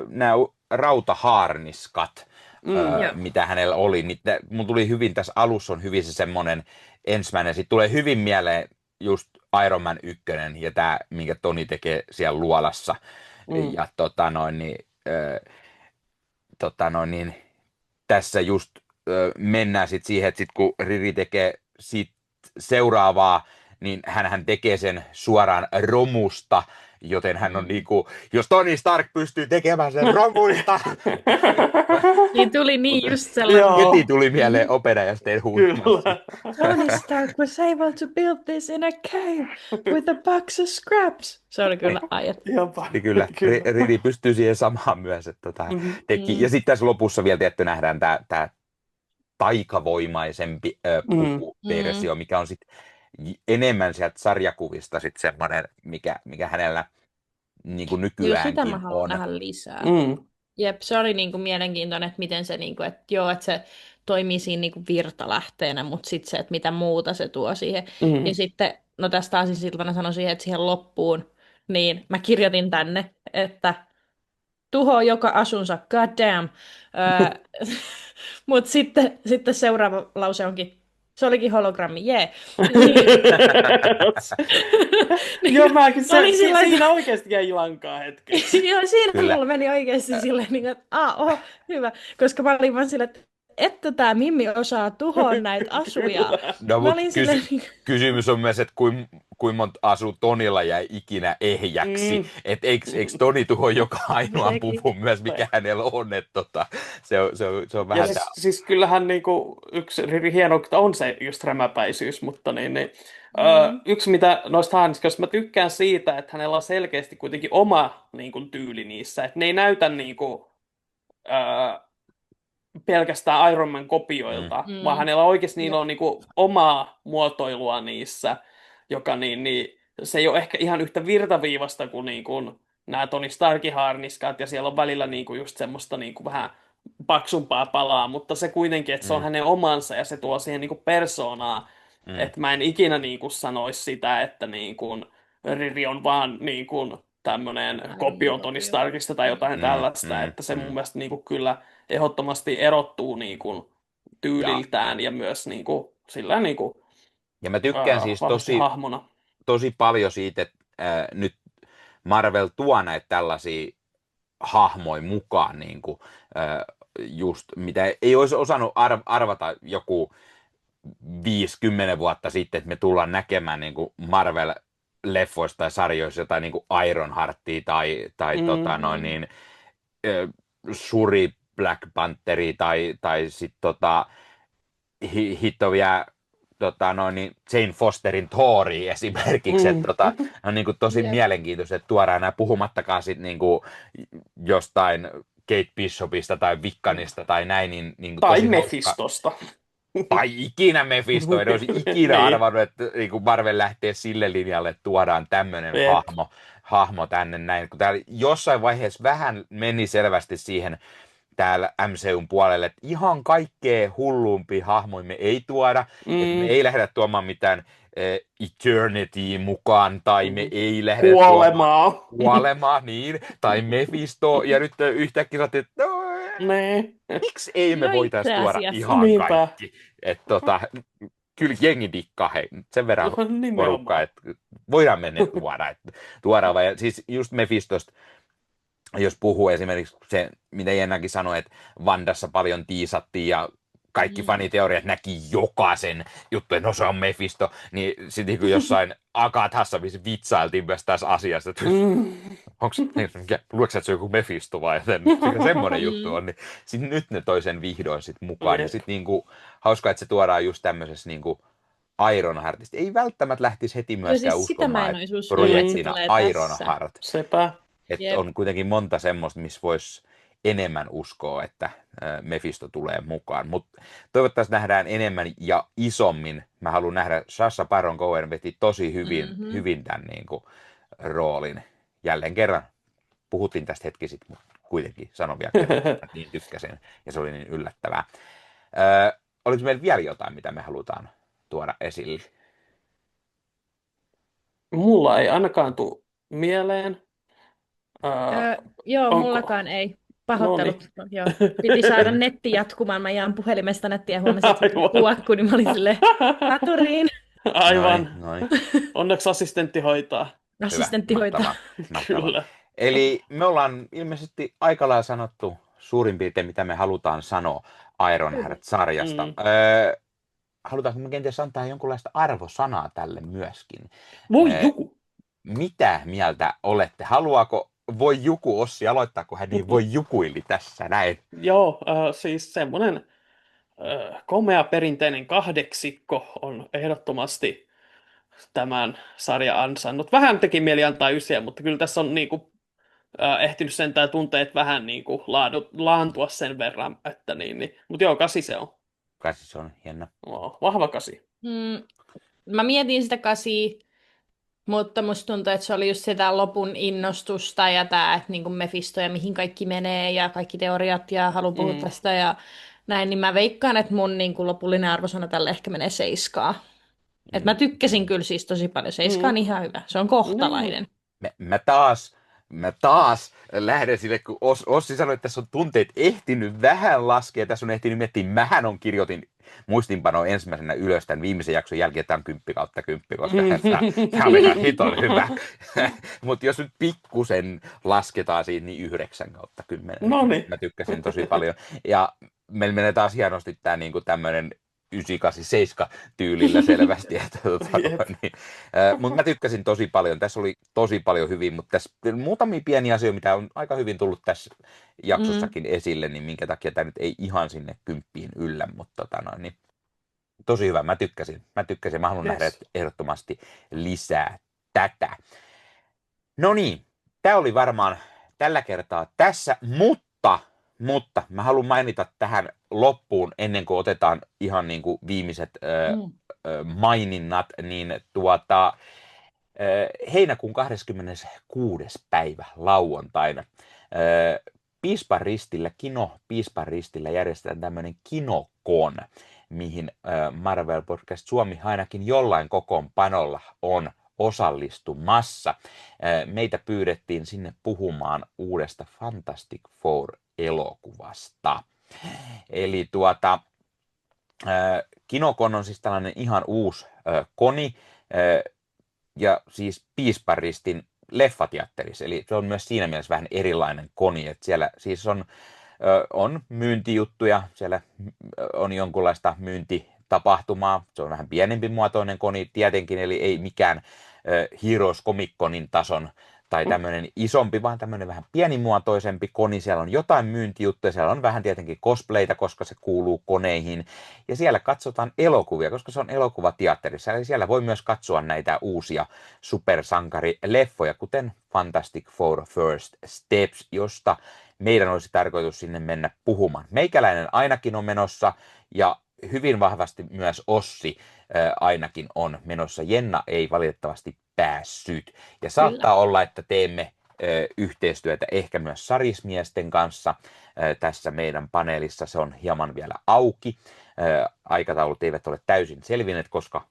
nämä rautahaarniskat, Mm. Joo. mitä hänellä oli. Mun tuli hyvin, tässä alussa on hyvin se semmoinen ensimmäinen, sitten tulee hyvin mieleen just Iron Man 1 ja tämä, minkä Toni tekee siellä luolassa. Mm. Ja tässä just mennään sitten siihen, että sit kun Riri tekee sit seuraavaa, niin hän tekee sen suoraan romusta, joten hän on niinku, jos Tony Stark pystyy tekemään sen romuista, Niin tuli Mut niin just sellainen. Joo. heti tuli mieleen openajaisten huutmassi. Kyllä. Tony Stark was able to build this in a cave with a box of scraps. Se oli kyllä ajat. Jopa. Niin kyllä, Kyllä. Riri pystyy siihen samaan myös, että Mhm. teki. Ja sitten tässä lopussa vielä tietty nähdään tämä taikavoimaisempi pukuversio, mikä on sitten enemmän sieltä sarjakuvista sitten semmoinen, mikä hänellä niin kuin Joo, sitä nykyäänkin mä haluan on. nähdä lisää. Mm. Jep, se oli niinku mielenkiintoinen, että miten se, niinku, että joo, että se toimii siinä niinku virtalähteenä, mutta sitten se, että mitä muuta se tuo siihen. Mm. Ja sitten, no tästä aasinsiltana sanoin siihen, että siihen loppuun, niin mä kirjoitin tänne, että tuho joka asunsa, god damn. Mutta sitten seuraava lause onkin, se olikin hologrammi, jee. Joo, mäkin Mä olin sillä- siinä oikeasti jäi lankaa hetken. Joo, siinä Kyllä. mulla meni oikeasti silleen, niin kuin, että hyvä. Koska mä olin vaan silleen, että tämä Mimmi osaa tuhoa näitä asuja. No, Mä mutta olin silleen, kysymys on myös, että kuinka monta asuu Tonilla jäi ikinä ehjäksi. Mm. Että eikö Toni tuho joka ainoan Sekin. puvun myös, mikä hänellä on. Että se on Ja vähän siis kyllähän niinku, yksi hieno on se just rämäpäisyys, mutta yksi mitä noista haarniskoista, mä tykkään siitä, että hänellä on selkeästi kuitenkin oma niinku, tyyli niissä, että ne ei näytä niinku, ö, pelkästään Iron Man kopioilta, vaan hänellä oikeasti niillä on niinku omaa muotoilua niissä, joka se ei ole ehkä ihan yhtä virtaviivasta kuin niinku nämä Tony Starkin haarniskat, ja siellä on välillä niinku just semmoista niinku vähän paksumpaa palaa, mutta se kuitenkin, että se on hänen omansa ja se tuo siihen niinku persoonaa, että mä en ikinä niinku sanoisi sitä, että niinku Riri on vaan niinku tämmöinen kopio Tony Starkista tai jotain tällaista, että se mun mielestä niinku kyllä ehdottomasti erottuu niinku tyyliltään ja myös niinku sillä niinku Ja mä tykkään siis vahvasti hahmona. tosi paljon siitä, että nyt Marvel tuo näitä tällaisia hahmoja mukaan, niin kuin, just mitä ei olisi osannut arvata joku 50 vuotta sitten, että me tullaan näkemään niin kuin Marvel-leffoista tai sarjoissa jotain niin kuin Ironheartia tai Shuri Black Pantheri tai sitten hitto vielä Jane Fosterin Thoria esimerkiksi, että on niin kuin tosi mielenkiintoista, että tuodaan nämä puhumattakaan sit niin kuin jostain Kate Bishopista tai Wiccanista tai näin. Niin Tai tosi Mephistosta. Tai ikinä Mephisto, en olisi ikinä arvannut, että niin kuin Marvel lähtee sille linjalle, että tuodaan tämmöinen hahmo tänne näin. Kun täällä jossain vaiheessa vähän meni selvästi siihen täällä MCUn puolelle, että ihan kaikkea hullumpia hahmoja me ei tuoda, että me ei lähdetä tuomaan mitään Eternity mukaan, tai me ei lähdetä kuolemaa, niin, tai Mephisto, ja nyt yhtäkkiä saatiin, että miksi ei me voitaisiin tuoda ihan kaikki, että kyllä jengi dikkaa, hei, sen verran porukkaa, että voidaan mennä tuodaan, ja siis just Mephistosta, jos puhuu esimerkiksi se, mitä Jennakin sanoi, että Wandassa paljon tiisattiin ja kaikki faniteoriat näki jokaisen juttu, että no se on Mephisto, niin sitten kun jossain Agathassa vitsailtiin myös tässä asiassa, että luuletko että se on joku Mephisto vai semmoinen juttu on, niin sit nyt ne toi sen vihdoin sit mukaan. Ja sitten niinku, hauskaa, että se tuodaan just tämmöisessä niinku Ironheartista. Ei välttämättä lähtisi heti myöskään siis uskomaan, että projektina Ironheart. Sepä. Että Jep. on kuitenkin monta semmoista, missä voisi enemmän uskoa, että Mephisto tulee mukaan. Mutta toivottavasti nähdään enemmän ja isommin. Mä haluan nähdä, Sacha Baron Cohen veti tosi hyvin, Mhm. hyvin tämän niin kuin, roolin. Jälleen kerran puhuttiin tästä hetki sitten, mutta kuitenkin sanon vielä kerran, että niin tykkäsin ja se oli niin yllättävää. Oliko meillä vielä jotain, mitä me halutaan tuoda esille? Mulla ei ainakaan tule mieleen. Öö, Ää, joo, onko? mullakaan ei. No niin. Pahoittelut. Joo. Piti saada netti jatkumaan. Mä jaan puhelimesta nettiä ja huomasin, että se tuli Aivan. kuokku, niin mä olin silleen, haturiin. Noin, Aivan. noin. Onneksi assistentti hoitaa. Hyvä, Assistentti hoitaa. mahtavaa, mahtavaa. Kyllä. Eli me ollaan ilmeisesti aika lailla sanottu suurin piirtein, mitä me halutaan sanoa Ironheart-sarjasta. Mm. Halutaanko me kenties antaa jonkunlaista arvosanaa tälle myöskin? Voi Öö, joku. Mitä mieltä olette? Haluaako Voi Juku Ossi aloittaa, kun hän niin voi jukuili tässä näin? Joo, siis semmoinen komea perinteinen kahdeksikko on ehdottomasti tämän sarjan ansainnut. Vähän teki mieli antaa ysiä, mutta kyllä tässä on niinku, ehtinyt sentään tunteet vähän niinku laantua sen verran, että niin. Mutta joo, 8 se on. Kai se on hieno. Vahva 8. Mä mietin sitä 8, mutta musta tuntuu, että se oli just sitä lopun innostusta ja tämä, että niin kuin Mephisto ja mihin kaikki menee ja kaikki teoriat ja haluan puhua tästä ja näin, niin mä veikkaan, että mun niin kuin lopullinen arvosana tälle ehkä menee 7. Et mä tykkäsin kyllä siis tosi paljon. 7 on ihan hyvä. Se on kohtalainen. Mä taas lähden sille, kun Ossi sanoi, että tässä on tunteet ehtinyt vähän laskea, tässä on ehtinyt miettiä, mähän on kirjoitin muistinpanoa ensimmäisenä ylös tämän viimeisen jakson jälkeen, että tämä on 10/10, koska tämä on ihan hiton hyvä. Mutta jos nyt pikkusen lasketaan siitä, niin 9/10. No niin. Mä tykkäsin tosi paljon. Ja meillä menee taas hienosti tämä niinku tämmöinen 987 tyylillä selvästi. Niin. Mutta mä tykkäsin tosi paljon. Tässä oli tosi paljon hyvin, mutta tässä muutamia pieniä asioita, mitä on aika hyvin tullut tässä jaksossakin esille, niin minkä takia tämä nyt ei ihan sinne 10 yllä, mutta niin, tosi hyvä. Mä tykkäsin. Mä haluan nähdä ehdottomasti lisää tätä. No niin, tämä oli varmaan tällä kertaa tässä, mutta mä haluan mainita tähän loppuun, ennen kuin otetaan ihan niin kuin viimeiset maininnat, niin heinäkuun 26. päivä lauantaina Piispan ristillä järjestetään tämmöinen Kinokon, mihin Marvel Podcast Suomi ainakin jollain kokoonpanolla on osallistumassa. Meitä pyydettiin sinne puhumaan uudesta Fantastic Four-elokuvasta. Eli Kinokon on siis tällainen ihan uusi koni, ja siis Piispan ristin leffateatterissa. Eli se on myös siinä mielessä vähän erilainen koni, että siellä siis on myyntijuttuja, siellä on jonkunlaista myyntitapahtumaa, se on vähän pienempi muotoinen koni tietenkin, eli ei mikään Heroes Comic Conin tason tai tämmöinen isompi, vaan tämmöinen vähän pienimuotoisempi koni. Siellä on jotain myyntijuttuja, siellä on vähän tietenkin cosplayta, koska se kuuluu koneihin. Ja siellä katsotaan elokuvia, koska se on elokuvateatterissa. Eli siellä voi myös katsoa näitä uusia supersankarileffoja, kuten Fantastic Four First Steps, josta meidän olisi tarkoitus sinne mennä puhumaan. Meikäläinen ainakin on menossa, ja hyvin vahvasti myös Ossi ainakin on menossa. Jenna ei valitettavasti päässyt. Ja saattaa olla, että teemme yhteistyötä ehkä myös sarismiesten kanssa tässä meidän paneelissa. Se on hieman vielä auki. Aikataulut eivät ole täysin selvinneet, koska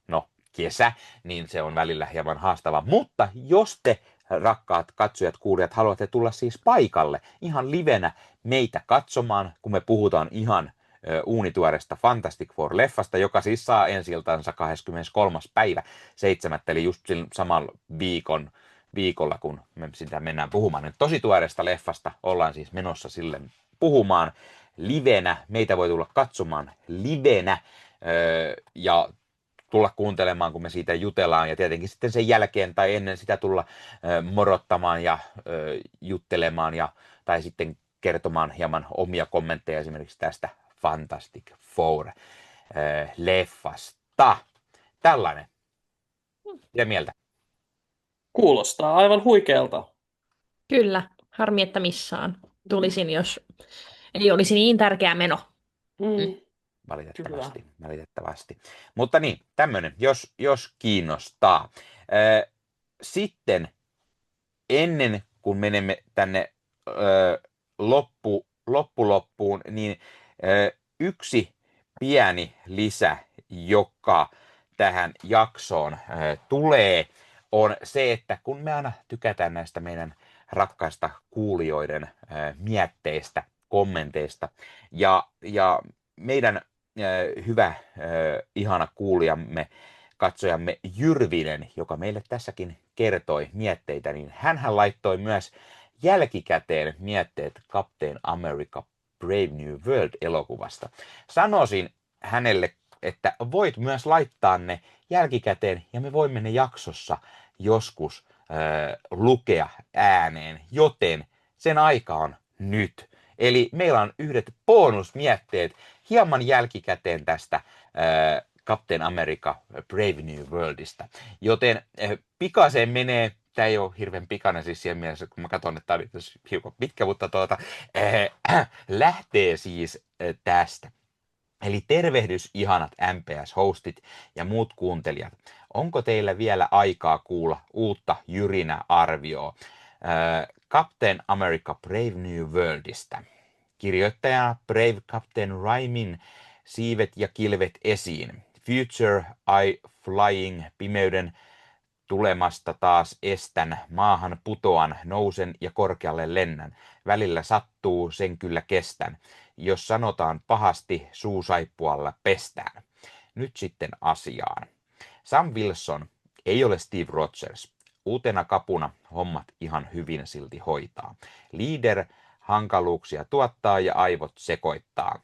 kesä, niin se on välillä hieman haastava. Mutta jos te, rakkaat katsojat, kuulijat, haluatte tulla siis paikalle ihan livenä meitä katsomaan, kun me puhutaan ihan uunituoresta Fantastic Four-leffasta, joka siis saa ensi-iltansa 23. päivä 7. eli just samalla viikolla, kun me sitä mennään puhumaan. Nyt tosi tuoreesta leffasta ollaan siis menossa sille puhumaan livenä. Meitä voi tulla katsomaan livenä ja tulla kuuntelemaan, kun me siitä jutellaan, ja tietenkin sitten sen jälkeen tai ennen sitä tulla morottamaan ja juttelemaan tai sitten kertomaan hieman omia kommentteja esimerkiksi tästä Fantastic Four-leffasta. Tällainen. Mitä mieltä? Kuulostaa aivan huikealta. Kyllä, harmi, että missään. Tulisin, jos ei olisi niin tärkeä meno. Mm, kyllä. Valitettavasti. Mutta niin, tämmöinen, jos kiinnostaa. Sitten ennen kuin menemme tänne loppuun, niin yksi pieni lisä, joka tähän jaksoon tulee, on se, että kun me aina tykätään näistä meidän rakkaista kuulijoiden mietteistä, kommenteista, ja meidän hyvä, ihana kuulijamme, katsojamme Jyrvinen, joka meille tässäkin kertoi mietteitä, niin hänhän laittoi myös jälkikäteen mietteet Captain America Brave New World-elokuvasta. Sanoisin hänelle, että voit myös laittaa ne jälkikäteen ja me voimme ne jaksossa joskus lukea ääneen, joten sen aika on nyt. Eli meillä on yhdet bonusmietteet hieman jälkikäteen tästä Captain America Brave New Worldista. Joten pikaseen menee, tämä ei ole hirveän pikainen siis siinä mielessä, kun mä katson, että tämä on hiukan pitkä, mutta lähtee siis tästä. Eli tervehdys ihanat MPS-hostit ja muut kuuntelijat. Onko teillä vielä aikaa kuulla uutta Jyrinä-arvioa Captain America Brave New Worldista? Kirjoittajana Brave Captain Rhymin siivet ja kilvet esiin. Future I flying, pimeyden tulemasta taas estän, maahan putoan, nousen ja korkealle lennän. Välillä sattuu, sen kyllä kestän. Jos sanotaan pahasti, suusaippualla pestään. Nyt sitten asiaan. Sam Wilson ei ole Steve Rogers. Uutena kapuna hommat ihan hyvin silti hoitaa. Leader hankaluuksia tuottaa ja aivot sekoittaa.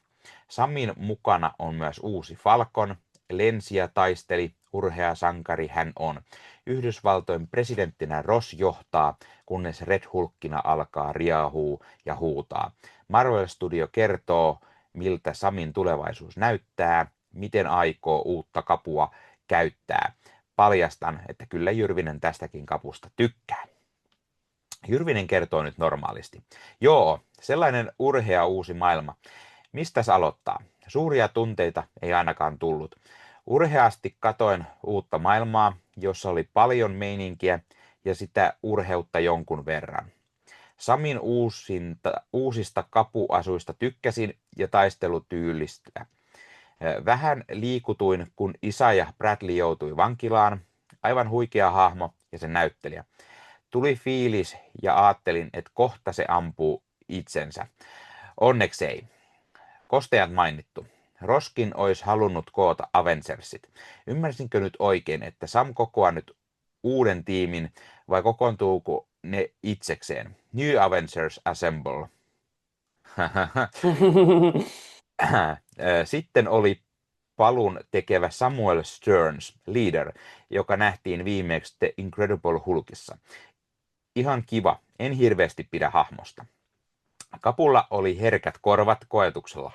Samin mukana on myös uusi Falcon. Lensi ja taisteli, urhea sankari hän on. Yhdysvaltojen presidenttinä Ross johtaa, kunnes Red Hulkkina alkaa riahuu ja huutaa. Marvel Studio kertoo, miltä Samin tulevaisuus näyttää, miten aikoo uutta kapua käyttää. Paljastan, että kyllä Jyrvinen tästäkin kapusta tykkää. Jyrvinen kertoo nyt normaalisti. Joo, sellainen urhea uusi maailma. Mistäs aloittaa? Suuria tunteita ei ainakaan tullut. Urheasti katoin uutta maailmaa, jossa oli paljon meininkiä ja sitä urheutta jonkun verran. Samin uusista kapuasuista tykkäsin ja taistelutyylistä. Vähän liikutuin, kun Isaiah Bradley joutui vankilaan. Aivan huikea hahmo ja sen näyttelijä. Tuli fiilis ja ajattelin, että kohta se ampuu itsensä. Onneksi ei. Kosteat mainittu. Roskin olisi halunnut koota Avengersit. Ymmärsinkö nyt oikein, että Sam kokoaa nyt uuden tiimin vai kokoontuuko ne itsekseen? New Avengers Assemble. Sitten oli palun tekevä Samuel Stearns, Leader, joka nähtiin viimeksi The Incredible Hulkissa. Ihan kiva, en hirveästi pidä hahmosta. Kapulla oli herkät korvat koetuksella,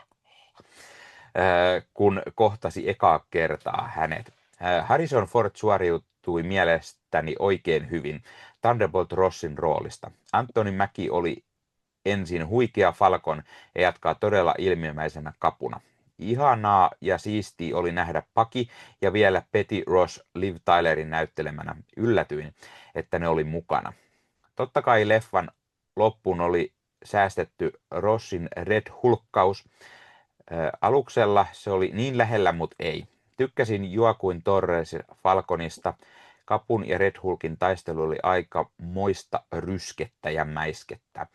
kun kohtasi ekaa kertaa hänet. Harrison Ford suoriutui mielestäni oikein hyvin Thunderbolt Rossin roolista. Anthony Mackie oli ensin huikea Falcon ja jatkaa todella ilmiömäisenä kapuna. Ihanaa ja siistiä oli nähdä Paki ja vielä Betty Ross Liv Tylerin näyttelemänä. Yllätyin, että ne oli mukana. Totta kai leffan loppuun oli säästetty Rossin Red Hulkkaus. Aluksella se oli niin lähellä, mutta ei. Tykkäsin Joaquin Torres Falconista. Kapun ja Red Hulkin taistelu oli aika moista ryskettä ja mäiskettä.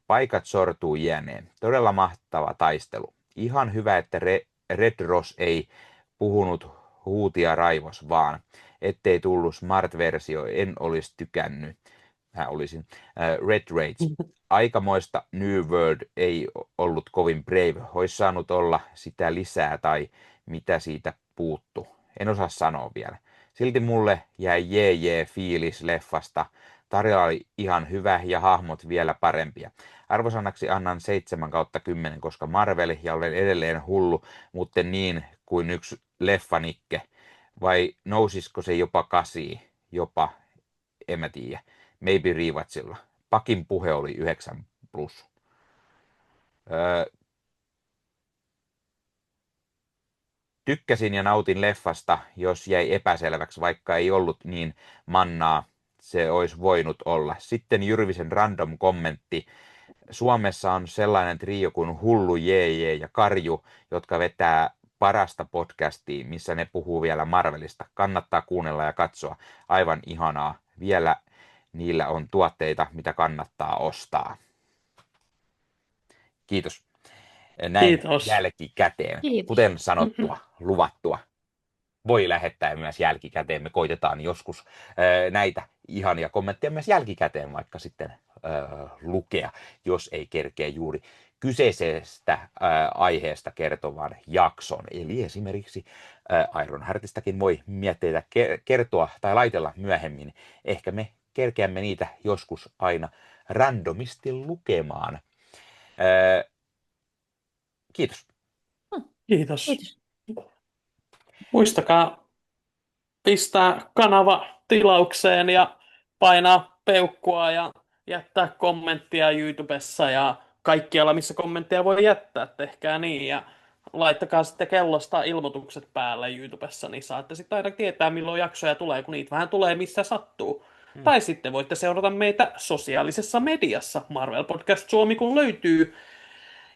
Paikat sortuu jäneen. Todella mahtava taistelu. Ihan hyvä, että Red Ross ei puhunut huutia raivos, vaan ettei tullut Smart-versio, en olisi tykännyt. Olisin. Red Rage. Aikamoista New World ei ollut kovin brave. Olisi saanut olla sitä lisää tai mitä siitä puuttu. En osaa sanoa vielä. Silti mulle jäi fiilis leffasta. Tarina oli ihan hyvä ja hahmot vielä parempia. Arvosanaksi annan 7/10, koska Marvel ja olen edelleen hullu, mutta niin kuin yksi leffanikke. Vai nousisiko se jopa 8? Jopa, en mä tiedä. Maybe rewatchilla. Fakin puhe oli 9+. Tykkäsin ja nautin leffasta, jos jäi epäselväksi, vaikka ei ollut niin mannaa se olisi voinut olla. Sitten Jyrvisen random kommentti. Suomessa on sellainen trio kuin Hullu JJ ja Karju, jotka vetää parasta podcastia, missä ne puhuu vielä Marvelista. Kannattaa kuunnella ja katsoa. Aivan ihanaa. Vielä niillä on tuotteita, mitä kannattaa ostaa. Kiitos. Näin Kiitos. jälkikäteen. Kiitos. Kuten sanottua, luvattua. Voi lähettää myös jälkikäteen. Me koitetaan joskus näitä ihania kommentteja myös jälkikäteen vaikka sitten lukea, jos ei kerkeä juuri kyseisestä aiheesta kertovan jakson. Eli esimerkiksi Ironheartistakin voi mietteitä kertoa tai laitella myöhemmin. Ehkä me kerkeämme niitä joskus aina randomisti lukemaan. Kiitos. Kiitos. Kiitos. Muistakaa pistää kanava tilaukseen ja painaa peukkua ja jättää kommenttia YouTubessa ja kaikkialla, missä kommentteja voi jättää, tehkää niin. Ja laittakaa sitten kellosta ilmoitukset päälle YouTubessa, niin saatte sitten aina tietää, milloin jaksoja tulee, kun niitä vähän tulee missä sattuu. Tai sitten voitte seurata meitä sosiaalisessa mediassa. Marvel Podcast Suomi, kun löytyy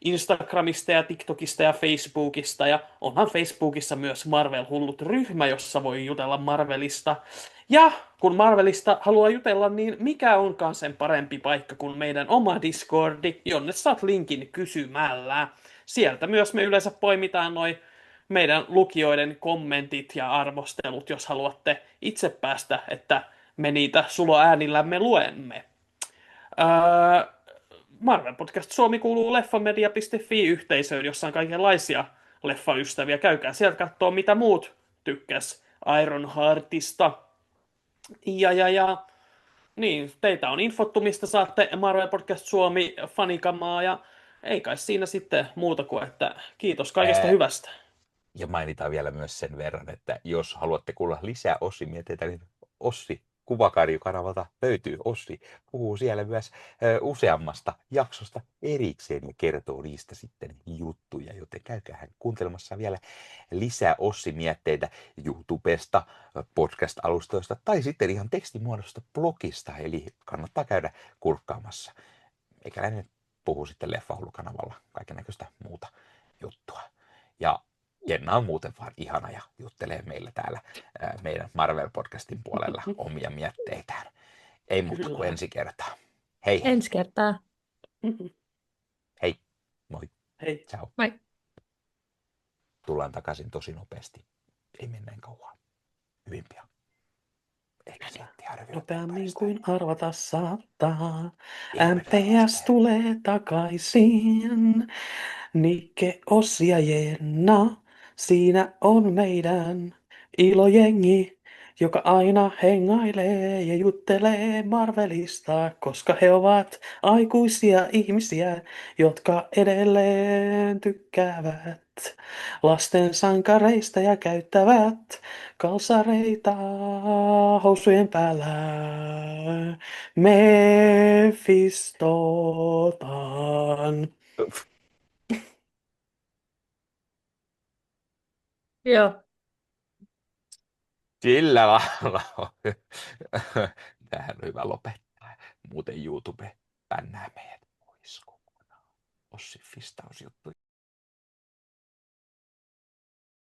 Instagramista ja TikTokista ja Facebookista. Ja onhan Facebookissa myös Marvel-hullut-ryhmä, jossa voi jutella Marvelista. Ja kun Marvelista haluaa jutella, niin mikä onkaan sen parempi paikka kuin meidän oma Discordi, jonne saat linkin kysymällä. Sieltä myös me yleensä poimitaan noi meidän lukijoiden kommentit ja arvostelut, jos haluatte itse päästä, että me niitä suloäänillämme luemme. Marvel Podcast Suomi kuuluu leffamedia.fi-yhteisöön, jossa on kaikenlaisia leffaystäviä. Käykää sieltä katsoa, mitä muut tykkäs Ironheartista. Ja. Niin, teitä on infottu, mistä saatte Marvel Podcast Suomi fanikamaa, ja ei kai siinä sitten muuta kuin, että kiitos kaikesta hyvästä. Ja mainitaan vielä myös sen verran, että jos haluatte kuulla lisää Ossi-mietteitä, niin Ossi Kuvakarju-kanavalta löytyy. Ossi puhuu siellä myös useammasta jaksosta erikseen ja kertoo niistä sitten juttuja, joten käykää kuuntelemassa vielä lisää Ossi-mietteitä YouTubesta, podcast-alustoista tai sitten ihan tekstimuodosta blogista, eli kannattaa käydä kurkkaamassa. Meikäläinen puhuu sitten Leffahullu-kanavalla kaikennäköistä muuta juttua. Ja Jenna on muuten vaan ihana ja juttelee meillä täällä meidän Marvel-podcastin puolella omia mietteitään. Ei muuta kuin ensi kertaa. Hei. Ensi kertaa. Hei. Moi. Hei. Ciao. Moi. Tullaan takaisin tosi nopeasti. Ei mennään kauan. Hyvin pian. Ehkä nettiarvio. Nopeammin kuin arvata saattaa. MPS tulee takaisin. Nikke, Ossi ja Jenna. Siinä on meidän ilojengi, joka aina hengailee ja juttelee Marvelista, koska he ovat aikuisia ihmisiä, jotka edelleen tykkäävät lasten sankareista ja käyttävät kalsareita housujen päällä. Mephistotan. Joo. Sillä lailla. Tähän on hyvä lopettaa. Muuten YouTube bännää meidät pois kokonaan. Ossi Fistausjuttuja.